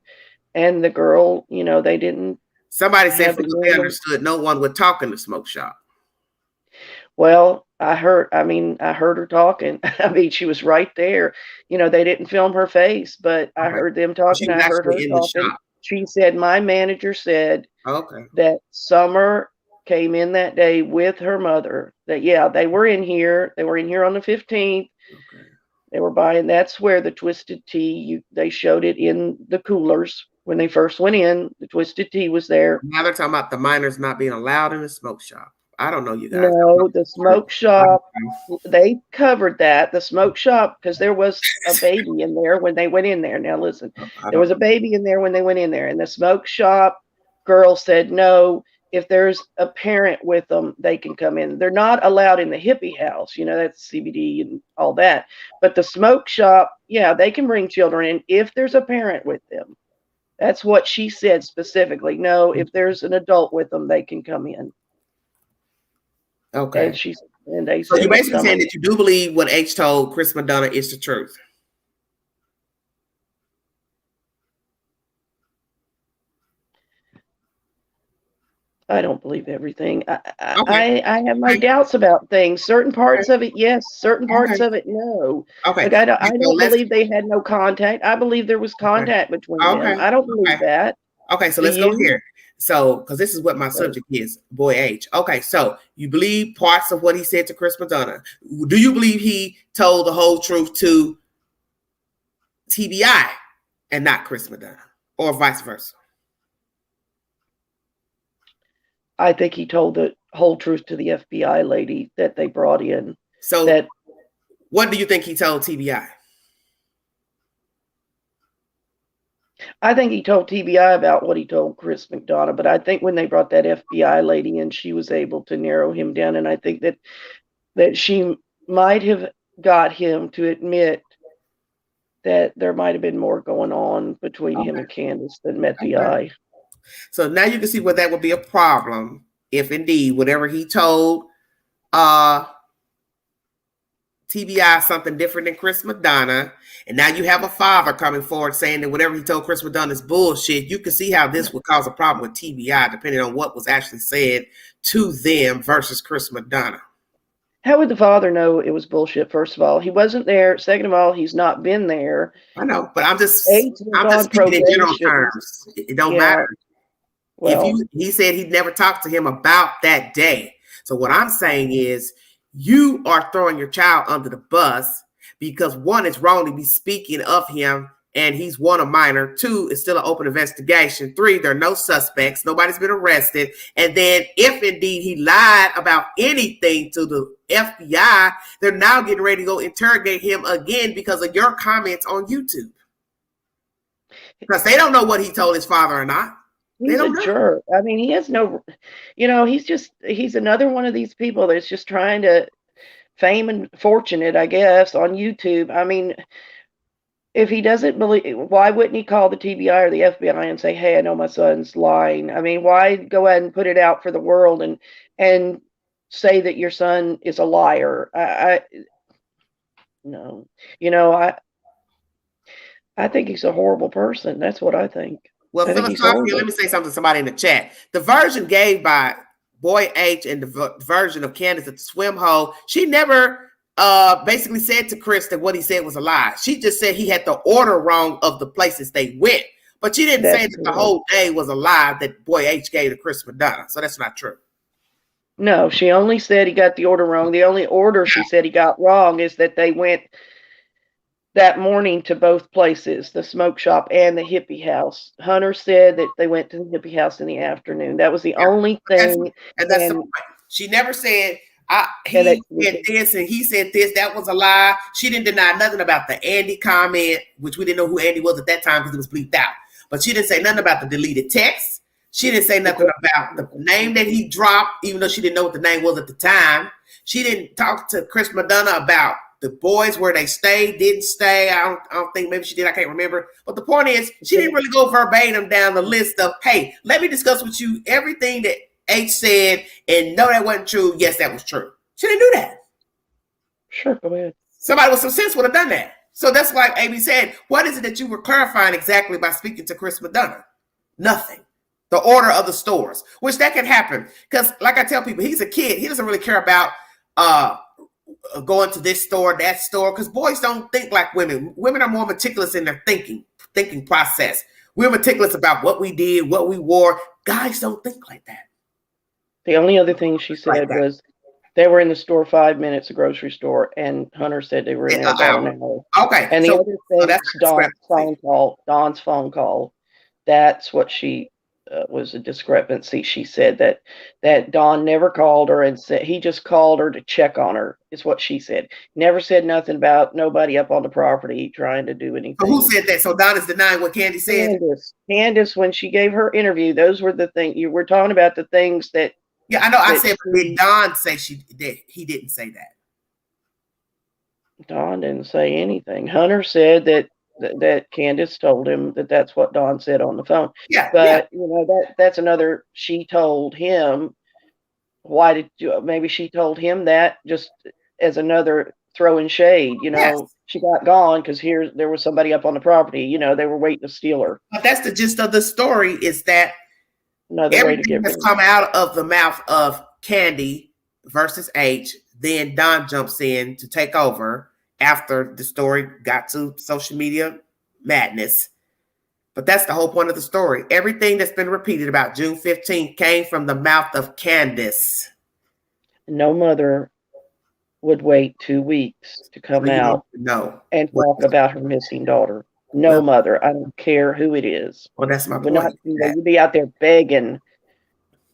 And the girl, they didn't.
Somebody said from what they understood, no one would talk in the smoke shop.
Well, I heard her talking. I mean, she was right there. They didn't film her face, but I heard them talking. I heard her talking. She said, my manager said that Summer came in that day with her mother. That, they were in here. They were in here on the 15th. They were buying. That's where the twisted tea. They showed it in the coolers when they first went in. The twisted tea was there.
Now they're talking about the minors not being allowed in the smoke shop. I don't know, you guys.
No, the smoke shop. They covered that. The smoke shop, because there was a baby in there when they went in there. Now listen, there was a baby in there when they went in there, and the smoke shop girl said no. If there's a parent with them, they can come in. They're not allowed in the hippie house. You know, that's CBD and all that. But the smoke shop, yeah, they can bring children in if there's a parent with them. That's what she said specifically. No, if there's an adult with them, they can come in.
Okay.
And they
so you're basically saying that you do believe what H told Chris Madonna is the truth.
I don't believe everything. I have my doubts about things. Certain parts of it, yes. Certain parts of it, no.
Okay.
Like I don't believe they had no contact. I believe there was contact between them. I don't believe that.
Okay, so let's go here. So, because this is what my subject is, boy H. Okay, so you believe parts of what he said to Chris Madonna. Do you believe he told the whole truth to TBI and not Chris Madonna, or vice versa?
I think he told the whole truth to the FBI lady that they brought in.
So what do you think he told TBI?
I think he told TBI about what he told Chris McDonough, but I think when they brought that FBI lady in, she was able to narrow him down, and I think that she might have got him to admit that there might have been more going on between him and Candace than met the eye.
So now you can see where that would be a problem if indeed whatever he told TBI something different than Chris Madonna, and now you have a father coming forward saying that whatever he told Chris Madonna is bullshit. You can see how this would cause a problem with TBI depending on what was actually said to them versus Chris Madonna.
How would the father know it was bullshit? First of all, he wasn't there. Second of all, he's not been there.
I know, but I'm just speaking in general terms. It don't matter. Well, he said he'd never talked to him about that day. So what I'm saying is you are throwing your child under the bus because one, it's wrong to be speaking of him and he's one, a minor. Two, it's still an open investigation. Three, there are no suspects. Nobody's been arrested. And then if indeed he lied about anything to the FBI, they're now getting ready to go interrogate him again because of your comments on YouTube. Because they don't know what he told his father or not.
He's a jerk. I mean, he has no, he's another one of these people that's just trying to fame and fortunate, I guess, on YouTube. I mean, if he doesn't believe, why wouldn't he call the TBI or the FBI and say, hey, I know my son's lying? I mean, why go ahead and put it out for the world and say that your son is a liar? No. I think he's a horrible person. That's what I think.
Well, philosophically, let me say something to somebody in the chat. The version gave by Boy H and the version of Candace at the swim hole, she never basically said to Chris that what he said was a lie. She just said he had the order wrong of the places they went. But she didn't say that the whole day was a lie that Boy H gave to Chris Madonna. So that's not true.
No, she only said he got the order wrong. The only order she said he got wrong is that they went that morning to both places, the smoke shop and the hippie house. Hunter said that they went to the hippie house in the afternoon. That was the only thing.
That's the point. She never said he said this and he said this. That was a lie. She didn't deny nothing about the Andy comment, which we didn't know who Andy was at that time because it was bleeped out. But she didn't say nothing about the deleted text. She didn't say nothing about the name that he dropped, even though she didn't know what the name was at the time. She didn't talk to Chris Madonna about the boys, where they stayed, didn't stay. I don't think, maybe she did. I can't remember. But the point is, she didn't really go verbatim down the list of, hey, let me discuss with you everything that H said, and no, that wasn't true. Yes, that was true. She didn't do that.
Sure, go ahead.
Somebody with some sense would have done that. So that's why AB said, what is it that you were clarifying exactly by speaking to Chris Madonna? Nothing. The order of the stores, which that can happen. Because like I tell people, he's a kid. He doesn't really care about going to this store, that store, because boys don't think like women. Women are more meticulous in their thinking process. We're meticulous about what we did, what we wore. Guys don't think like that.
The only other thing she said was They were in the store 5 minutes, the grocery store, and Hunter said they were in there about an hour.
Okay.
And the other thing
that's
is Dawn's phone call. That's what she was a discrepancy. She said that Dawn never called her and said he just called her to check on her, is what she said. Never said nothing about nobody up on the property trying to do anything.
So who said that? So Dawn is denying what Candy said?
Candace, when she gave her interview, those were the things you were talking about, the things that.
Yeah, I know. I said, did Dawn say he didn't say that?
Dawn didn't say anything. Hunter said that Candace told him that that's what Dawn said on the phone.
Yeah,
but you know that's another. She told him. Why did you? Maybe she told him that just as another throwing shade. You know,
yes.
She got gone because there was somebody up on the property. You know, they were waiting to steal her.
But that's the gist of the story. Is that everything has come out of the mouth of Candy versus H. Then Dawn jumps in to take over after the story got to social media madness. But that's the whole point of the story. Everything that's been repeated about June 15th came from the mouth of Candace.
No mother would wait 2 weeks to come out and talk about her missing daughter. No mother. I don't care who it is.
Well, that's my point.
You'd be out there begging.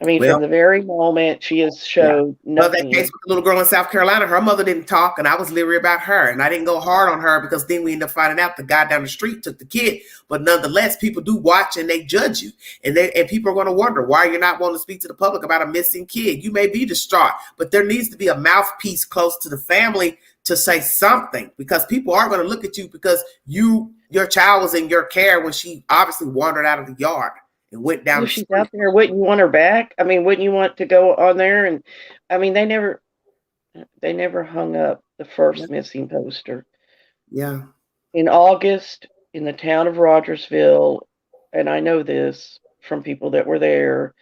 I mean, from the very moment she has showed nothing.
Well, that case with the little girl in South Carolina, her mother didn't talk, and I was leery about her, and I didn't go hard on her because then we ended up finding out the guy down the street took the kid. But nonetheless, people do watch and they judge you, and people are going to wonder why you're not wanting to speak to the public about a missing kid. You may be distraught, but there needs to be a mouthpiece close to the family to say something, because people are going to look at you because your child was in your care when she obviously wandered out of the yard and went down.
If she's out there, wouldn't you want her back? I mean, wouldn't you want to go on there? And I mean, they never hung up the first missing poster.
Yeah.
In August, in the town of Rogersville, and I know this from people that were there,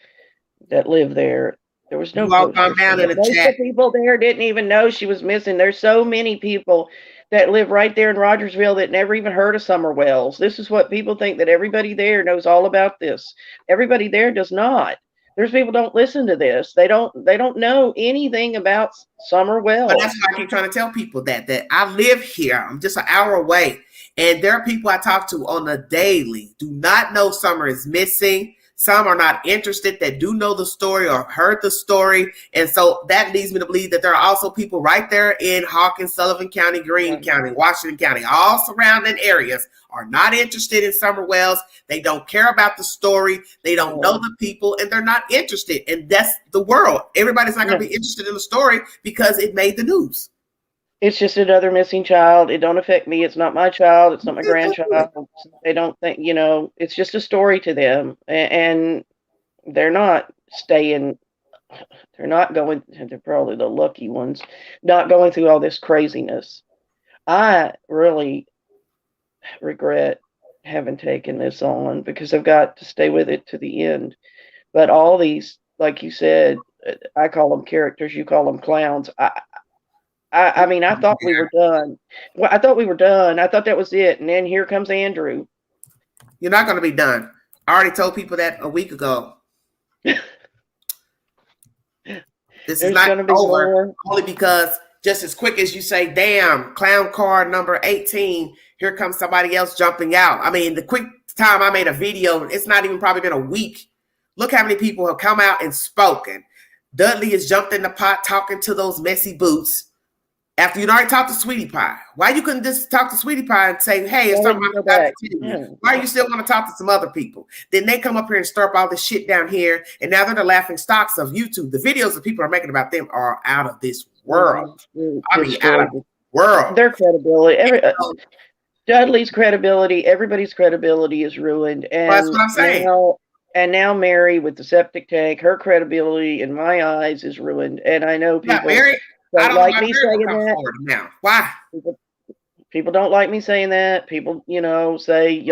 that live there, there was no poster.
Down in the chat.
People there didn't even know she was missing. There's so many people that live right there in Rogersville that never even heard of Summer Wells. This is what people think, that everybody there knows all about this. Everybody there does not. There's people don't listen to this. They don't know anything about Summer Wells.
But that's why I keep trying to tell people that I live here. I'm just an hour away. And there are people I talk to on a daily, do not know Summer is missing. Some are not interested that do know the story or heard the story. And so that leads me to believe that there are also people right there in Hawkins, Sullivan County, Greene County, Washington County, all surrounding areas are not interested in Summer Wells. They don't care about the story. They don't know the people, and they're not interested. And that's the world. Everybody's not going to be interested in the story because it made the news.
It's just another missing child. It don't affect me. It's not my child. It's not my grandchild. They don't think, it's just a story to them. And they're not staying, they're not going, they're probably the lucky ones, not going through all this craziness. I really regret having taken this on because I've got to stay with it to the end. But all these, like you said, I call them characters, you call them clowns. I mean, I thought we were done. Well, I thought we were done. I thought that was it. And then here comes Andrew.
You're not going to be done. I already told people that a week ago. This is not going to be over. Only because just as quick as you say, damn, clown car number 18, here comes somebody else jumping out. I mean, the quick time I made a video, it's not even probably been a week. Look how many people have come out and spoken. Dudley has jumped in the pot talking to those messy boots. After you'd already talked to Sweetie Pie, why you couldn't just talk to Sweetie Pie and say, hey, it's something I forgot to tell you. Why you still want to talk to some other people? Then they come up here and stir up all this shit down here, and now they're the laughing stocks of YouTube. The videos that people are making about them are out of this world. I mean, out of the world.
Their credibility, Dudley's credibility, everybody's credibility is ruined. And
that's what I'm saying.
Now Mary with the septic tank, her credibility in my eyes is ruined. And I know people...
Mary, I don't like me saying that.
Now.
Why?
People don't like me saying that. People, say,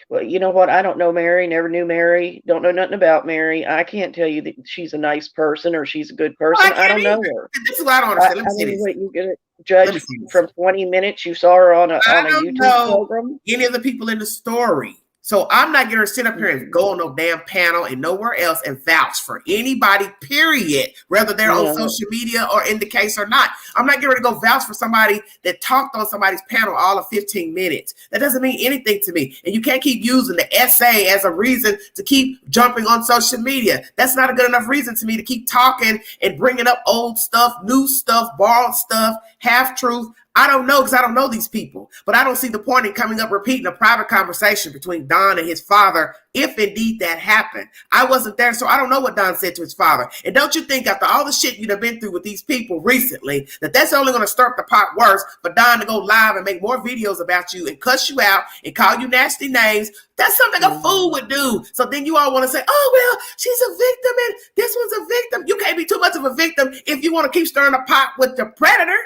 well, you know what? I don't know Mary, never knew Mary, don't know nothing about Mary. I can't tell you that she's a nice person or she's a good person. I don't know her.
This is what I don't understand. Let me see this.
You get judge from 20 minutes you saw her on a YouTube program?
Any of the people in the story. So I'm not going to sit up here and go on no damn panel and nowhere else and vouch for anybody, period, whether they're on social media or in the case or not. I'm not going to go vouch for somebody that talked on somebody's panel all of 15 minutes. That doesn't mean anything to me. And you can't keep using the essay as a reason to keep jumping on social media. That's not a good enough reason to me to keep talking and bringing up old stuff, new stuff, borrowed stuff, half truth. I don't know because I don't know these people, but I don't see the point in coming up repeating a private conversation between Don and his father, if indeed that happened. I wasn't there, so I don't know what Don said to his father. And don't you think after all the shit you've been through with these people recently, that that's only going to stir up the pot worse for Don to go live and make more videos about you and cuss you out and call you nasty names? That's something a fool would do. So then you all want to say, oh, well, she's a victim and this one's a victim. You can't be too much of a victim if you want to keep stirring the pot with the predator.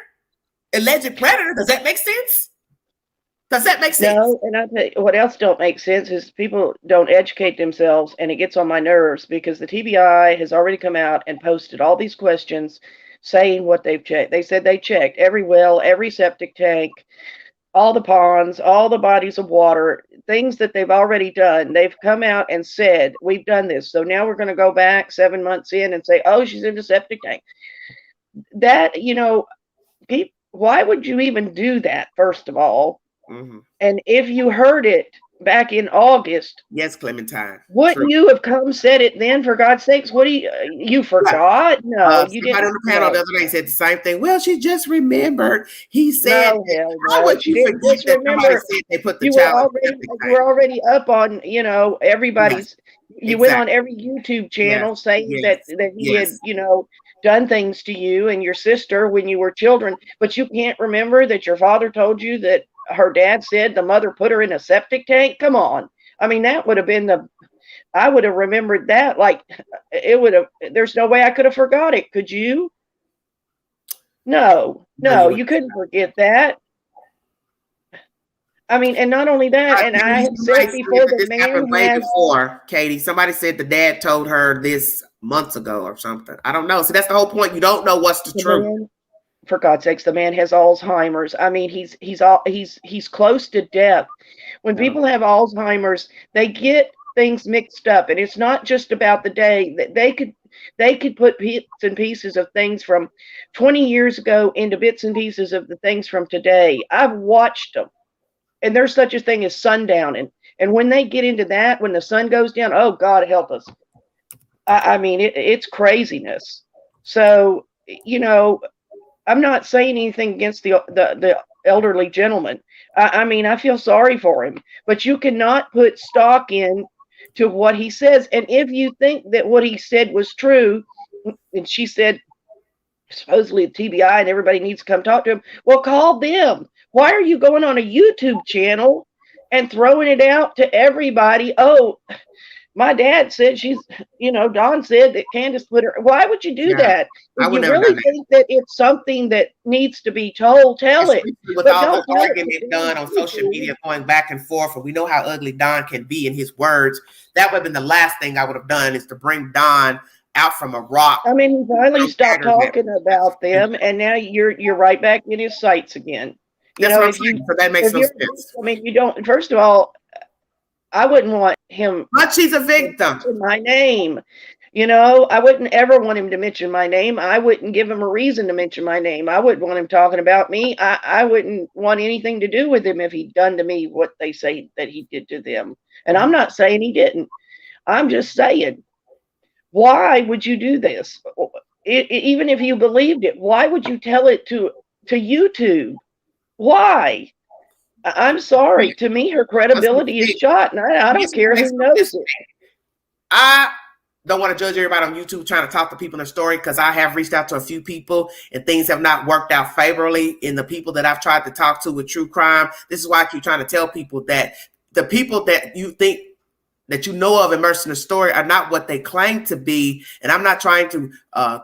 Alleged predator. Does that make sense? Does that make sense?
No, and I tell you what else don't make sense is people don't educate themselves, and it gets on my nerves because the TBI has already come out and posted all these questions saying what they've checked. They said they checked every well, every septic tank, all the ponds, all the bodies of water, things that they've already done. They've come out and said, we've done this. So now we're going to go back 7 months in and say, oh, she's in the septic tank. That, people, why would you even do that, first of all? And if you heard it back in August,
yes, Clementine,
wouldn't you have come said it then? For God's sakes, what do you forgot? No, you didn't.
On the panel the other day said the same thing. Well, she just remembered. He said,
"How would you forget that somebody said they put the child?" You were already up on, everybody's. You went on every YouTube channel saying that he had, done things to you and your sister when you were children, but you can't remember that your father told you that her dad said the mother put her in a septic tank? Come on. I mean, that would have been I would have remembered that. Like, it would have, there's no way I could have forgot it. Could you? No, you couldn't forget that. I mean, and not only that, and I have said before, the man
way before, Katie, somebody said the dad told her this months ago or something. I don't know. So that's the whole point. You don't know what's the truth.
For God's sakes, the man has Alzheimer's. I mean, he's close to death. When people have Alzheimer's, they get things mixed up, and it's not just about the day. That they could put bits and pieces of things from 20 years ago into bits and pieces of the things from today. I've watched them. And there's such a thing as sundowning. And when they get into that, when the sun goes down, oh, God help us. I mean, it's craziness. So, I'm not saying anything against the elderly gentleman. I mean, I feel sorry for him. But you cannot put stock in to what he says. And if you think that what he said was true, and she said, supposedly a TBI and everybody needs to come talk to him, well, call them. Why are you going on a YouTube channel and throwing it out to everybody? Oh, my dad said she's, Don said that Candace put her. Why would you do that? If you really think that it's something that needs to be told, tell it.
With all the argument done on social media going back and forth, and we know how ugly Don can be in his words, that would have been the last thing I would have done, is to bring Don out from a rock.
I mean, he finally stopped talking about them, and now you're right back in his sights again.
That's what I'm saying. So that makes no sense.
I mean, you don't. First of all, I wouldn't want him.
But she's a victim.
My name, I wouldn't ever want him to mention my name. I wouldn't give him a reason to mention my name. I wouldn't want him talking about me. I wouldn't want anything to do with him if he'd done to me what they say that he did to them. And I'm not saying he didn't. I'm just saying, why would you do this? Even if you believed it, why would you tell it to YouTube? Why? I'm sorry. To me, her credibility is shot, and I don't care who knows it.
I don't want to judge everybody on YouTube trying to talk to people in the story, because I have reached out to a few people and things have not worked out favorably in the people that I've tried to talk to with true crime. This is why I keep trying to tell people that the people that you think that you know of immersed in the story are not what they claim to be. And I'm not trying to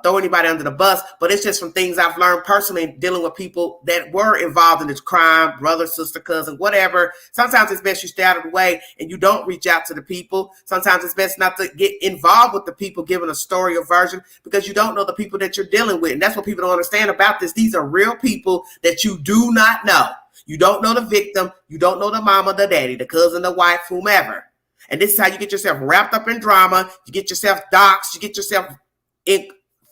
throw anybody under the bus, but it's just from things I've learned personally dealing with people that were involved in this crime, brother, sister, cousin, whatever. Sometimes it's best you stay out of the way and you don't reach out to the people. Sometimes it's best not to get involved with the people giving a story or version, because you don't know the people that you're dealing with. And that's what people don't understand about this. These are real people that you do not know. You don't know the victim. You don't know the mama, the daddy, the cousin, the wife, whomever. And this is how you get yourself wrapped up in drama. You get yourself doxxed. You get yourself in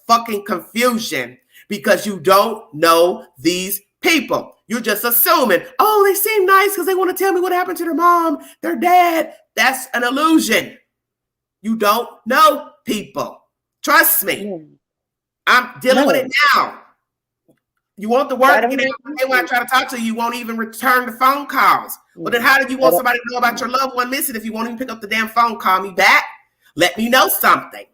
fucking confusion because you don't know these people. You're just assuming, oh, they seem nice because they want to tell me what happened to their mom, their dad. That's an illusion. You don't know people. Trust me. I'm dealing with it now. You want the work to get out, but then when I try to talk to you, you won't even return the phone calls. Well, then how do you want somebody to know about your loved one missing if you won't even pick up the damn phone, call me back? Let me know something.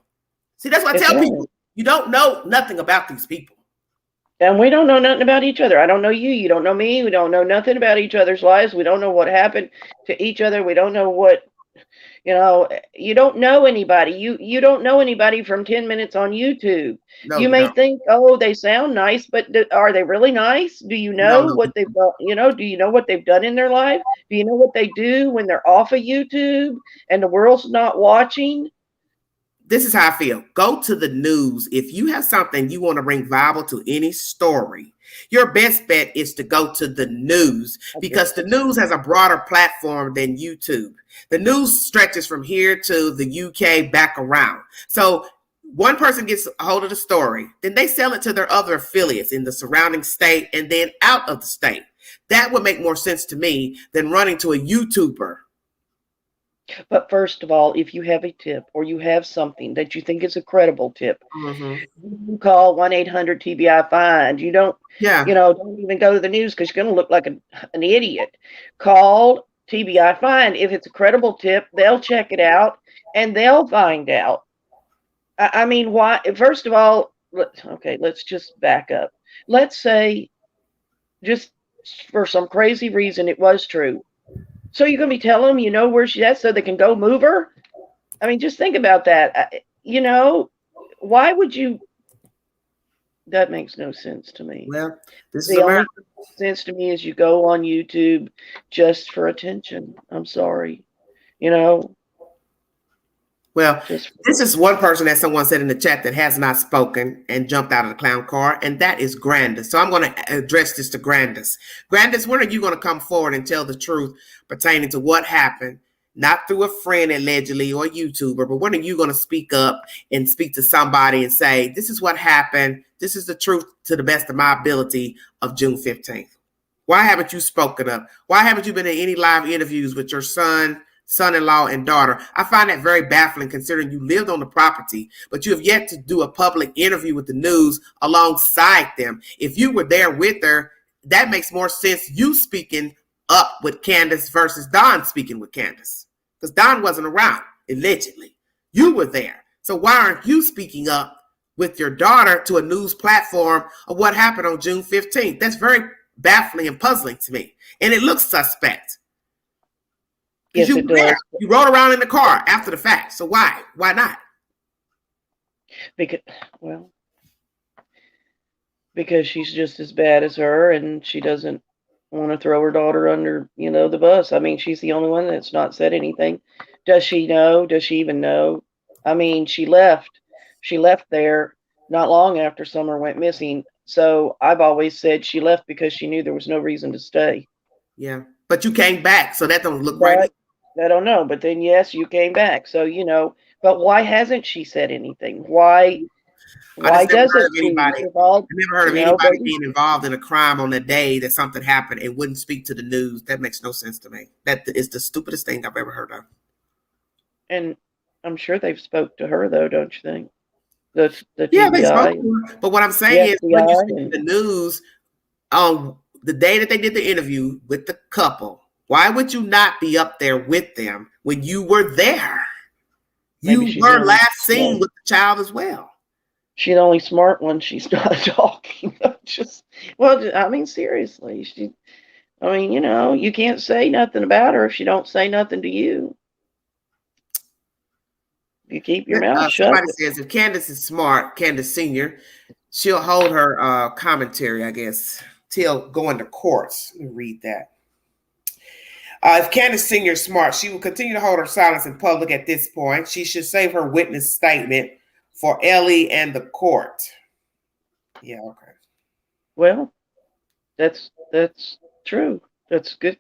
See, that's what I tell people. You don't know nothing about these people.
And we don't know nothing about each other. I don't know you. You don't know me. We don't know nothing about each other's lives. We don't know what happened to each other. We don't know what, you don't know anybody. You don't know anybody from 10 minutes on YouTube.
No,
you may think, oh, they sound nice, but are they really nice? Do you know what they've done? Do you know what they've done in their life? Do you know what they do when they're off of YouTube and the world's not watching?
This is how I feel. Go to the news. If you have something you want to bring viable to any story, your best bet is to go to the news because the news has a broader platform than YouTube. The news stretches from here to the UK back around. So one person gets a hold of the story, then they sell it to their other affiliates in the surrounding state and then out of the state. That would make more sense to me than running to a YouTuber.
But first of all, if you have a tip or you have something that you think is a credible tip, you call 1-800-TBI-FIND. You don't, don't even go to the news because you're going to look like an idiot. Call TBI-FIND. If it's a credible tip, they'll check it out and they'll find out. I mean, why? First of all, let's just back up. Let's say just for some crazy reason it was true. So you're going to be telling them, where she's at so they can go move her? I mean, just think about that. Why would you? That makes no sense to me.
Well,
the only thing that makes sense to me is you go on YouTube just for attention. I'm sorry.
Well, this is one person that someone said in the chat that has not spoken and jumped out of the clown car, and that is Grandis. So I'm going to address this to Grandis. Grandis, when are you going to come forward and tell the truth pertaining to what happened, not through a friend allegedly or a YouTuber, but when are you going to speak up and speak to somebody and say, this is what happened, this is the truth to the best of my ability of June 15th? Why haven't you spoken up? Why haven't you been in any live interviews with your son-in-law and daughter? I find that very baffling considering you lived on the property, but you have yet to do a public interview with the news alongside them. If you were there with her, that makes more sense you speaking up with Candace versus Don speaking with Candace, because Don wasn't around, allegedly. You were there. So why aren't you speaking up with your daughter to a news platform of what happened on June 15th? That's very baffling and puzzling to me. And it looks suspect.
Yes,
you were there. You rode around in the car after the fact. So why? Why not?
Because she's just as bad as her, and she doesn't want to throw her daughter under, the bus. I mean, she's the only one that's not said anything. Does she know? Does she even know? I mean, she left there not long after Summer went missing. So I've always said she left because she knew there was no reason to stay.
Yeah, but you came back, so that don't look right.
I don't know, but then yes, you came back. So but why hasn't she said anything? Why doesn't she?
I never heard of anybody being involved in a crime on the day that something happened and wouldn't speak to the news. That makes no sense to me. That is the stupidest thing I've ever heard of.
And I'm sure they've spoke to her though, don't you think? The
yeah, they spoke to her. But what I'm saying is, when you speak to the news on the day that they did the interview with the couple, why would you not be up there with them when you were there? You were last seen with the child as well.
She's only smart when she's not talking. Seriously. You can't say nothing about her if she don't say nothing to you. You keep your mouth shut.
Somebody says if Candace is smart, Candace Senior, she'll hold her commentary, I guess, till going to courts. Let me read that. If Candace Senior is smart, she will continue to hold her silence in public at this point. She should save her witness statement for Ellie and the court. Yeah, okay.
Well, that's true. That's good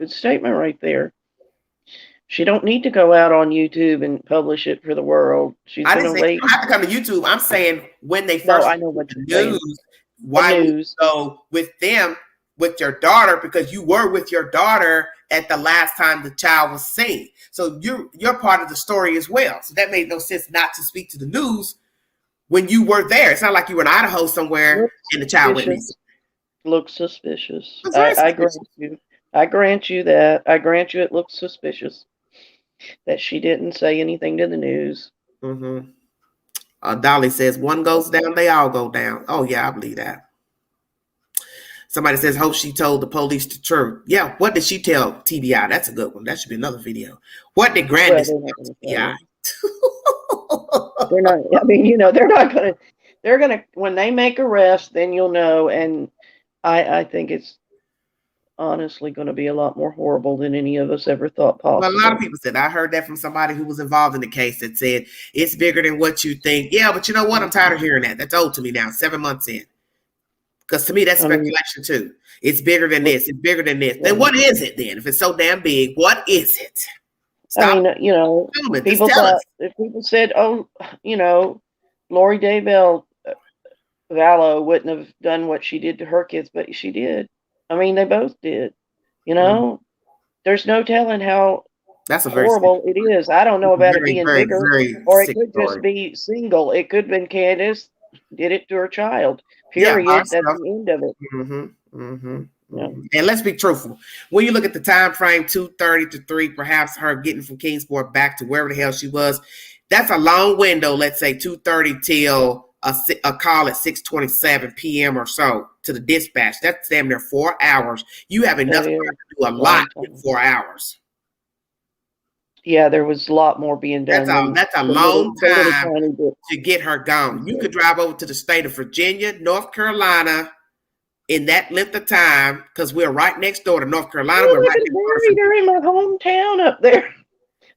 statement right there. She don't need to go out on YouTube and publish it for the world. She's
I
going
didn't
to
say
wait.
you don't have to come to YouTube. I'm saying when they
No,
first
I know what
the
you're saying.
news, why would you go with them with your daughter? Because you were with your daughter at the last time the child was seen. So you're part of the story as well. So that made no sense not to speak to the news when you were there. It's not like you were in Idaho somewhere and the child went missing.
Looks suspicious.
It's very
I grant
suspicious.
you. I grant you that. I grant you it looks suspicious that she didn't say anything to the news.
Dolly says, one goes down, they all go down. Oh, yeah, I believe that. Somebody says, hope she told the police the truth. Yeah, what did she tell TBI? That's a good one. That should be another video. What did Grandis tell TBI?
They're not, I mean, you know, they're going to, when they make arrests, then you'll know. And I think it's honestly going to be a lot more horrible than any of us ever thought possible.
Well, a lot of people said, I heard that from somebody who was involved in the case that said, it's bigger than what you think. Yeah, but you know what? I'm tired of hearing that. That's old to me now, 7 months in. Because to me, that's speculation too. It's bigger than this. It's bigger than this. Then what is it then? If it's so damn big, what is it?
Stop. I mean, you know, people thought, if people said, oh, you know, Lori Daybell Vallow wouldn't have done what she did to her kids, but she did. I mean, they both did. You know, there's no telling how
that's a
horrible it is. I don't know about it being bigger, or it could just be single. It could have been Candace did it to her child. Period. That's the end of it.
Yeah. And let's be truthful. When you look at the time frame, 2:30 to 3, perhaps her getting from Kingsport back to wherever the hell she was, that's a long window. Let's say 2:30 till a call at 6:27 p.m. or so to the dispatch. That's damn near 4 hours. You have enough time to do a lot in 4 hours.
Yeah, there was a lot more being done.
That's a long time to get her gone. You could drive over to the state of Virginia, North Carolina in that length of time, because we're right next door to North Carolina. We're right next door to
they're in my hometown up there.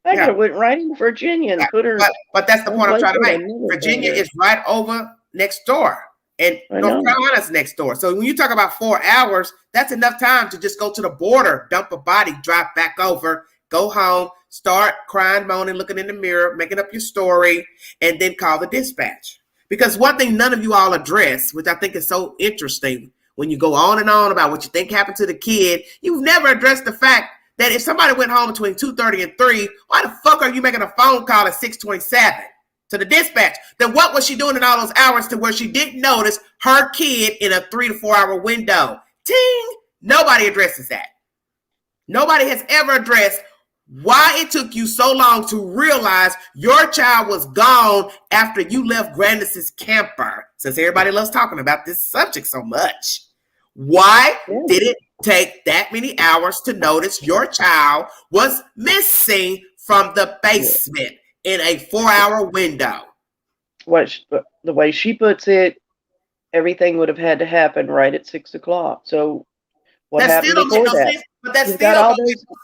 I could have went right into Virginia and put her.
But that's the point I'm trying to make. Virginia is right over next door, and North Carolina's next door. So when you talk about 4 hours, that's enough time to just go to the border, dump a body, drive back over, go home, start crying, moaning, looking in the mirror, making up your story, and then call the dispatch. Because one thing none of you all address, which I think is so interesting, when you go on and on about what you think happened to the kid, you've never addressed the fact that if somebody went home between 2:30 and 3, why the fuck are you making a phone call at 6:27 to the dispatch? Then what was she doing in all those hours to where she didn't notice her kid in a 3 to 4 hour window? Ting! Nobody addresses that. Nobody has ever addressed why it took you so long to realize your child was gone after you left Grandis's camper. Since everybody loves talking about this subject so much, why did it take that many hours to notice your child was missing from the basement in a 4 hour window?
The way she puts it, everything would have had to happen right at 6 o'clock. So what happened before that?
But that's still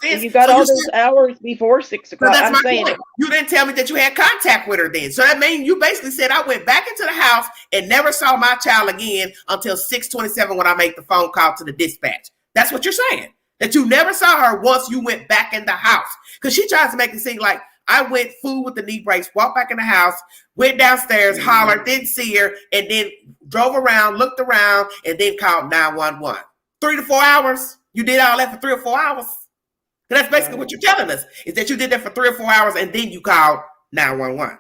you got all those hours before 6 o'clock.
That's my point. You didn't tell me that you had contact with her then. So that means you basically said I went back into the house and never saw my child again until 6:27 when I made the phone call to the dispatch. That's what you're saying. That you never saw her once you went back in the house. Because she tries to make it seem like I went fool with the knee brace, walked back in the house, went downstairs, hollered, didn't see her, and then drove around, looked around, and then called 911. 3 to 4 hours? You did all that for 3 or 4 hours? That's basically what you're telling us, is that you did that for 3 or 4 hours and then you called 911.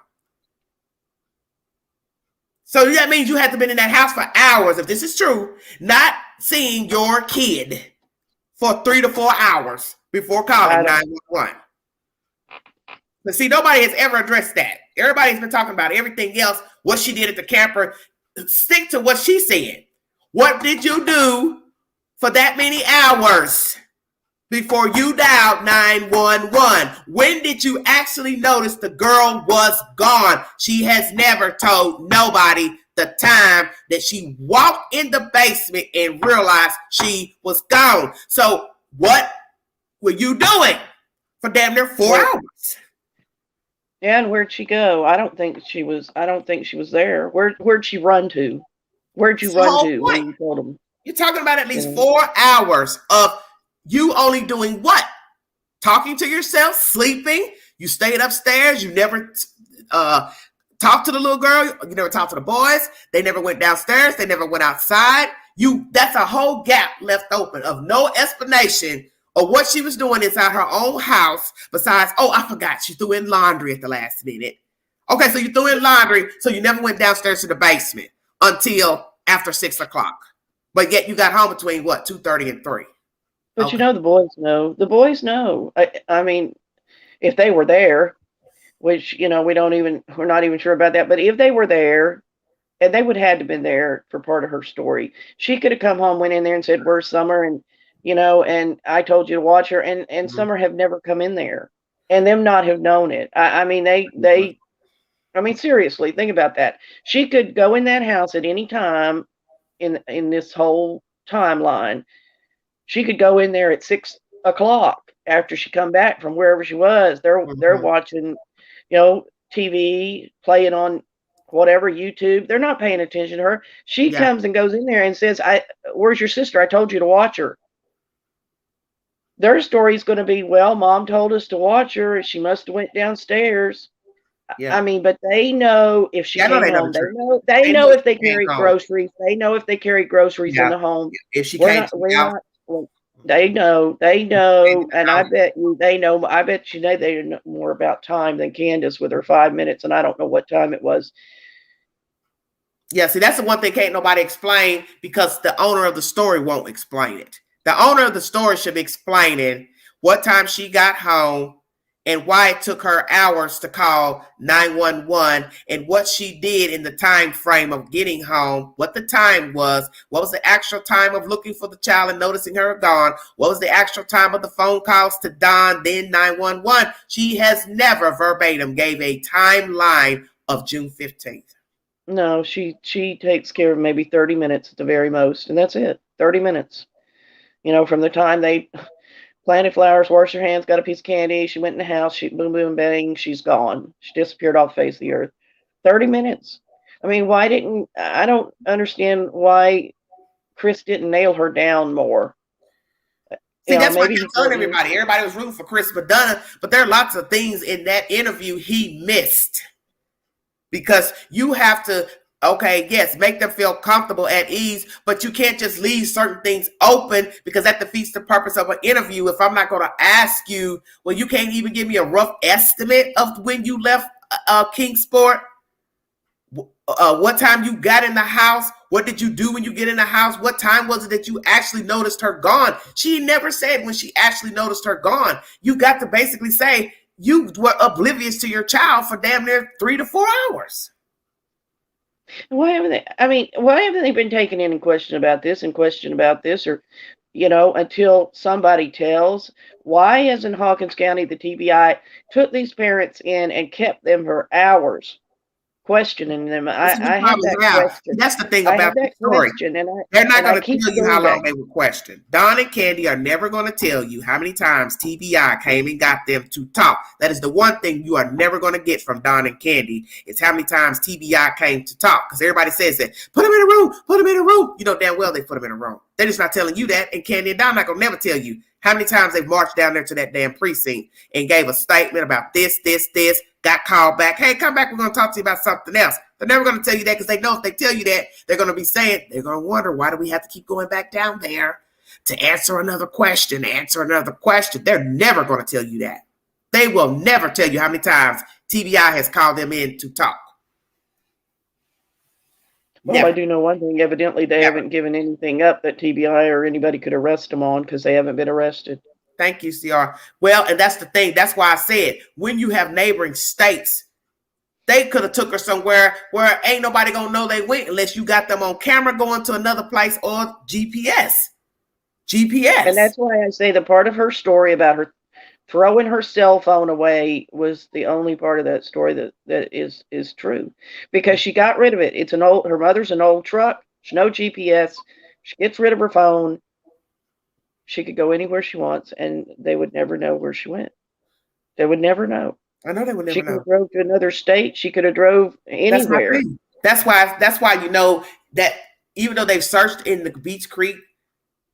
So that means you had to have been in that house for hours, if this is true, not seeing your kid for 3 to 4 hours before calling 911. But see, nobody has ever addressed that. Everybody's been talking about everything else, what she did at the camper. Stick to what she said. What did you do for that many hours before you dialed 911? When did you actually notice the girl was gone? She has never told nobody the time that she walked in the basement and realized she was gone. So what were you doing for damn near 4 hours?
Yeah, and where'd she go? I don't think she was there. Where'd she run to? Where'd you run to when you told them?
You're talking about at least 4 hours of you only doing what? talking to yourself, sleeping. You stayed upstairs. You never talked to the little girl. You never talked to the boys. They never went downstairs. They never went outside. That's a whole gap left open of no explanation of what she was doing inside her own house. Besides, oh, I forgot, she threw in laundry at the last minute. Okay, so you threw in laundry, so you never went downstairs to the basement until after 6 o'clock. But yet you got home between what, 2:30 and 3.
But
Okay.
you know, the boys know. The boys know. I mean, if they were there, which, you know, we're not even sure about that. But if they were there, and they would have had to been there for part of her story, she could have come home, went in there and said, "Where's Summer?" And, you know, and I told you to watch her. And
Mhm.
Summer have never come in there, and them not have known it. I mean, I mean, seriously, think about that. She could go in that house at any time in this whole timeline. She could go in there at 6 o'clock after she come back from wherever she was. They're
Mhm.
watching, you know, TV, playing on whatever YouTube. They're not paying attention to her. She
Yeah.
comes and goes in there and says, "Where's your sister? I told you to watch her." Their story's going to be, "Well, Mom told us to watch her. She must have went downstairs."
Yeah.
I mean, but they know if she
Yeah, I know
came
they know
home.
the
They
truth.
know
They know
if they
she came
carry
home.
groceries. They know if they carry groceries in
Yeah.
the home.
If she
We're
came
not.
to the
We're
house,
not. Well, they know. They
came to
know,
the
and I
house.
bet you they know. I bet you they know more about time than Candace with her 5 minutes, and I don't know what time it was.
Yeah, see, that's the one thing can't nobody explain because the owner of the story won't explain it. The owner of the story should be explaining what time she got home and why it took her hours to call 911 and what she did in the time frame of getting home, what the time was, what was the actual time of looking for the child and noticing her gone, what was the actual time of the phone calls to Don, then 911. She has never verbatim gave a timeline of June 15th.
No, she takes care of maybe 30 minutes at the very most, and that's it. 30 minutes. You know, from the time they planted flowers, washed her hands, got a piece of candy, she went in the house, she boom, boom, bang, she's gone. She disappeared off the face of the earth. 30 minutes. I mean, I don't understand why Chris didn't nail her down more.
See,
You know,
that's what I
maybe he
kept telling
couldn't.
everybody. Everybody was rooting for Chris Madonna, but there are lots of things in that interview he missed. Because you have to, okay, yes, make them feel comfortable at ease, but you can't just leave certain things open because that defeats the purpose of an interview. If I'm not going to ask you, well, you can't even give me a rough estimate of when you left Kingsport, what time you got in the house, what did you do when you get in the house, what time was it that you actually noticed her gone? She never said when she actually noticed her gone. You got to basically say, you were oblivious to your child for damn near 3 to 4 hours.
Why haven't they? I mean, why haven't they been taken in and questioned about this and questioned about this, or, you know, until somebody tells? Why hasn't Hawkins County, the TBI, took these parents in and kept them for hours, questioning them? I have that question.
That's the thing
I
about
have
the
that
story.
question,
They're not
and I
going to
keep
tell you
going
how long
back.
they were questioned. Don and Candy are never going to tell you how many times TBI came and got them to talk. That is the one thing you are never going to get from Don and Candy is how many times TBI came to talk. Because everybody says that, put them in a room, put them in a room. You know damn well they put them in a room. They're just not telling you that. And Candy and Don not going to never tell you how many times they've marched down there to that damn precinct and gave a statement about this, got called back. Hey, come back. We're going to talk to you about something else. They're never going to tell you that because they know if they tell you that, they're going to be saying, they're going to wonder, why do we have to keep going back down there to answer another question, They're never going to tell you that. They will never tell you how many times TBI has called them in to talk.
Well,
Never.
I do know one thing. Evidently, they haven't given anything up that TBI or anybody could arrest them on because they haven't been arrested.
Thank you, CR. Well, and that's the thing. That's why I said, when you have neighboring states, they could have took her somewhere where ain't nobody going to know they went unless you got them on camera going to another place or GPS.
And that's why I say the part of her story about her throwing her cell phone away was the only part of that story that is true, because she got rid of it. Her mother's an old truck. There's no GPS. She gets rid of her phone. She could go anywhere she wants, and they would never know where she went. They would never know.
I know they would never
She could
know.
have drove to another state. She could have drove anywhere.
That's my thing. That's why you know that even though they've searched in the Beach Creek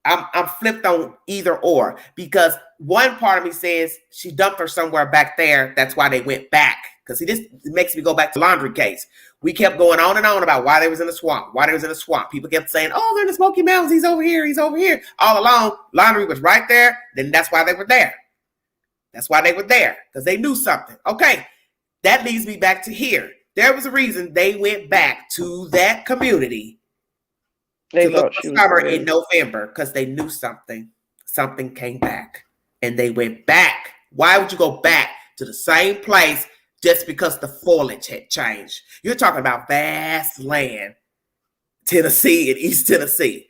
I'm flipped on either or, because one part of me says she dumped her somewhere back there. That's why they went back. Because see, this makes me go back to the laundry case. We kept going on and on about why they was in the swamp, why they was in the swamp. People kept saying, oh, they're in the Smoky Mountains. He's over here. He's over here. All along, laundry was right there. Then that's why they were there. That's why they were there, because they knew something. Okay, that leads me back to here. There was a reason they went back to that community
They
to look
thought
for
she was
Summer
dead.
in November, because they knew something. Something came back, and they went back. Why would you go back to the same place just because the foliage had changed? You're talking about vast land, Tennessee and East Tennessee.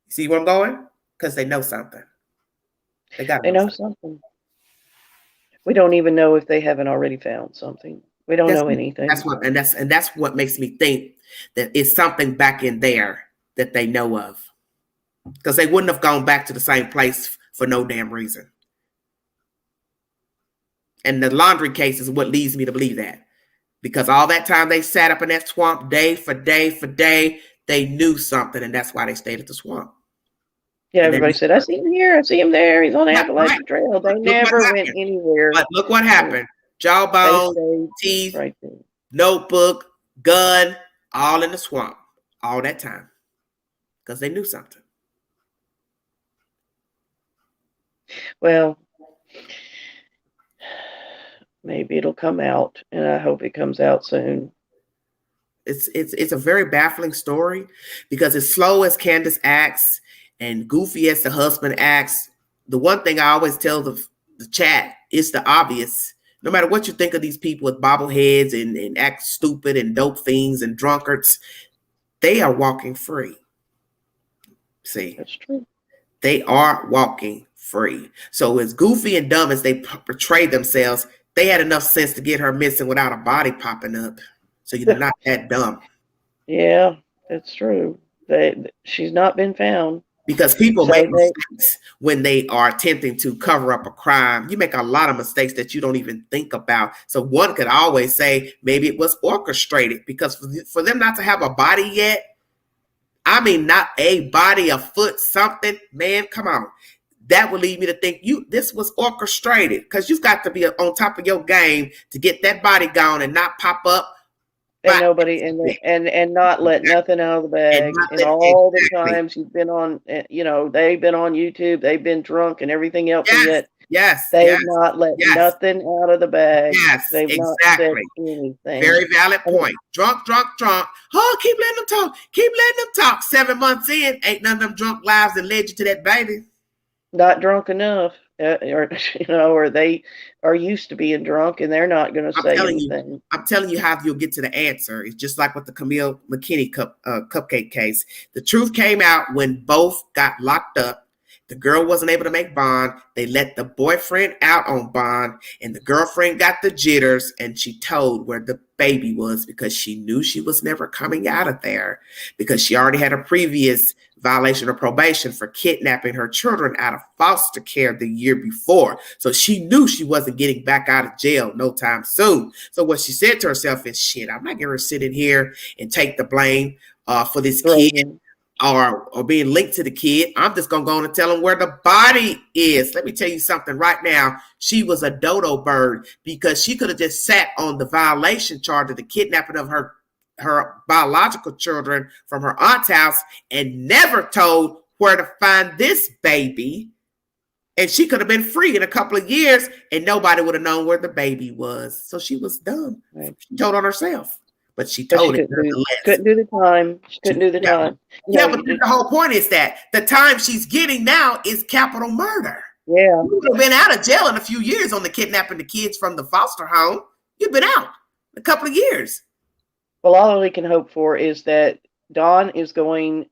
You see where I'm going? Because they know something. They
know something. We don't even know if they haven't already found something. We don't know anything.
That's what makes me think that it's something back in there that they know of, because they wouldn't have gone back to the same place for no damn reason. And the laundry case is what leads me to believe that, because all that time they sat up in that swamp day for day for day, they knew something, and that's why they stayed at the swamp.
Yeah,
And
everybody said, I see him here, I see him there, he's on the
Yeah,
Appalachian
right.
Trail. They
Look what
never went
happened.
anywhere.
But look what happened.
They
Jawbone,
stayed
teeth,
right there.
notebook, gun, all in the swamp all that time, because they knew something.
Well, maybe it'll come out, and I hope it comes out soon.
It's a very baffling story, because as slow as Candace acts and goofy as the husband acts, the one thing I always tell the chat is the obvious. No matter what you think of these people with bobbleheads and act stupid and dope fiends and drunkards, they are walking free. See,
That's true.
they are walking free. So as goofy and dumb as they portray themselves, they had enough sense to get her missing without a body popping up. So you're not that dumb.
Yeah, that's true. She's not been found.
Because people
So
make mistakes when they are attempting to cover up a crime. You make a lot of mistakes that you don't even think about. So one could always say maybe it was orchestrated, because for them not to have a body yet, I mean, not a body, a foot, something, man, come on. That would lead me to think this was orchestrated, because you've got to be on top of your game to get that body gone and not pop up.
And nobody and not let nothing out of the bag. And all the times you've been on, they've been on YouTube, they've been drunk and everything else, and yet they've not let nothing out of the bag.
Yes,
they've
exactly.
not said anything.
Very valid point. Drunk. Oh, keep letting them talk. Keep letting them talk. 7 months in, ain't none of them drunk lives that led you to that baby.
Not drunk enough, or they are used to being drunk and they're not going to say anything.
I'm telling you how you'll get to the answer. It's just like with the Camille McKinney cupcake case. The truth came out when both got locked up. The girl wasn't able to make bond. They let the boyfriend out on bond, and the girlfriend got the jitters, and she told where the baby was, because she knew she was never coming out of there, because she already had a previous violation of probation for kidnapping her children out of foster care the year before. So she knew she wasn't getting back out of jail no time soon. So what she said to herself is, shit, I'm not going to sit in here and take the blame for this kid or being linked to the kid. I'm just going to go on and tell him where the body is. Let me tell you something right now. She was a dodo bird, because she could have just sat on the violation charge of the kidnapping of her biological children from her aunt's house and never told where to find this baby. And she could have been free in a couple of years and nobody would have known where the baby was. So she was dumb.
Right.
She told on herself, but she told it.
Couldn't do the time. She couldn't do the time.
But the whole point is that the time she's getting now is capital murder.
Yeah.
You would have been out of jail in a few years on the kidnapping the kids from the foster home. You've been out a couple of years.
Well, all we can hope for is that Dawn is going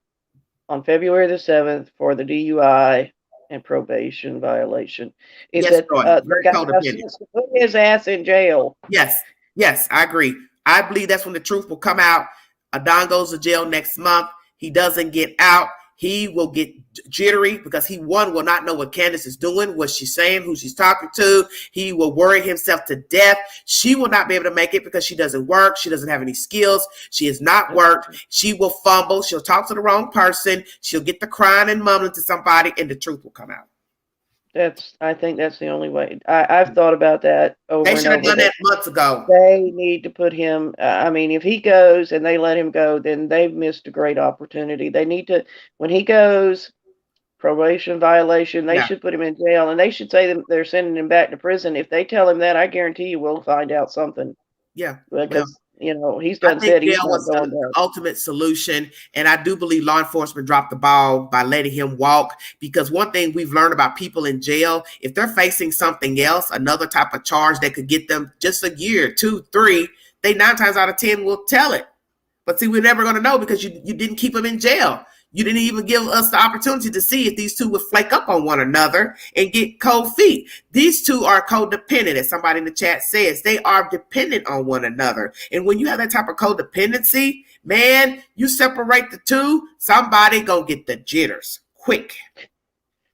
on February the 7th for the DUI and probation violation. Is
Yes,
that
very codependent.
Put his ass in jail.
Yes, I agree. I believe that's when the truth will come out. Don goes to jail next month. He doesn't get out. He will get jittery because he, one, will not know what Candace is doing, what she's saying, who she's talking to. He will worry himself to death. She will not be able to make it because she doesn't work. She doesn't have any skills. She has not worked. She will fumble. She'll talk to the wrong person. She'll get the crying and mumbling to somebody, and the truth will come out.
I think that's the only way. I've thought about that over
They
and
should have
over.
done that months ago.
They need to put him, I mean, if he goes and they let him go, then they've missed a great opportunity. They need to, when he goes, probation violation, they should put him in jail, and they should say that they're sending him back to prison. If they tell him that, I guarantee you we'll find out something.
Yeah.
Because, you know, he's
I
done
think
said he's
jail
not
was
going
the
back.
ultimate solution. And I do believe law enforcement dropped the ball by letting him walk, because one thing we've learned about people in jail, if they're facing something else, another type of charge that could get them just a year, 2, 3, they 9 times out of 10 will tell it. But see, we're never going to know because you didn't keep them in jail. You didn't even give us the opportunity to see if these two would flake up on one another and get cold feet. These two are codependent, as somebody in the chat says. They are dependent on one another. And when you have that type of codependency, man, you separate the two, somebody gonna get the jitters quick.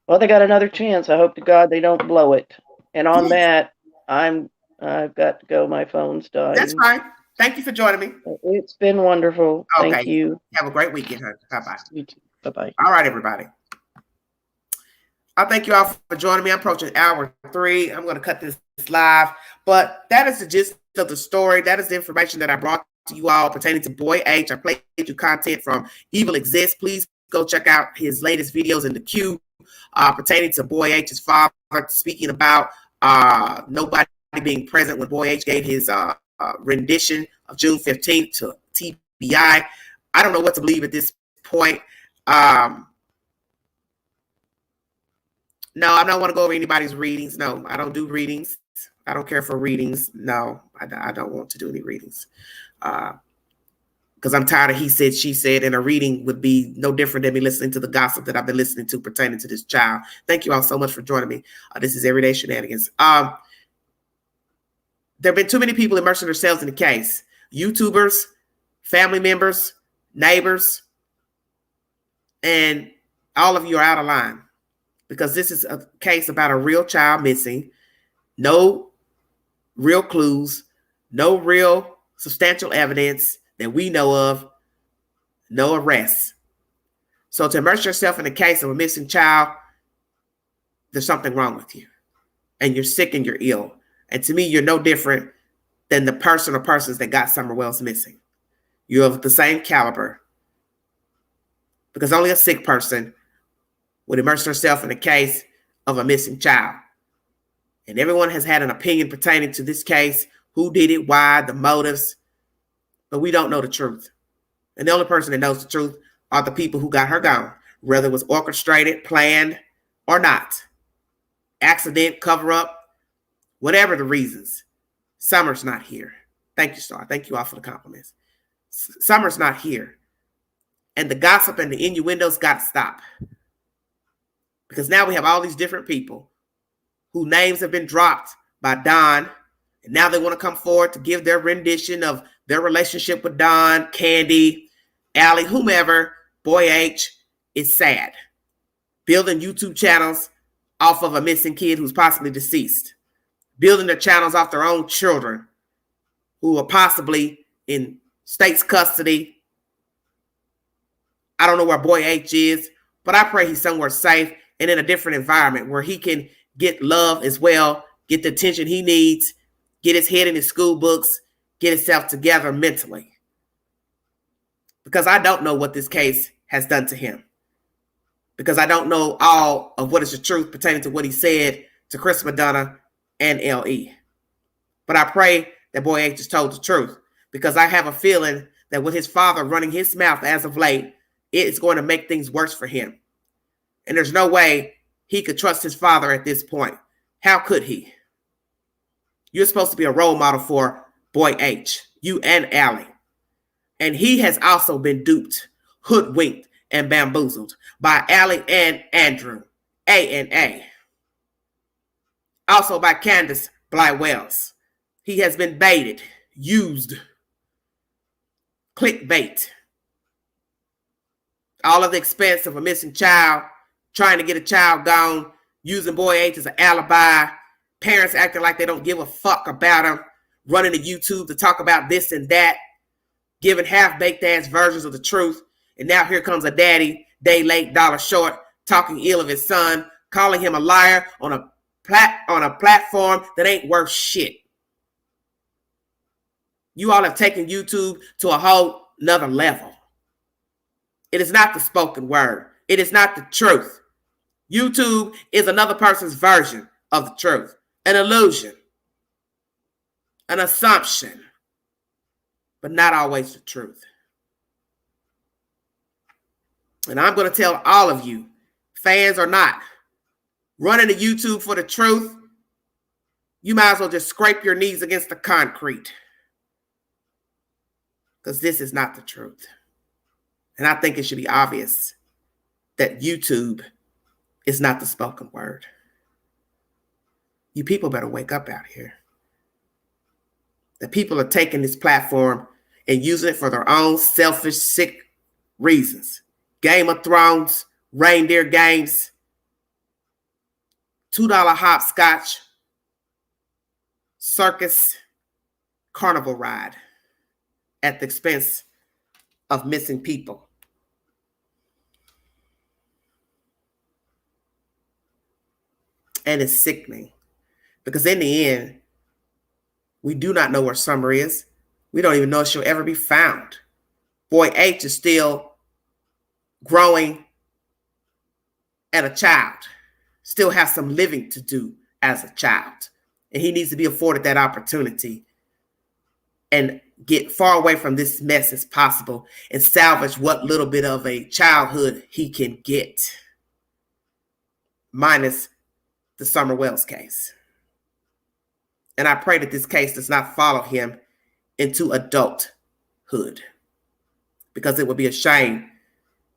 Well, they got another chance. I hope to God they don't blow it. And on that, I've got to go. My phone's dying.
That's fine. Thank you for joining me.
It's been wonderful.
Okay.
Thank you.
Have a great weekend, honey. Bye-bye.
You too. Bye-bye.
All right, everybody. I thank you all for joining me. I'm approaching hour 3. I'm going to cut this live. But that is the gist of the story. That is the information that I brought to you all pertaining to Boy H. I played you content from Evil Exists. Please go check out his latest videos in the queue pertaining to Boy H's father, speaking about nobody being present when Boy H gave his rendition of June 15th to TBI. I don't know what to believe at this point. No, I don't want to go over anybody's readings. No, I don't do readings. I don't care for readings. No, I don't want to do any readings. Because I'm tired of he said, she said, and a reading would be no different than me listening to the gossip that I've been listening to pertaining to this child. Thank you all so much for joining me. This is Everyday Shenanigans. There have been too many people immersing themselves in the case. YouTubers, family members, neighbors, and all of you are out of line. Because this is a case about a real child missing, no real clues, no real substantial evidence that we know of, no arrests. So to immerse yourself in the case of a missing child, there's something wrong with you. And you're sick and you're ill. And to me, you're no different than the person or persons that got Summer Wells missing. You're of the same caliber. Because only a sick person would immerse herself in the case of a missing child. And everyone has had an opinion pertaining to this case, who did it, why, the motives, but we don't know the truth. And the only person that knows the truth are the people who got her gone, whether it was orchestrated, planned, or not. Accident, cover up, whatever the reasons. Summer's not here. Thank you, Star. Thank you all for the compliments. Summer's not here. And the gossip and the innuendos got to stop. Because now we have all these different people whose names have been dropped by Don. And now they want to come forward to give their rendition of their relationship with Don, Candy, Allie, whomever. Boy H is sad. Building YouTube channels off of a missing kid who's possibly deceased. Building their channels off their own children who are possibly in state's custody. I don't know where Boy H is, but I pray he's somewhere safe and in a different environment where he can get love as well, get the attention he needs, get his head in his school books, get himself together mentally. Because I don't know what this case has done to him. Because I don't know all of what is the truth pertaining to what he said to Chris Madonna and L.E. But I pray that Boy H just told the truth. Because I have a feeling that with his father running his mouth as of late, it is going to make things worse for him. And there's no way he could trust his father at this point. How could he? You're supposed to be a role model for Boy H, you and Allie. And he has also been duped, hoodwinked, and bamboozled by Allie and Andrew, A&A. Also by Candace Bly-Wells. He has been baited, used, clickbait. all of the expense of a missing child, trying to get a child gone, using boy H as an alibi, parents acting like they don't give a fuck about him, running to YouTube to talk about this and that, giving half-baked ass versions of the truth. And now here comes a daddy, day late, dollar short, talking ill of his son, calling him a liar on a platform that ain't worth shit. You all have taken YouTube to a whole nother level. It is not the spoken word. It is not the truth. YouTube is another person's version of the truth, an illusion, an assumption, but not always the truth. And I'm going to tell all of you, fans or not, running to YouTube for the truth, you might as well just scrape your knees against the concrete, because this is not the truth. And I think it should be obvious that YouTube is not the spoken word. You people better wake up out here. The people are taking this platform and using it for their own selfish, sick reasons. Game of Thrones, reindeer games, $2 hopscotch, circus, carnival ride at the expense of missing people. And it's sickening, because in the end, we do not know where Summer is. We don't even know if she'll ever be found. Boy H is still growing and a child, still has some living to do as a child. And he needs to be afforded that opportunity and get far away from this mess as possible and salvage what little bit of a childhood he can get, minus the Summer Wells case. And I pray that this case does not follow him into adulthood, because it would be a shame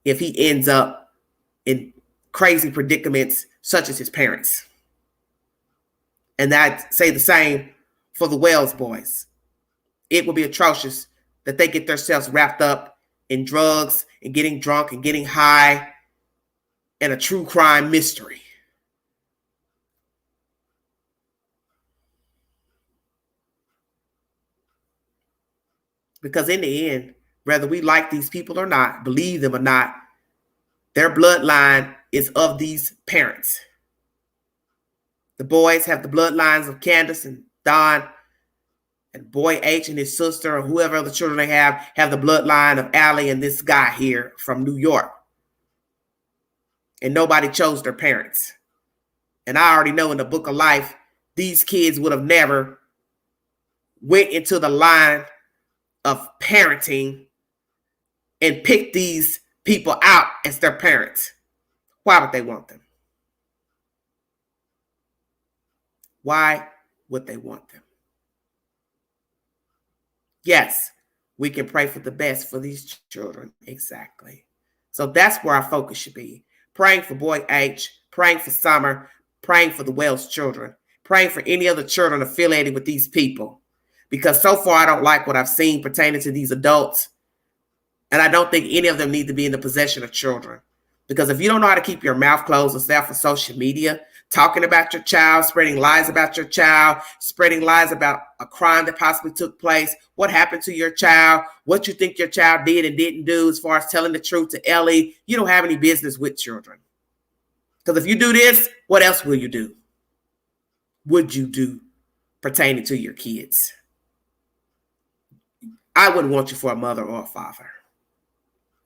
if he ends up in crazy predicaments such as his parents. And I'd say the same for the Wells boys. It would be atrocious that they get themselves wrapped up in drugs and getting drunk and getting high and a true crime mystery. Because in the end, whether we like these people or not, believe them or not, their bloodline is of these parents. The boys have the bloodlines of Candace and Don, and boy H and his sister, or whoever other children they have the bloodline of Allie and this guy here from New York. And nobody chose their parents. And I already know in the book of life, these kids would have never went into the line of parenting and picked these people out as their parents. Why would they want them? Why would they want them? Yes, we can pray for the best for these children. Exactly. So that's where our focus should be. Praying for boy H, praying for Summer, praying for the Wells children, praying for any other children affiliated with these people. Because so far I don't like what I've seen pertaining to these adults. And I don't think any of them need to be in the possession of children. Because if you don't know how to keep your mouth closed and stay off of social media, talking about your child, spreading lies about your child, spreading lies about a crime that possibly took place, what happened to your child, what you think your child did and didn't do as far as telling the truth to Ellie, you don't have any business with children. Because if you do this, what else will you do? Would you do pertaining to your kids? I wouldn't want you for a mother or a father.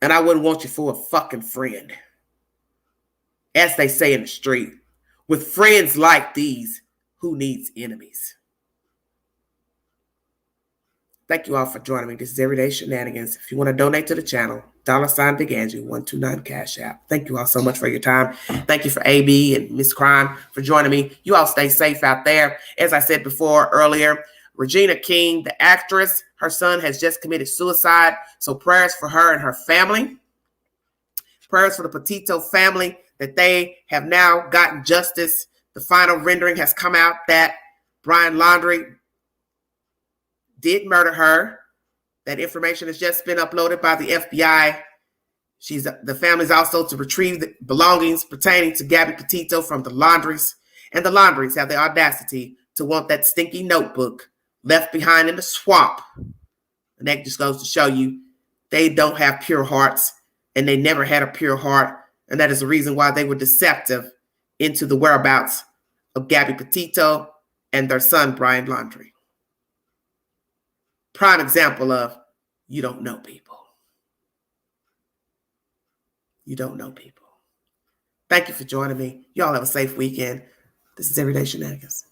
And I wouldn't want you for a fucking friend. As they say in the street, with friends like these, who needs enemies? Thank you all for joining me. This is Everyday Shenanigans. If you want to donate to the channel, $Big Angie 129 Cash App. Thank you all so much for your time. Thank you for AB and Miss Crime for joining me. You all stay safe out there. As I said before earlier, Regina King, the actress, her son has just committed suicide. So prayers for her and her family. Prayers for the Petito family that they have now gotten justice. The final rendering has come out that Brian Laundrie did murder her. That information has just been uploaded by the FBI The family's also to retrieve the belongings pertaining to Gabby Petito from the Laundries, and the Laundries have the audacity to want that stinky notebook left behind in the swamp. And that just goes to show you they don't have pure hearts, and they never had a pure heart, and that is the reason why they were deceptive into the whereabouts of Gabby Petito and their son, Brian Laundrie. Prime example of you don't know people. You don't know people. Thank you for joining me. Y'all have a safe weekend. This is Everyday Shenanigans.